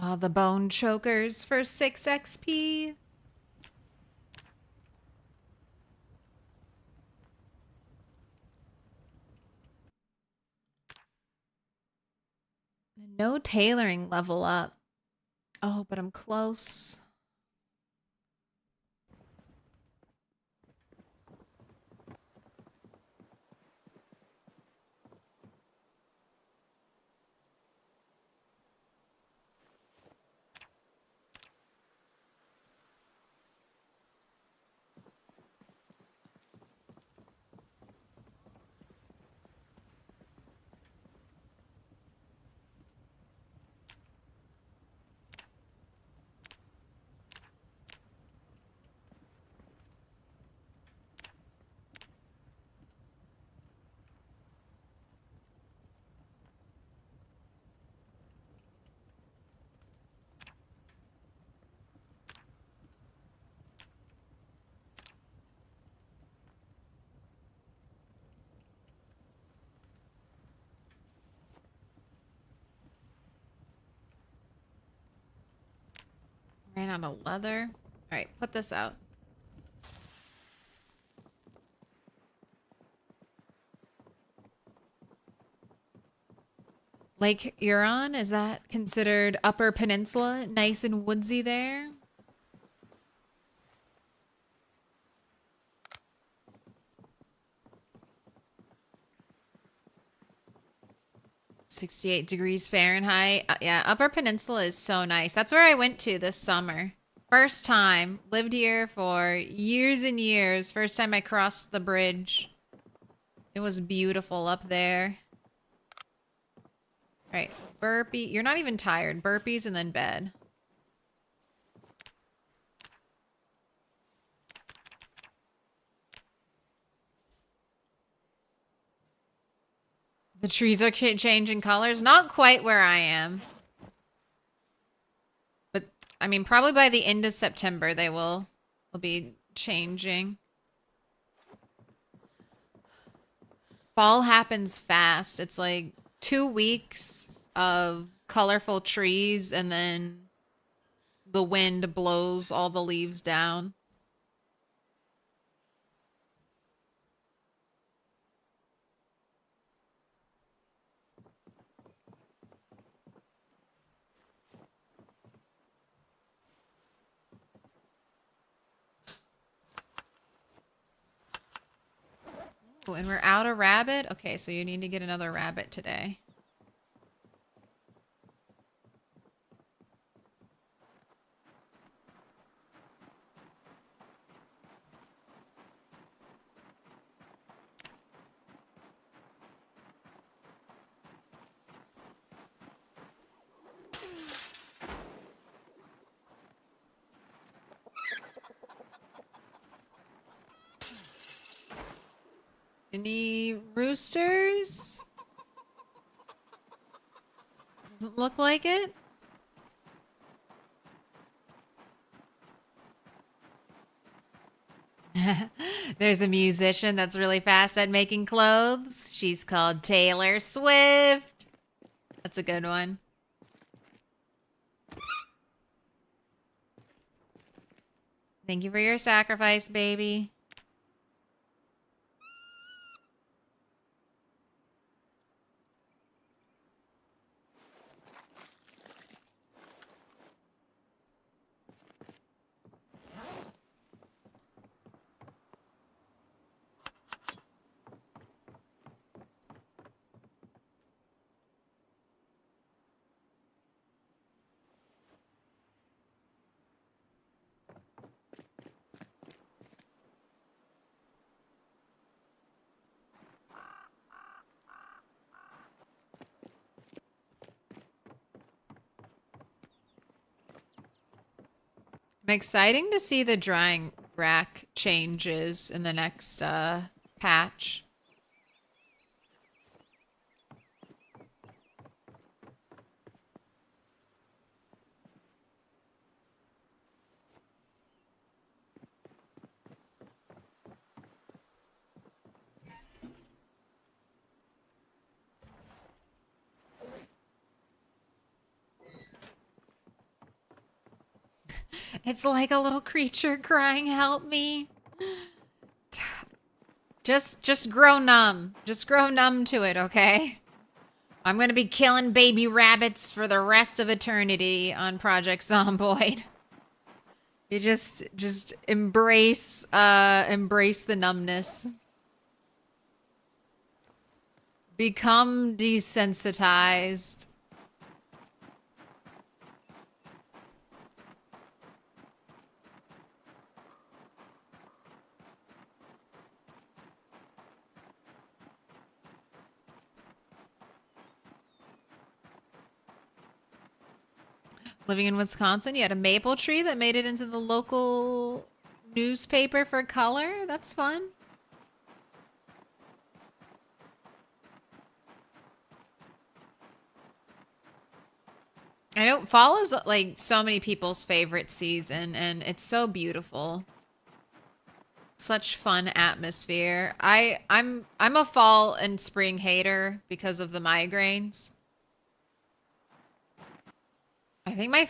Oh, the bone chokers for 6 XP. No tailoring level up. Oh, but I'm close. Ran out of leather. All right, put this out. Lake Huron, is that considered Upper Peninsula? Nice and woodsy there? (68 degrees Fahrenheit). Yeah, Upper Peninsula is so nice. That's where I went to this summer. First time. Lived here for years and years. First time I crossed the bridge. It was beautiful up there. All right, burpee. You're not even tired. Burpees and then bed. The trees are changing colors. Not quite where I am. But, I mean, probably by the end of September they will be changing. Fall happens fast. It's like 2 weeks of colorful trees and then the wind blows all the leaves down. Ooh, and we're out of rabbit? Okay, so you need to get another rabbit today. Any roosters? Doesn't look like it. There's a musician that's really fast at making clothes. She's called Taylor Swift. That's a good one. Thank you for your sacrifice, baby. I'm exciting to see the drying rack changes in the next patch. It's like a little creature crying, help me. Just grow numb. Just grow numb to it, okay? I'm gonna be killing baby rabbits for the rest of eternity on Project Zomboid. You just embrace the numbness. Become desensitized. Living in Wisconsin, you had a maple tree that made it into the local newspaper for color. That's fun. I know fall is like so many people's favorite season, and it's so beautiful. Such fun atmosphere. I'm a fall and spring hater because of the migraines. I think my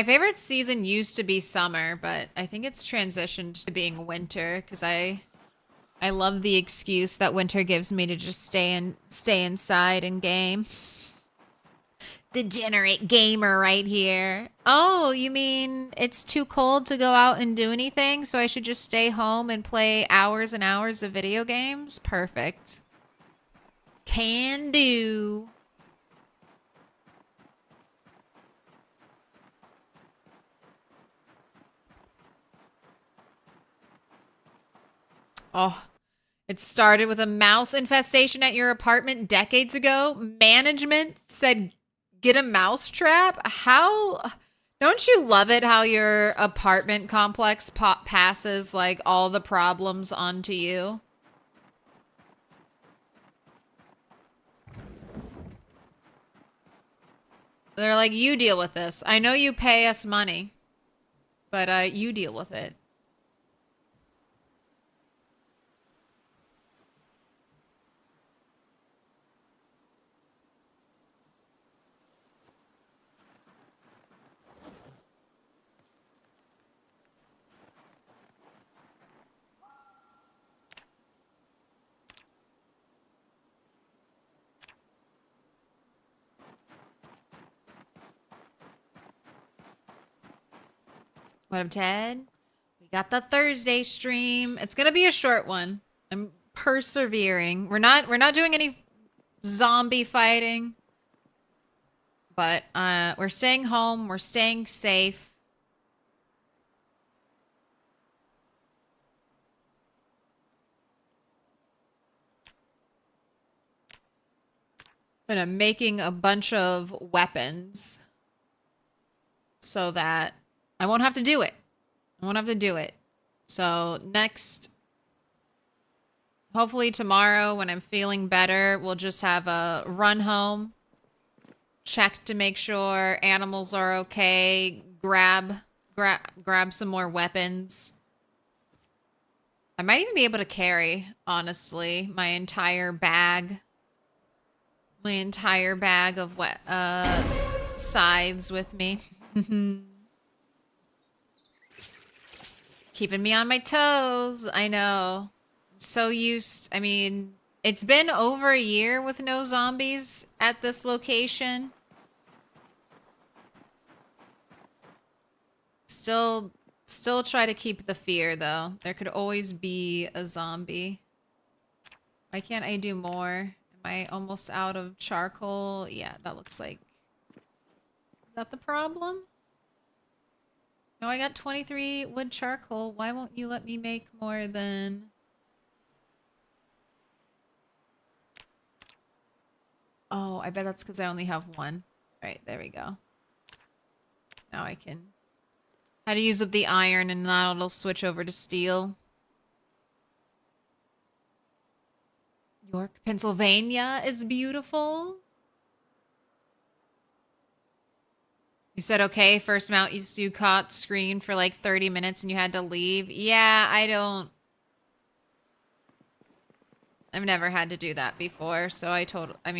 favorite season used to be summer, but I think it's transitioned to being winter because I love the excuse that winter gives me to just stay inside and game. Degenerate gamer right here. Oh, you mean it's too cold to go out and do anything, so I should just stay home and play hours and hours of video games? Perfect. Can do. Oh, it started with a mouse infestation at your apartment decades ago. Management said, get a mouse trap? How? Don't you love it how your apartment complex passes like all the problems onto you? They're like, you deal with this. I know you pay us money, but you deal with it. What up, Ted? We got the Thursday stream. It's gonna be a short one. I'm persevering. We're not doing any zombie fighting. But we're staying home, we're staying safe. And I'm making a bunch of weapons so that I won't have to do it. I won't have to do it. So next, hopefully tomorrow when I'm feeling better, we'll just have a run home, check to make sure animals are okay, grab some more weapons. I might even be able to carry, honestly, my entire bag of scythes with me. Keeping me on my toes. I know. I'm so used. I mean, it's been over a year with no zombies at this location. Still try to keep the fear, though. There could always be a zombie. Why can't I do more? Am I almost out of charcoal? Yeah, that looks like... Is that the problem? No, I got 23 wood charcoal. Why won't you let me make more than... Oh, I bet that's because I only have one. Right, there we go. Now I can... How to use up the iron and now it'll switch over to steel. York, Pennsylvania is beautiful. You said, okay, first mount you caught screen for like 30 minutes and you had to leave. Yeah, I've never had to do that before, so I can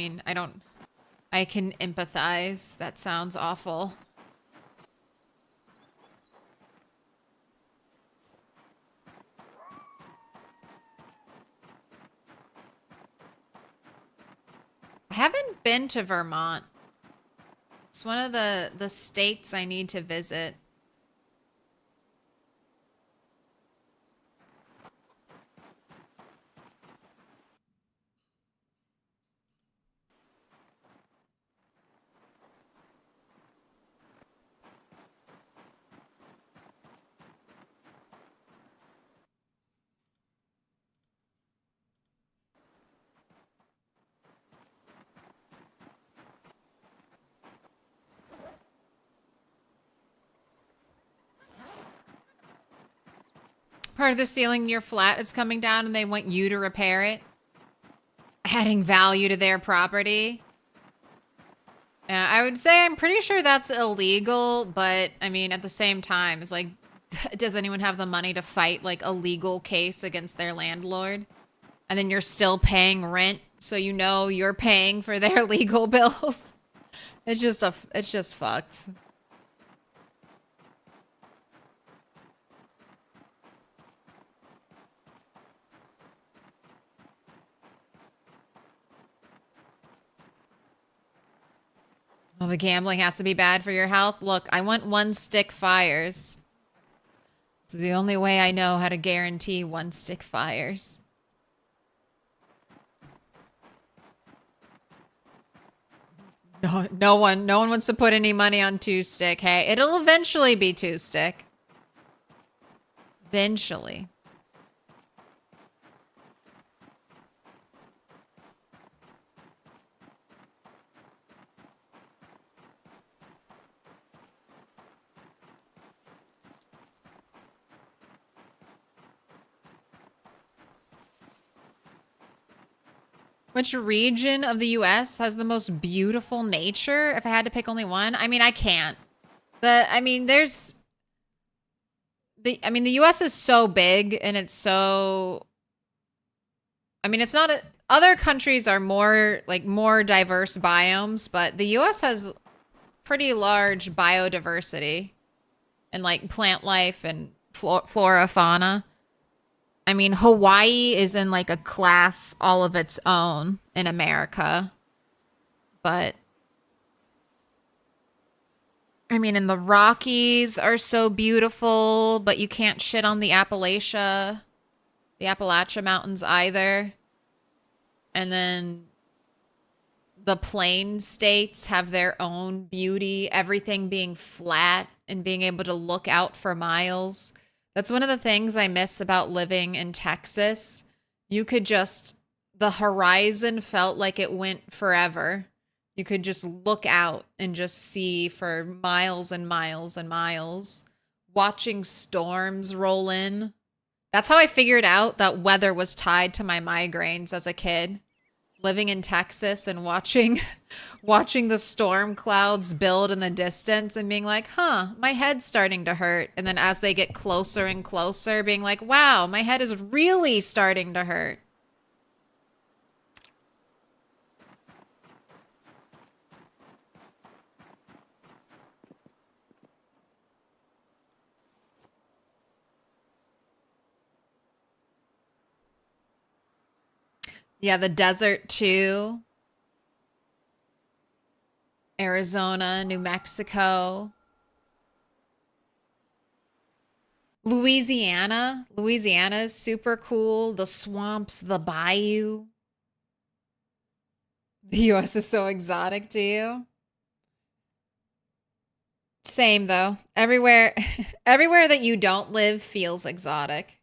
empathize. That sounds awful. I haven't been to Vermont. It's one of the states I need to visit. Part of the ceiling in your flat is coming down and they want you to repair it. Adding value to their property. I would say I'm pretty sure that's illegal, but I mean, at the same time, it's like, does anyone have the money to fight like a legal case against their landlord? And then you're still paying rent, so you know you're paying for their legal bills. It's just fucked. Well, the gambling has to be bad for your health. Look, I want one-stick fires. This is the only way I know how to guarantee one-stick fires. No one wants to put any money on two-stick. Hey, it'll eventually be two-stick. Eventually. Which region of the US has the most beautiful nature? If I had to pick only one, I mean, I can't. The US is so big and it's so, I mean, it's not other countries are more diverse biomes, but the US has pretty large biodiversity and like plant life and flora, fauna. I mean, Hawaii is in like a class all of its own in America. But I mean, and the Rockies are so beautiful, but you can't shit on the Appalachia Mountains either. And then the plain states have their own beauty, everything being flat and being able to look out for miles. That's one of the things I miss about living in Texas. You could just, the horizon felt like it went forever. You could just look out and just see for miles and miles and miles. Watching storms roll in. That's how I figured out that weather was tied to my migraines as a kid. Living in Texas and watching the storm clouds build in the distance and being like, huh, my head's starting to hurt. And then as they get closer and closer, being like, wow, my head is really starting to hurt. Yeah, the desert too. Arizona, New Mexico. Louisiana. Louisiana is super cool. The swamps, the bayou. The US is so exotic to you. Same though. Everywhere that you don't live feels exotic.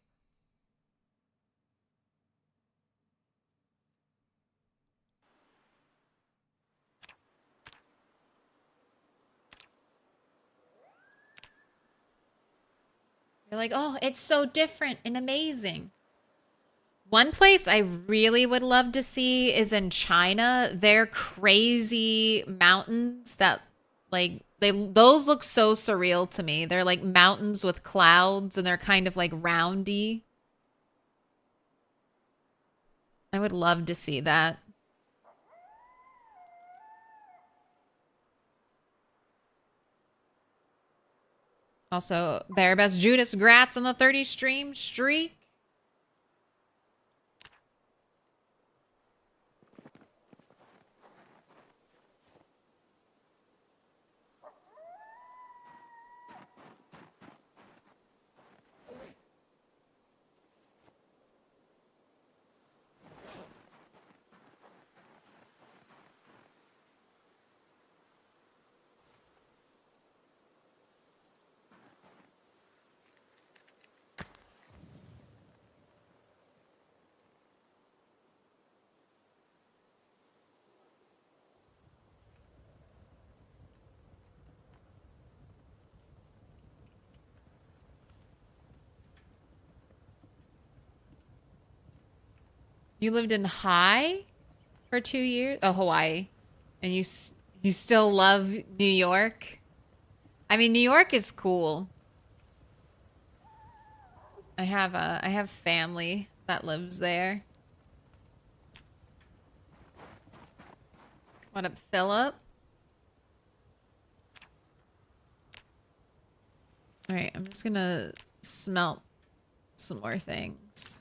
You're like, oh, it's so different and amazing. One place I really would love to see is in China. They're crazy mountains that, like, those look so surreal to me. They're like mountains with clouds and they're kind of like roundy. I would love to see that. Also, Bearbest Judas Gratz on the 30 stream streak. You lived in for 2 years? Oh, Hawaii. And you still love New York? I mean, New York is cool. I have family that lives there. What up, Philip? All right, I'm just gonna smelt some more things.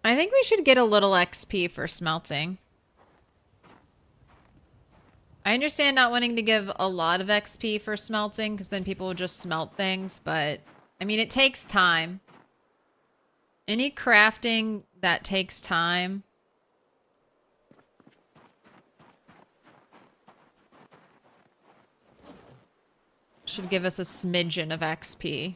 I think we should get a little XP for smelting. I understand not wanting to give a lot of XP for smelting because then people will just smelt things, but I mean, it takes time. Any crafting that takes time should give us a smidgen of XP.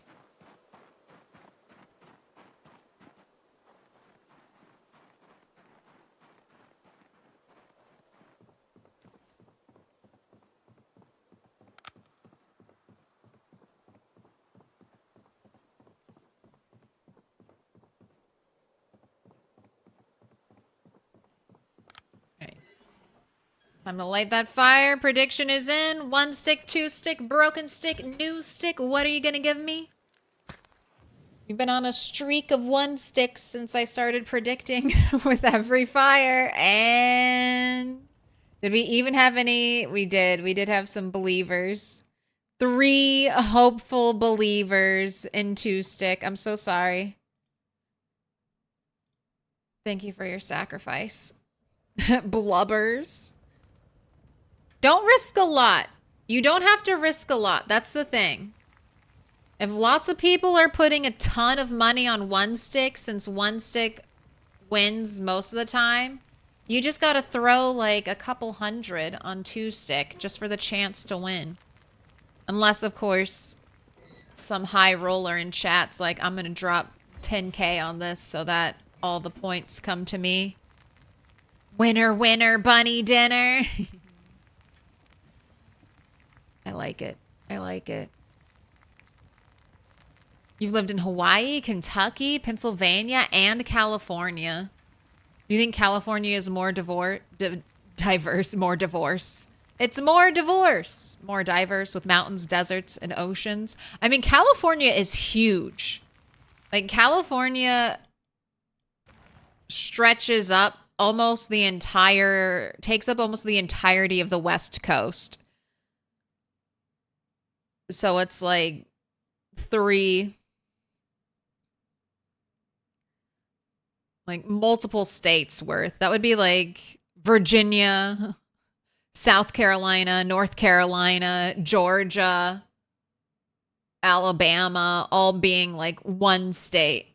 Time to light that fire. Prediction is in. 1 stick, 2 stick, broken stick, new stick. What are you gonna give me? We've been on a streak of 1 stick since I started predicting with every fire. And did we even have any? We did. We did have some believers. 3 hopeful believers in 2 stick. I'm so sorry. Thank you for your sacrifice. Blubbers. Don't risk a lot. You don't have to risk a lot. That's the thing. If lots of people are putting a ton of money on 1 stick, since 1 stick wins most of the time, you just gotta throw like a couple hundred on 2 stick just for the chance to win. Unless, of course, some high roller in chat's like, I'm gonna drop 10K on this so that all the points come to me. Winner, winner, bunny dinner. I like it. I like it. You've lived in Hawaii, Kentucky, Pennsylvania, and California. Do you think California is more diverse? More divorce. It's more divorce. More diverse with mountains, deserts, and oceans. I mean, California is huge. Like, California stretches up almost the entire, takes up almost the entirety of the West Coast. So it's like 3, like multiple states worth. That would be like Virginia, South Carolina, North Carolina, Georgia, Alabama, all being like 1 state.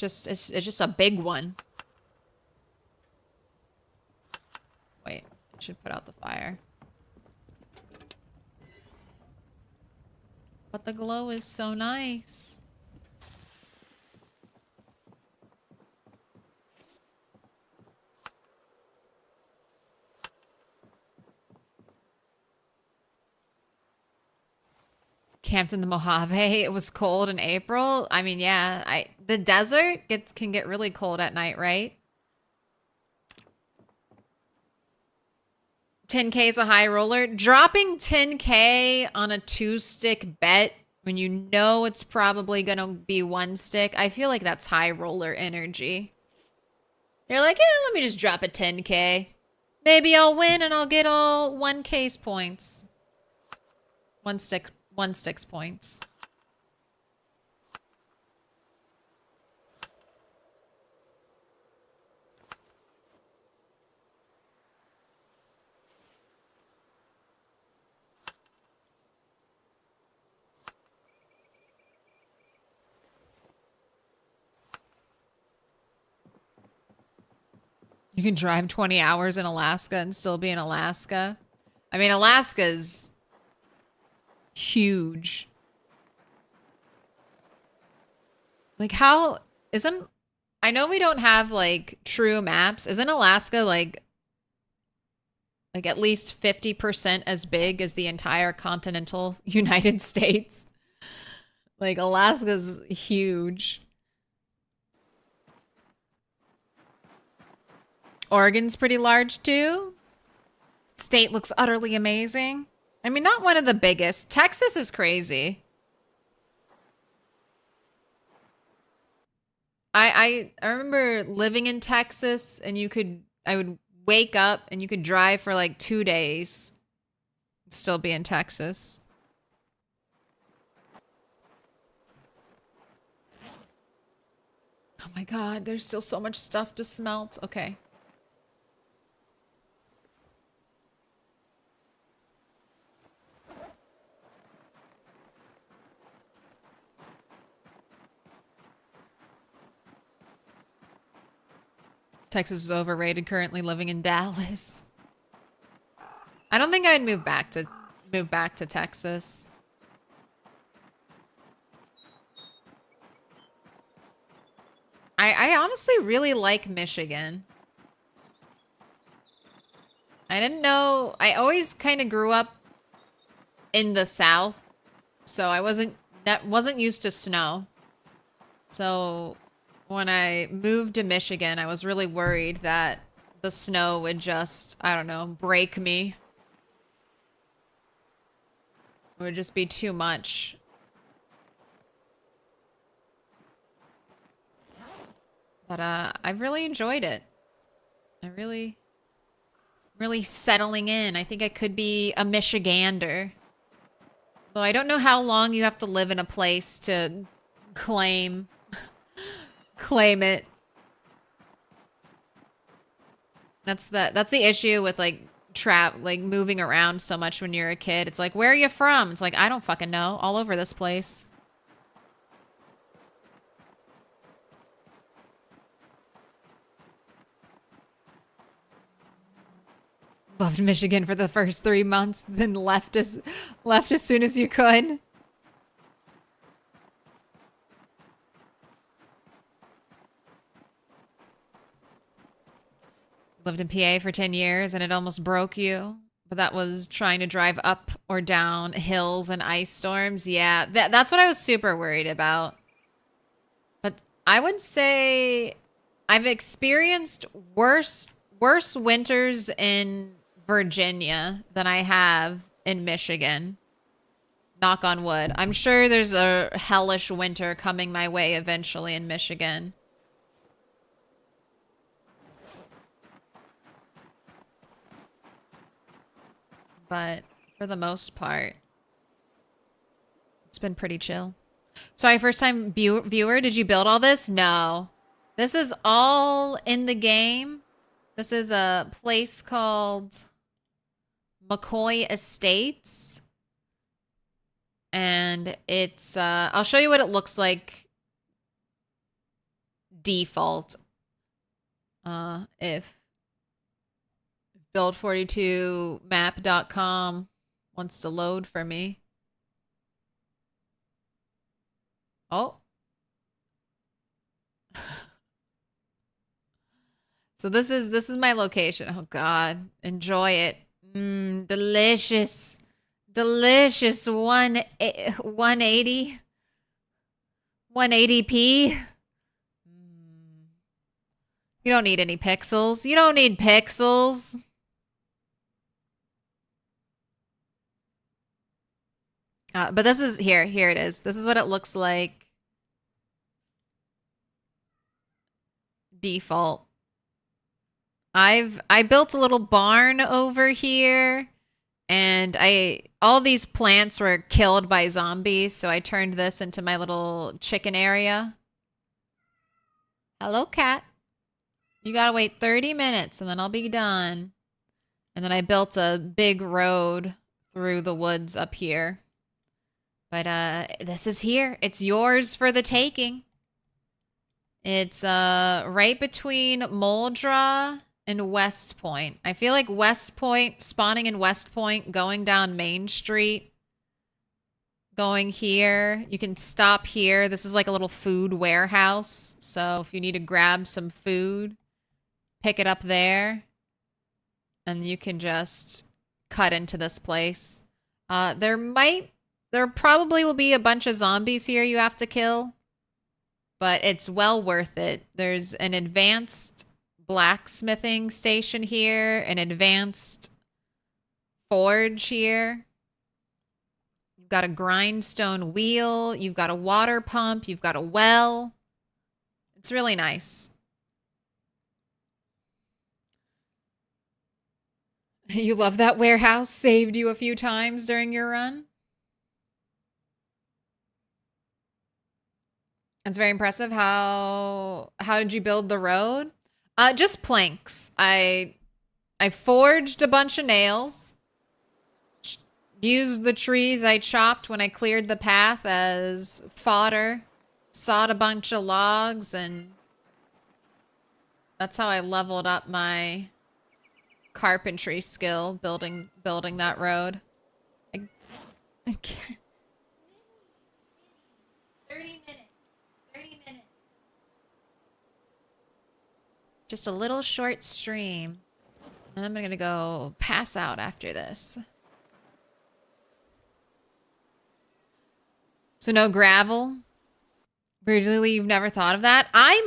It's just a big one. Wait, I should put out the fire. But the glow is so nice. Camped in the Mojave. It was cold in April. I mean, yeah, the desert can get really cold at night, right? 10K is a high roller. Dropping 10K on a 2-stick bet when you know it's probably going to be 1 stick, I feel like that's high roller energy. You're like, let me just drop a 10K. Maybe I'll win and I'll get all 1K's points. 1 stick's points. You can drive 20 hours in Alaska and still be in Alaska. I mean, Alaska's huge. Like how isn't I know we don't have like true maps. Isn't Alaska like at least 50% as big as the entire continental United States? Like Alaska's huge. Oregon's pretty large too. State looks utterly amazing. I mean, not one of the biggest. Texas is crazy. I remember living in Texas and I would wake up and you could drive for like 2 days and still be in Texas. Oh my God, there's still so much stuff to smelt. Okay. Texas is overrated, currently living in Dallas. I don't think I'd move back to Texas. I honestly really like Michigan. I didn't know, I always kind of grew up in the South, so I wasn't used to snow. So when I moved to Michigan, I was really worried that the snow would just, I don't know, break me. It would just be too much. But I've really enjoyed it. I really settling in. I think I could be a Michigander. Though I don't know how long you have to live in a place to claim it. That's the issue with like moving around so much when you're a kid. It's like, where are you from? It's like, I don't fucking know. All over this place. Loved Michigan for the first 3 months, then left as soon as you could. Lived in PA for 10 years and it almost broke you. But that was trying to drive up or down hills and ice storms. Yeah, that's what I was super worried about. But I would say I've experienced worse winters in Virginia than I have in Michigan. Knock on wood. I'm sure there's a hellish winter coming my way eventually in Michigan. But for the most part, it's been pretty chill. Sorry, first time viewer, did you build all this? No. This is all in the game. This is a place called McCoy Estates. And it's, I'll show you what it looks like default. If build42map.com wants to load for me. Oh. So this is my location. Oh God, enjoy it. Delicious. Delicious 180 180p. You don't need any pixels. You don't need pixels. But this is here it is. This is what it looks like. Default. I built a little barn over here, and all these plants were killed by zombies, so I turned this into my little chicken area. Hello, cat. You gotta wait 30 minutes and then I'll be done. And then I built a big road through the woods up here. But this is here. It's yours for the taking. It's right between Moldra and West Point. I feel like West Point, spawning in West Point, going down Main Street going here. You can stop here. This is like a little food warehouse. So if you need to grab some food, pick it up there. And you can just cut into this place. There probably will be a bunch of zombies here you have to kill. But it's well worth it. There's an advanced blacksmithing station here, an advanced forge here. You've got a grindstone wheel, you've got a water pump, you've got a well. It's really nice. You love that warehouse? Saved you a few times during your run? It's very impressive. How did you build the road? Just planks. I forged a bunch of nails. Used the trees I chopped when I cleared the path as fodder. Sawed a bunch of logs, and that's how I leveled up my carpentry skill, building that road. I can't. 30 minutes. Just a little short stream. And I'm gonna go pass out after this. So no gravel? Really, you've never thought of that? I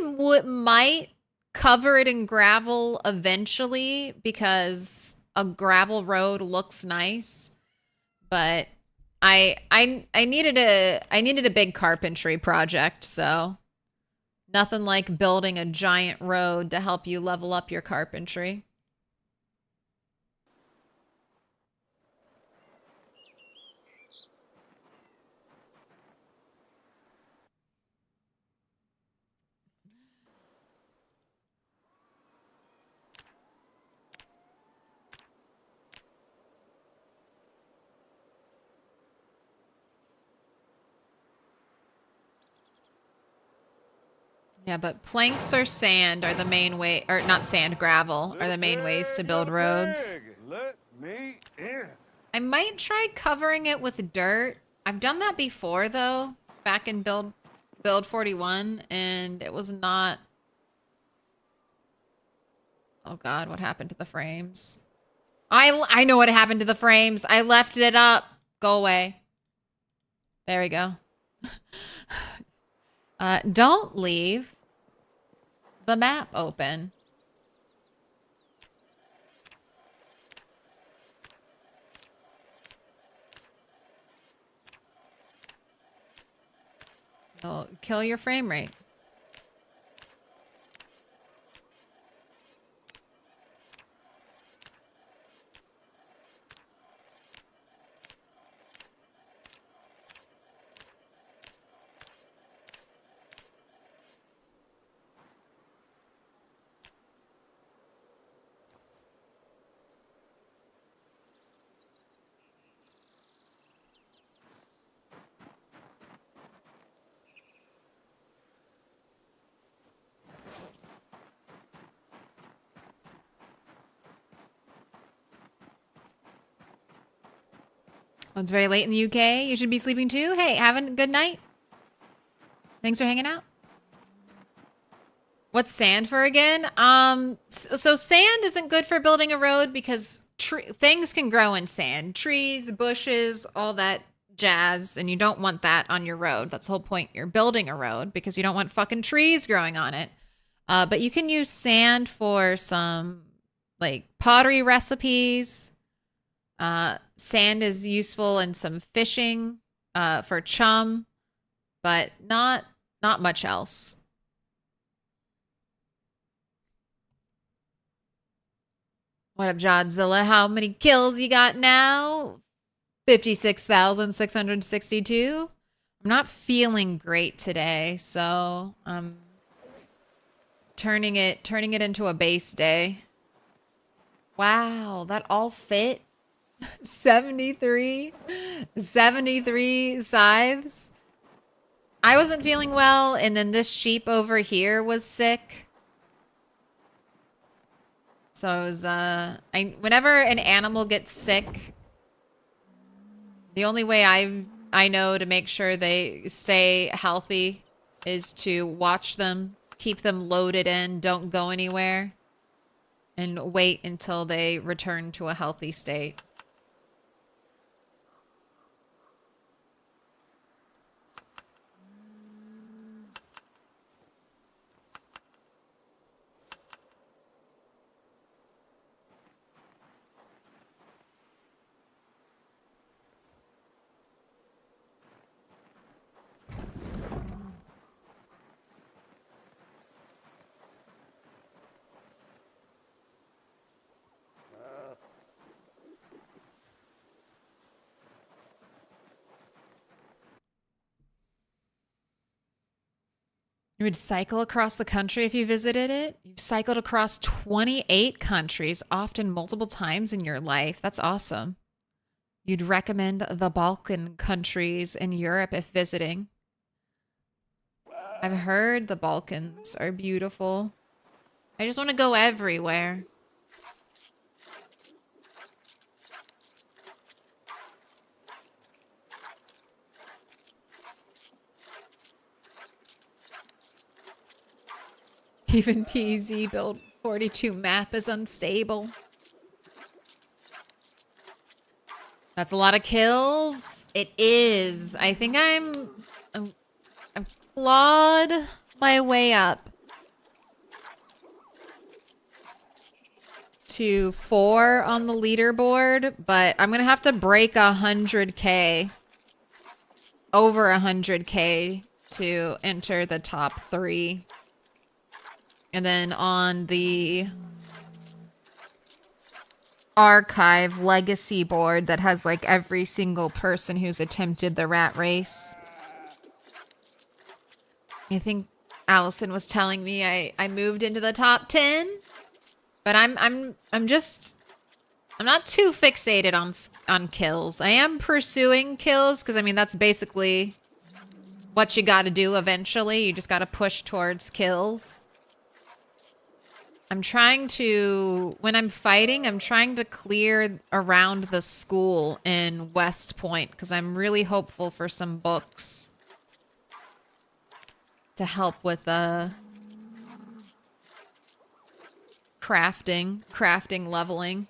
might cover it in gravel eventually because a gravel road looks nice. But I needed a big carpentry project, so nothing like building a giant road to help you level up your carpentry. Yeah, but planks or sand are the main way, or not sand, gravel are the main ways to build roads. Let me in. I might try covering it with dirt. I've done that before though, back in build 41, and it was not. Oh God, what happened to the frames? I know what happened to the frames. I left it up. Go away. There we go. Don't leave the map open. It'll kill your frame rate. Oh, it's very late in the UK. You should be sleeping too. Hey, having a good night. Thanks for hanging out. What's sand for again? So sand isn't good for building a road because things can grow in sand. Trees, bushes, all that jazz, and you don't want that on your road. That's the whole point. You're building a road because you don't want fucking trees growing on it. But you can use sand for some like pottery recipes. Sand is useful in some fishing, for chum, but not much else. What up, Jodzilla? How many kills you got now? 56,662. I'm not feeling great today, so I'm turning it into a base day. Wow, that all fit? 73 scythes. I wasn't feeling well, and then this sheep over here was sick. So I was, whenever an animal gets sick, the only way I I know to make sure they stay healthy is to watch them, keep them loaded in, don't go anywhere, and wait until they return to a healthy state. You would cycle across the country if you visited it? You've cycled across 28 countries, often multiple times in your life. That's awesome. You'd recommend the Balkan countries in Europe if visiting. I've heard the Balkans are beautiful. I just want to go everywhere. Even PZ build 42 map is unstable. That's a lot of kills. It is. I think I've clawed my way up to 4 on the leaderboard, but I'm gonna have to break 100k, over 100k to enter the top 3. And then on the archive legacy board that has like every single person who's attempted the rat race, I think Allison was telling me I moved into the top 10, but I'm not too fixated on kills. I am pursuing kills because I mean that's basically what you got to do eventually. You just got to push towards kills. I'm trying to, when I'm fighting, I'm trying to clear around the school in West Point because I'm really hopeful for some books to help with crafting leveling.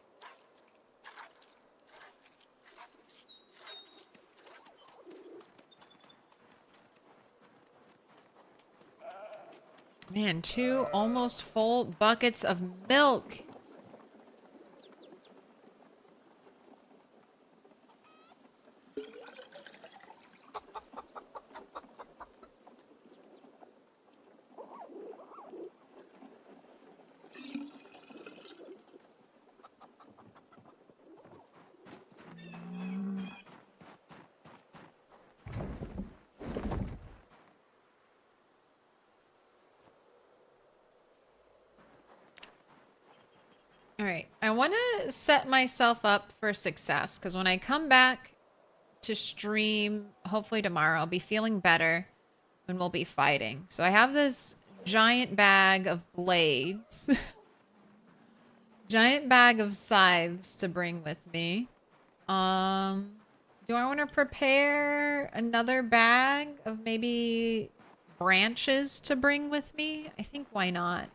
Man, 2 almost full buckets of milk. All right, I want to set myself up for success because when I come back to stream, hopefully tomorrow, I'll be feeling better and we'll be fighting. So I have this giant bag of blades, giant bag of scythes to bring with me. Do I want to prepare another bag of maybe branches to bring with me? I think why not?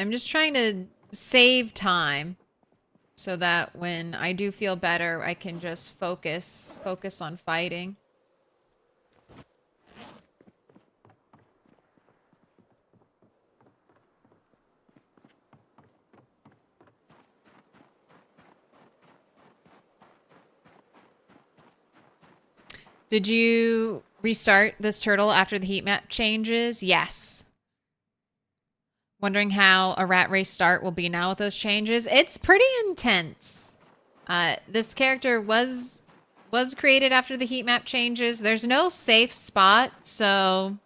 I'm just trying to save time so that when I do feel better, I can just focus on fighting. Did you restart this turtle after the heat map changes? Yes. Wondering how a rat race start will be now with those changes. It's pretty intense. This character was created after the heat map changes. There's no safe spot, so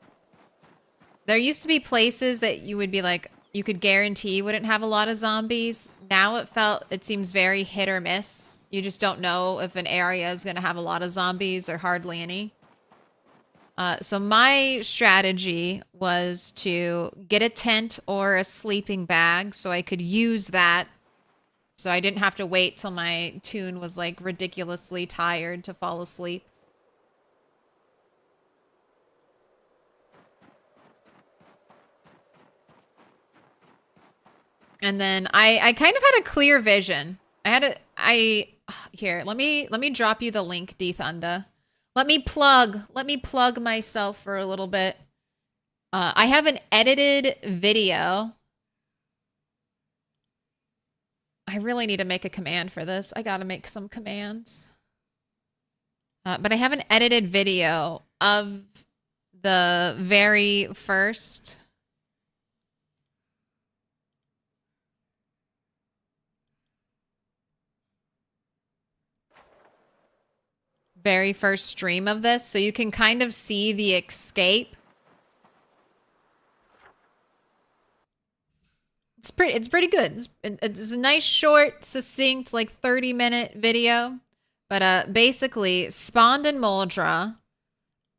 there used to be places that you would be like, you could guarantee wouldn't have a lot of zombies. Now it seems very hit or miss. You just don't know if an area is going to have a lot of zombies or hardly any. So my strategy was to get a tent or a sleeping bag so I could use that So I didn't have to wait till my toon was like ridiculously tired to fall asleep. And then I kind of had a clear vision. Here, let me drop you the link, D Thunder. Let me plug myself for a little bit. I have an edited video. I really need to make a command for this. I gotta make some commands. But I have an edited video of the very first stream of this, so you can kind of see the escape. It's pretty good. It's a nice, short, succinct, like 30-minute video. But basically, spawned in Moldra.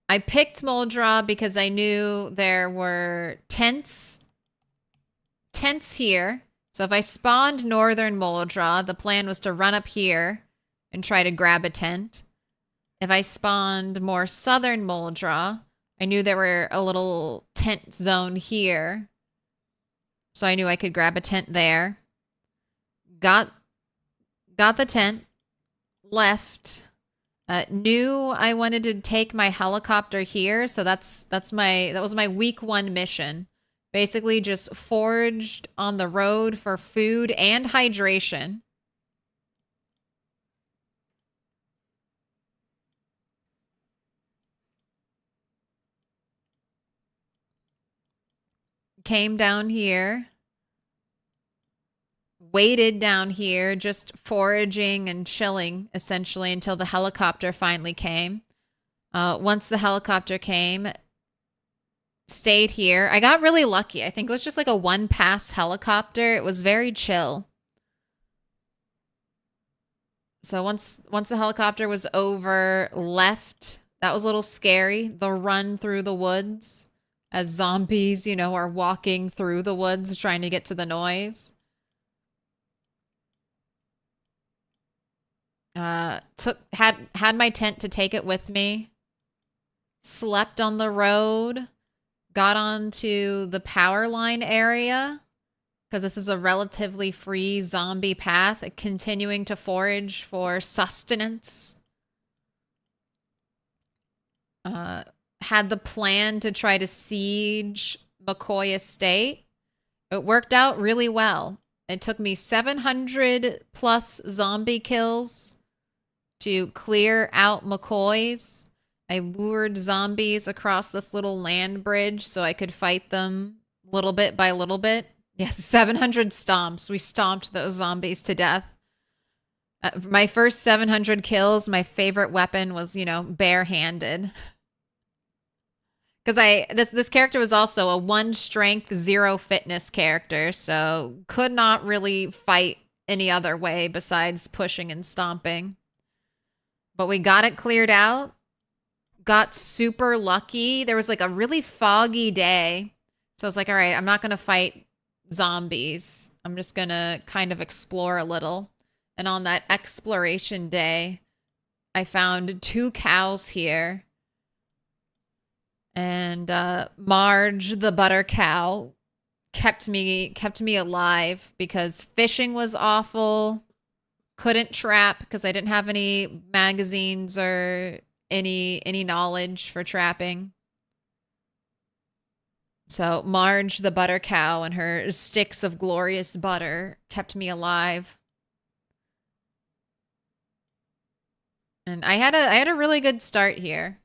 I picked Moldra because I knew there were tents here. So if I spawned northern Moldra, the plan was to run up here and try to grab a tent. If I spawned more southern Moldra, I knew there were a little tent zone here. So I knew I could grab a tent there. Got the tent. Left. Knew I wanted to take my helicopter here, so that was my week 1 mission. Basically just foraged on the road for food and hydration. Came down here. Waited down here, just foraging and chilling, essentially, until the helicopter finally came. Once the helicopter came, stayed here. I got really lucky. I think it was just like a 1-pass helicopter. It was very chill. So once the helicopter was over, left. That was a little scary. The run through the woods as zombies, you know, are walking through the woods trying to get to the noise. Had my tent to take it with me. Slept on the road. Got onto the power line area because this is a relatively free zombie path. Continuing to forage for sustenance. Had the plan to try to siege McCoy Estate. It worked out really well. It took me 700 plus zombie kills to clear out McCoys. I lured zombies across this little land bridge so I could fight them little bit by little bit. Yeah, 700 stomps. We stomped those zombies to death. My first 700 kills, my favorite weapon was, you know, barehanded. Because this character was also a 1 strength, 0 fitness character, so could not really fight any other way besides pushing and stomping. But we got it cleared out. Got super lucky. There was like a really foggy day. So I was like, all right, I'm not going to fight zombies. I'm just going to kind of explore a little. And on that exploration day, I found 2 cows here. And Marge, the butter cow, kept me alive because fishing was awful. Couldn't trap because I didn't have any magazines or any knowledge for trapping. So Marge, the butter cow, and her sticks of glorious butter kept me alive. And I had a really good start here.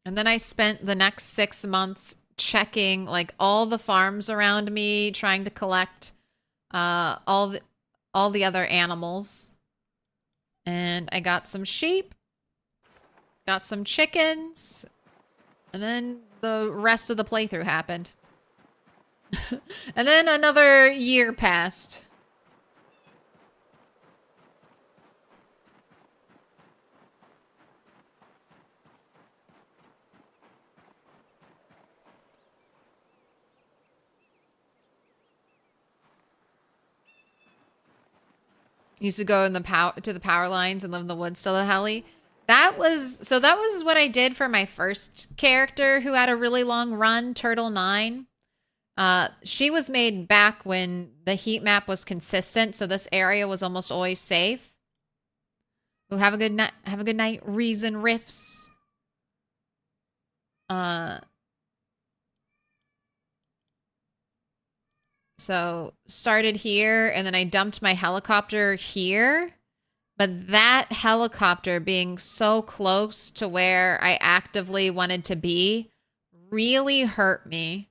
And then I spent the next 6 months checking like all the farms around me, trying to collect all the other animals. And I got some sheep, got some chickens, and then the rest of the playthrough happened. And then another year passed. Used to go in the power lines and live in the woods till the heli. That was what I did for my first character who had a really long run, Turtle 9. She was made back when the heat map was consistent, so this area was almost always safe. Ooh, have a good night. Have a good night, Reason Riffs. So started here, and then I dumped my helicopter here. But that helicopter being so close to where I actively wanted to be really hurt me.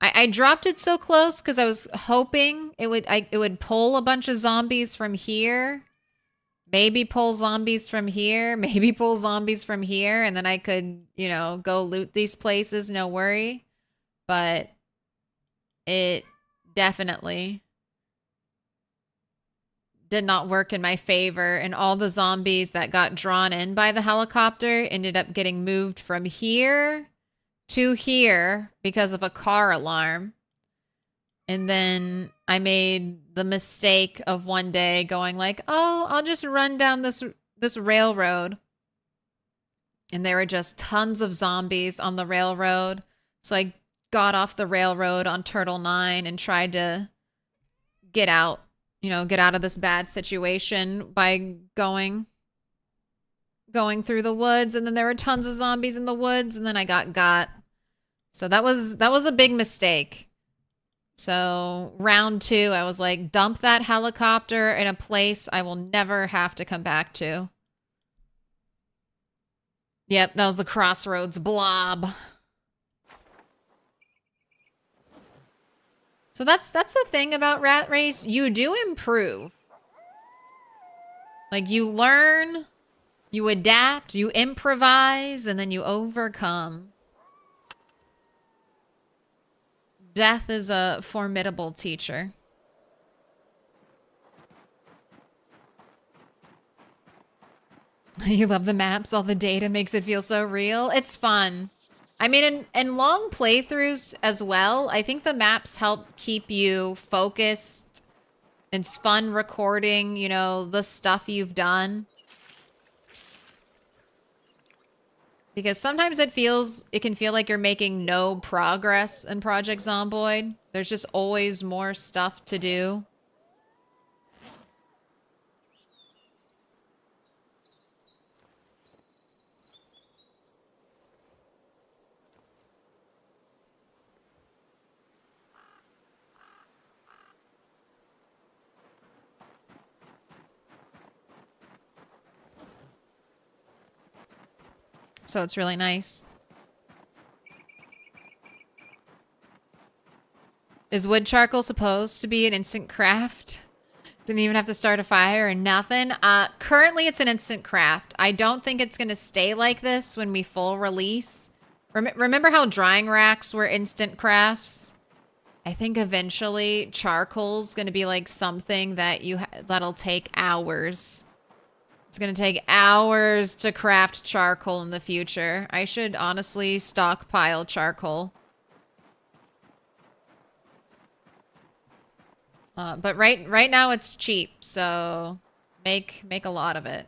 I dropped it so close because I was hoping it would pull a bunch of zombies from here. Maybe pull zombies from here. Maybe pull zombies from here. And then I could, you know, go loot these places, no worry. But it definitely did not work in my favor. And all the zombies that got drawn in by the helicopter ended up getting moved from here to here because of a car alarm. And then I made the mistake of one day going like, oh, I'll just run down this railroad. And there were just tons of zombies on the railroad. So I got off the railroad on Turtle 9 and tried to get out, you know, get out of this bad situation by going through the woods. And then there were tons of zombies in the woods, and then I got. So that was a big mistake. So round 2, I was like, dump that helicopter in a place I will never have to come back to. Yep, that was the crossroads blob. So that's the thing about Rat Race. You do improve. Like, you learn, you adapt, you improvise, and then you overcome. Death is a formidable teacher. You love the maps, all the data makes it feel so real. It's fun. I mean, in long playthroughs as well, I think the maps help keep you focused. It's fun recording, you know, the stuff you've done. Because sometimes it can feel like you're making no progress in Project Zomboid. There's just always more stuff to do. So it's really nice. Is wood charcoal supposed to be an instant craft? Didn't even have to start a fire or nothing. Currently it's an instant craft. I don't think it's going to stay like this when we full release. Remember how drying racks were instant crafts? I think eventually charcoal's going to be like something that that'll take hours. It's going to take hours to craft charcoal in the future. I should honestly stockpile charcoal. But right now it's cheap, so make a lot of it.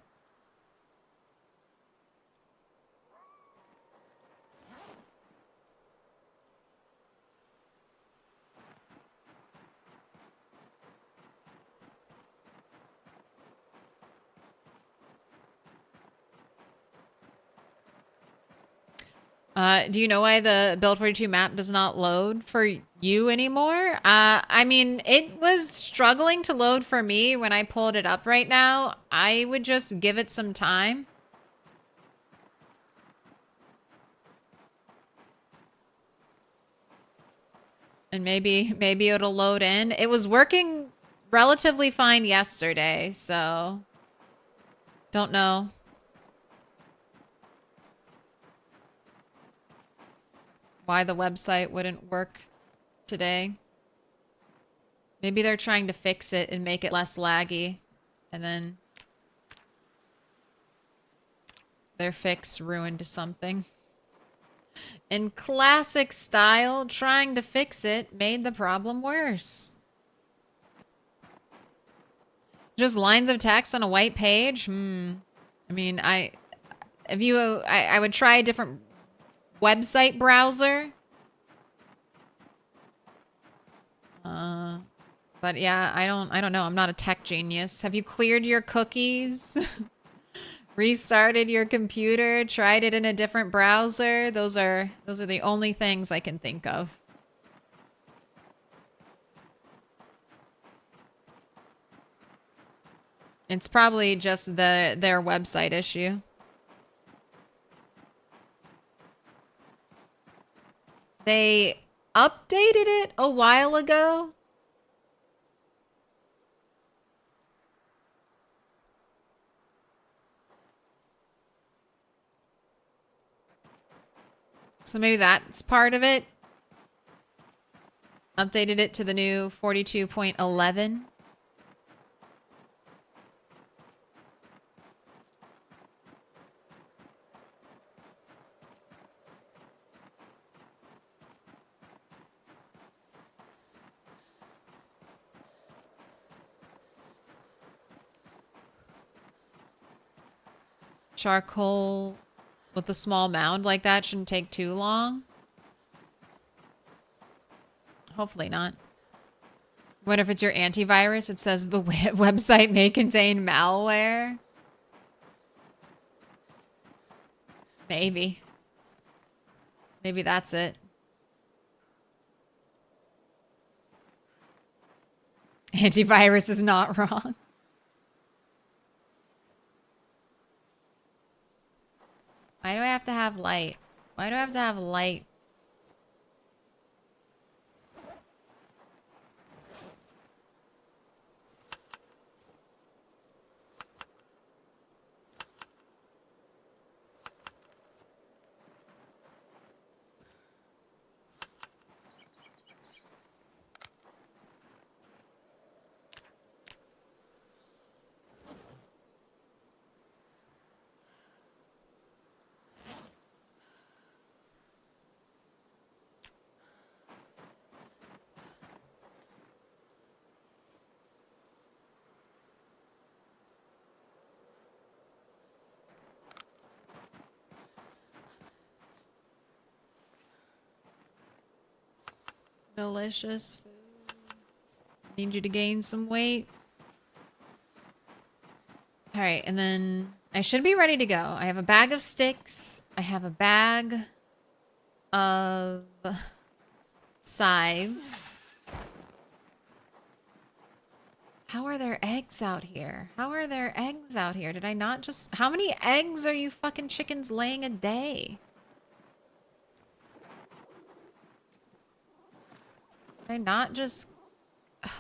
Do you know why the Build 42 map does not load for you anymore? I mean, it was struggling to load for me when I pulled it up right now. I would just give it some time. And maybe it'll load in. It was working relatively fine yesterday, so don't know. Why the website wouldn't work today. Maybe they're trying to fix it and make it less laggy, and then their fix ruined something. In classic style, trying to fix it made the problem worse. Just lines of text on a white page? I mean, I would try a different website browser. But yeah, I don't know. I'm not a tech genius. Have you cleared your cookies? Restarted your computer? Tried it in a different browser? Those are the only things I can think of. It's probably just their website issue. They updated it a while ago. So maybe that's part of it. Updated it to the new 42.11. Charcoal with a small mound like that shouldn't take too long. Hopefully not. What if it's your antivirus? It says the website may contain malware. Maybe. Maybe that's it. Antivirus is not wrong. Why do I have to have light? Why do I have to have light? Delicious food. Need you to gain some weight. All right, and then I should be ready to go. I have a bag of sticks. I have a bag of scythes. How are there eggs out here? How are there eggs out here? Did I not just... How many eggs are you fucking chickens laying a day? Did I not just... Oh,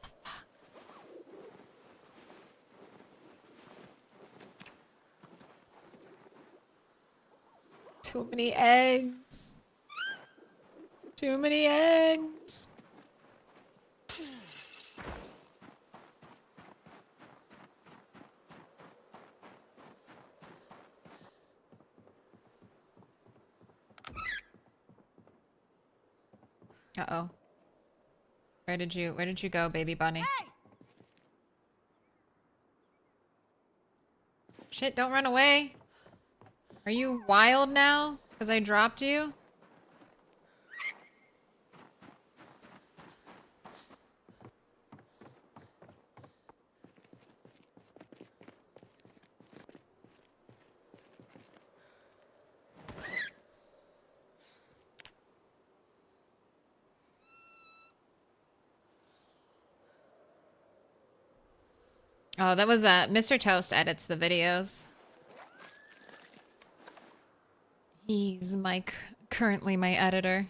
what the fuck? Too many eggs. Too many eggs. Uh-oh. Where did you go, baby bunny? Hey! Shit, don't run away. Are you wild now? Because I dropped you? Oh, that was Mr. Toast edits the videos. He's currently my editor.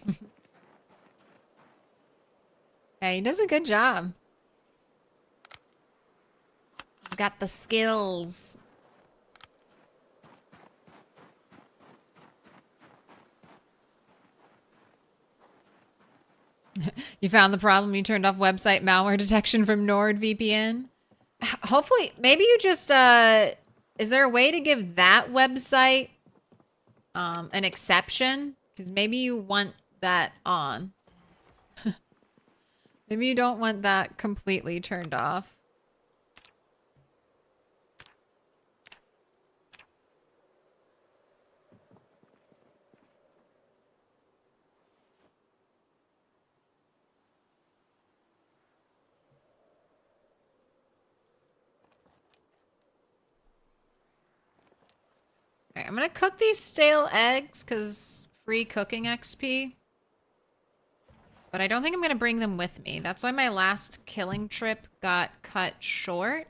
Yeah, he does a good job. He's got the skills. You found the problem. You turned off website malware detection from NordVPN. Hopefully, maybe you just, is there a way to give that website, an exception? Because maybe you want that on. Maybe you don't want that completely turned off. I'm gonna cook these stale eggs because free cooking XP. But I don't think I'm gonna bring them with me. That's why my last killing trip got cut short.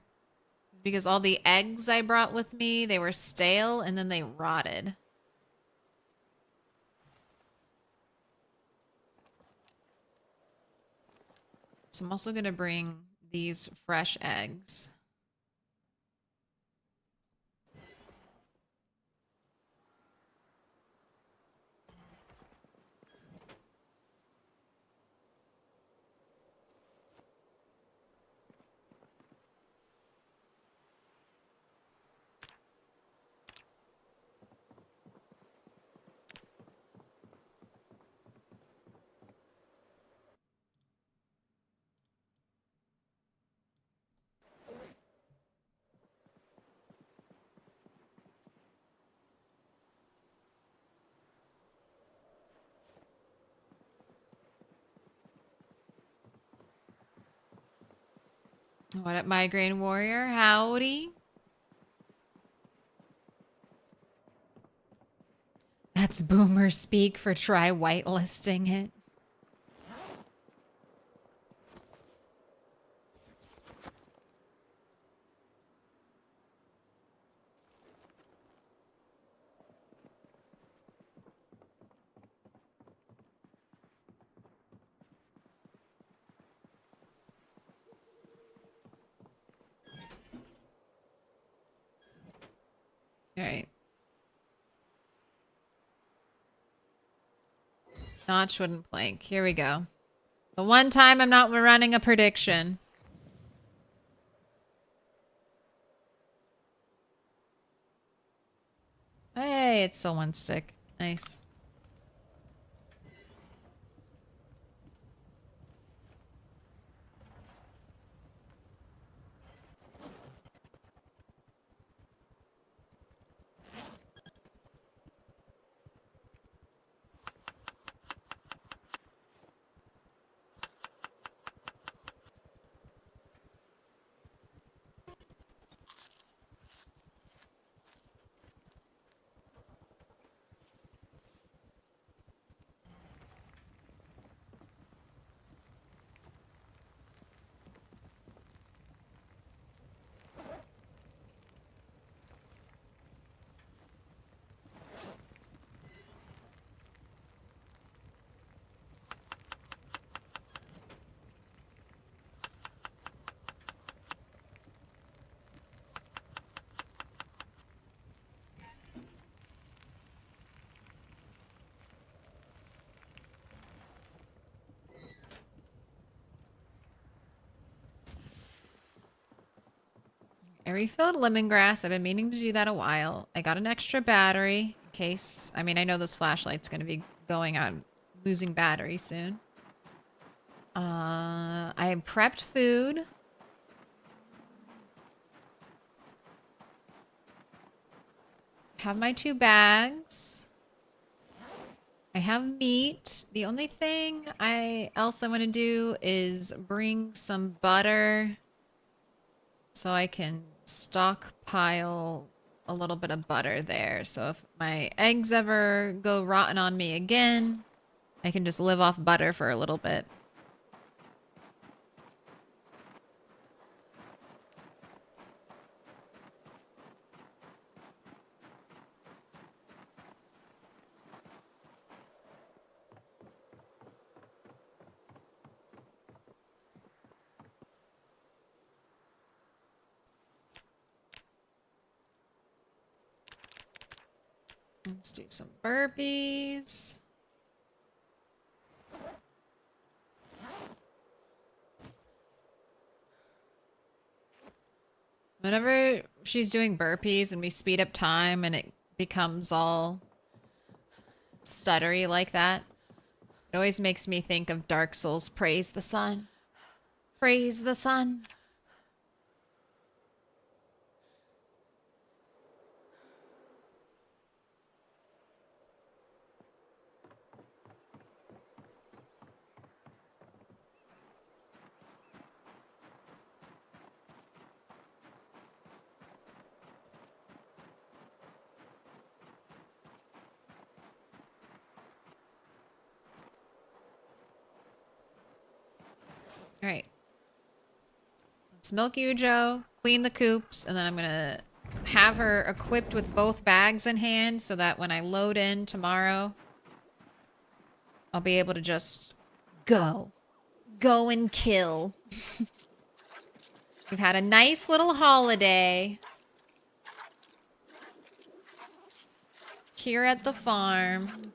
Because all the eggs I brought with me, they were stale and then they rotted. So I'm also gonna bring these fresh eggs. What up, Migraine Warrior? Howdy. That's boomer speak for try whitelisting it. All right. Notch wooden plank. Here we go. The one time I'm not running a prediction. Hey, it's still one stick. Nice. I refilled lemongrass. I've been meaning to do that a while. I got an extra battery in case. I mean, I know this flashlight's going to be going on, losing battery soon. I prepped food. Have my 2 bags. I have meat. The only thing else I want to do is bring some butter so I can stockpile a little bit of butter there. So if my eggs ever go rotten on me again, I can just live off butter for a little bit. Let's do some burpees. Whenever she's doing burpees and we speed up time and it becomes all stuttery like that, it always makes me think of Dark Souls. Praise the sun. Praise the sun. let's milk Ewe-Jo, clean the coops, and then I'm gonna have her equipped with both bags in hand so that when I load in tomorrow, I'll be able to just go. Go and kill. We've had a nice little holiday here at the farm.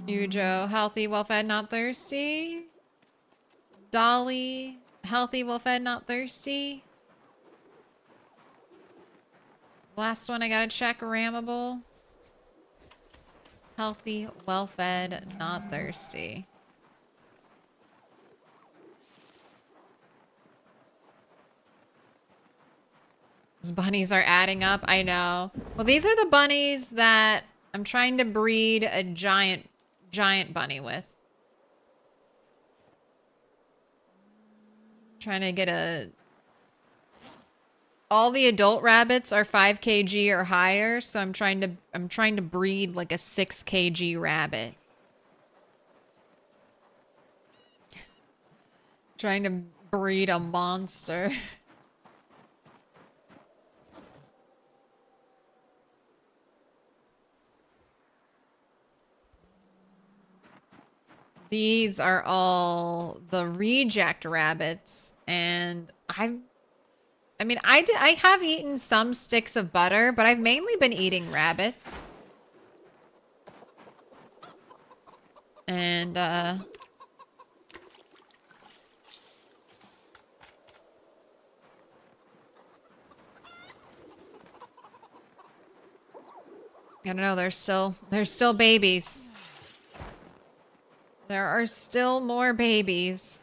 Ewe-Jo, healthy, well-fed, not thirsty. Dolly, healthy, well-fed, not thirsty. Last one I gotta check, rammable. Healthy, well-fed, not thirsty. Those bunnies are adding up, I know. Well, these are the bunnies that I'm trying to breed a giant bunny with. Trying to get a... All the adult rabbits are 5 kg or higher, so I'm trying to breed like a 6 kg rabbit. Trying to breed a monster. These are all the reject rabbits, and I mean, I have eaten some sticks of butter, but I've mainly been eating rabbits. And, I don't know, they're still babies. There are still more babies.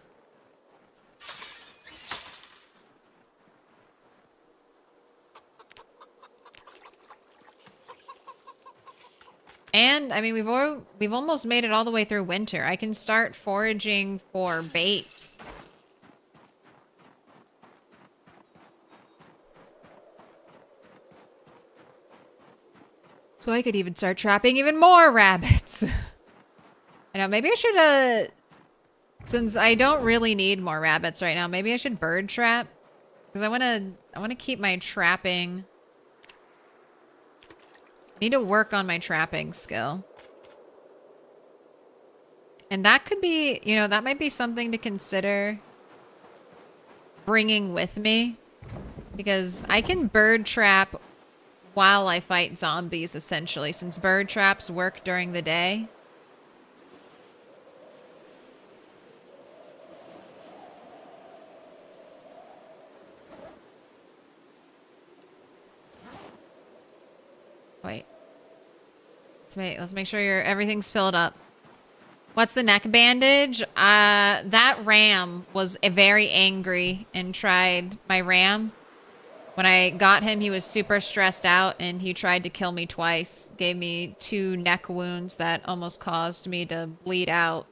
And I mean, we've almost made it all the way through winter. I can start foraging for bait. So I could even start trapping even more rabbits. I know, maybe I should, since I don't really need more rabbits right now, maybe I should bird trap. Because I want to keep my trapping. I need to work on my trapping skill. And that could be, you know, that might be something to consider bringing with me. Because I can bird trap while I fight zombies, essentially, since bird traps work during the day. Wait. Let's make sure everything's filled up. What's the neck bandage? That ram was very angry and tried my ram. When I got him, he was super stressed out and he tried to kill me twice. Gave me 2 neck wounds that almost caused me to bleed out.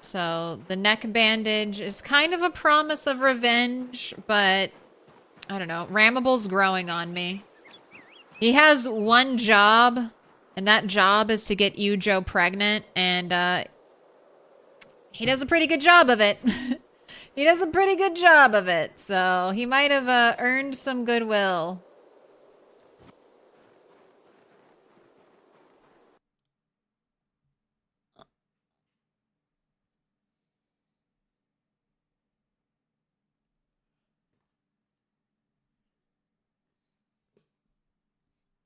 So the neck bandage is kind of a promise of revenge, but I don't know. Rammable's growing on me. He has one job, and that job is to get Ewe-Jo pregnant, and he does a pretty good job of it. He does a pretty good job of it, so he might have earned some goodwill.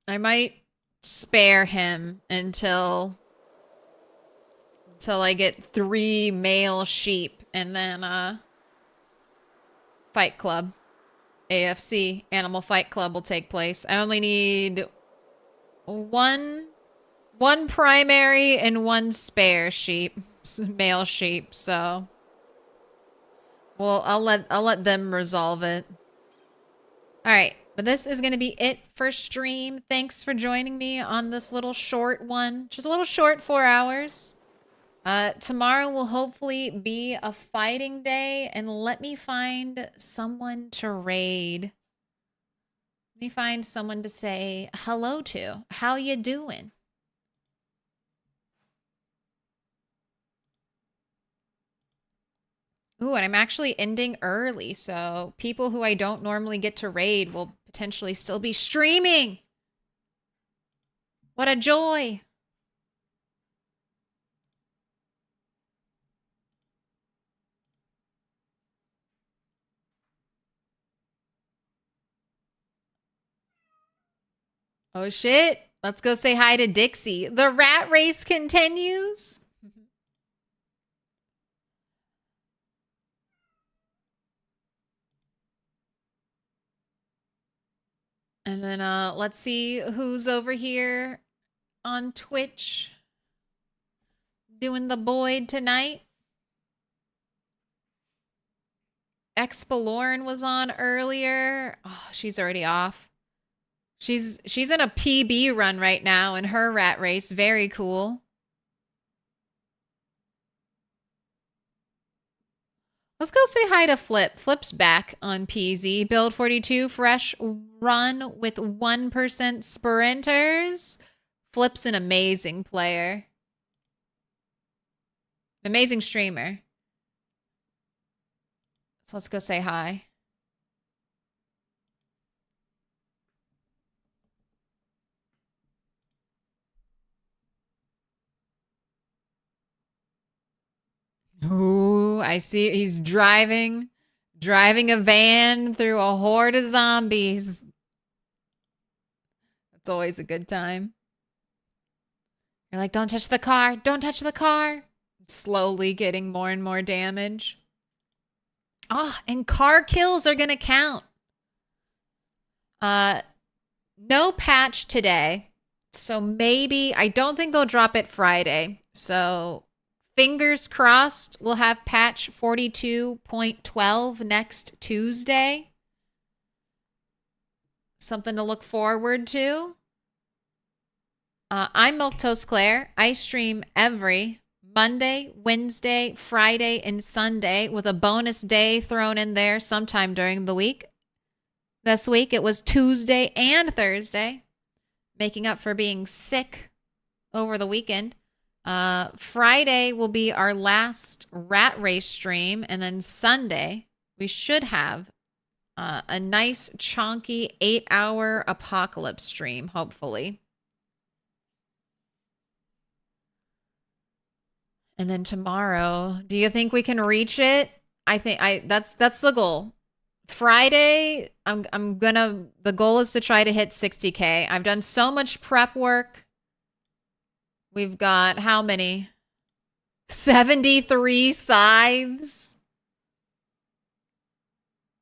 I might spare him until I get 3 male sheep, and then Fight Club, AFC, Animal Fight Club will take place. I only need one primary and 1 spare sheep, male sheep. So, well, I'll let them resolve it. All right, but this is gonna be it for stream. Thanks for joining me on this little short one. Just a little short 4 hours. Tomorrow will hopefully be a fighting day, and let me find someone to raid. Let me find someone to say hello to. How you doing? Ooh, and I'm actually ending early, so people who I don't normally get to raid will potentially still be streaming. What a joy. Oh shit. Let's go say hi to Dixie. The rat race continues. And then let's see who's over here on Twitch doing the Boyd tonight. Explorin was on earlier. Oh, she's already off. She's in a PB run right now in her rat race. Very cool. Let's go say hi to Flip. Flip's back on PZ. Build 42, fresh run with 1% sprinters. Flip's an amazing player. Amazing streamer. So let's go say hi. Ooh, I see he's driving a van through a horde of zombies. It's always a good time. You're like, don't touch the car. Don't touch the car. Slowly getting more and more damage. Ah, and car kills are going to count. No patch today. So maybe, I don't think they'll drop it Friday. So fingers crossed we'll have patch 42.12 next Tuesday. Something to look forward to. I'm Milquetoast Claire. I stream every Monday, Wednesday, Friday, and Sunday with a bonus day thrown in there sometime during the week. This week it was Tuesday and Thursday, making up for being sick over the weekend. Friday will be our last rat race stream, and then Sunday we should have a nice chonky 8-hour apocalypse stream, hopefully. And then tomorrow, do you think we can reach it? I think that's the goal. Friday, the goal is to try to hit 60K. I've done so much prep work. We've got how many? 73 scythes.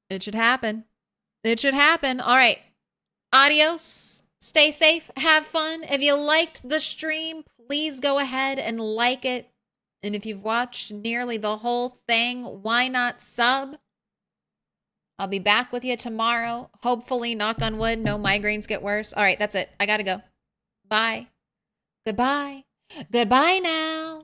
It should happen. It should happen. All right. Adios. Stay safe. Have fun. If you liked the stream, please go ahead and like it. And if you've watched nearly the whole thing, why not sub? I'll be back with you tomorrow. Hopefully, knock on wood, no migraines get worse. All right, that's it. I gotta go. Bye. Goodbye. Goodbye now.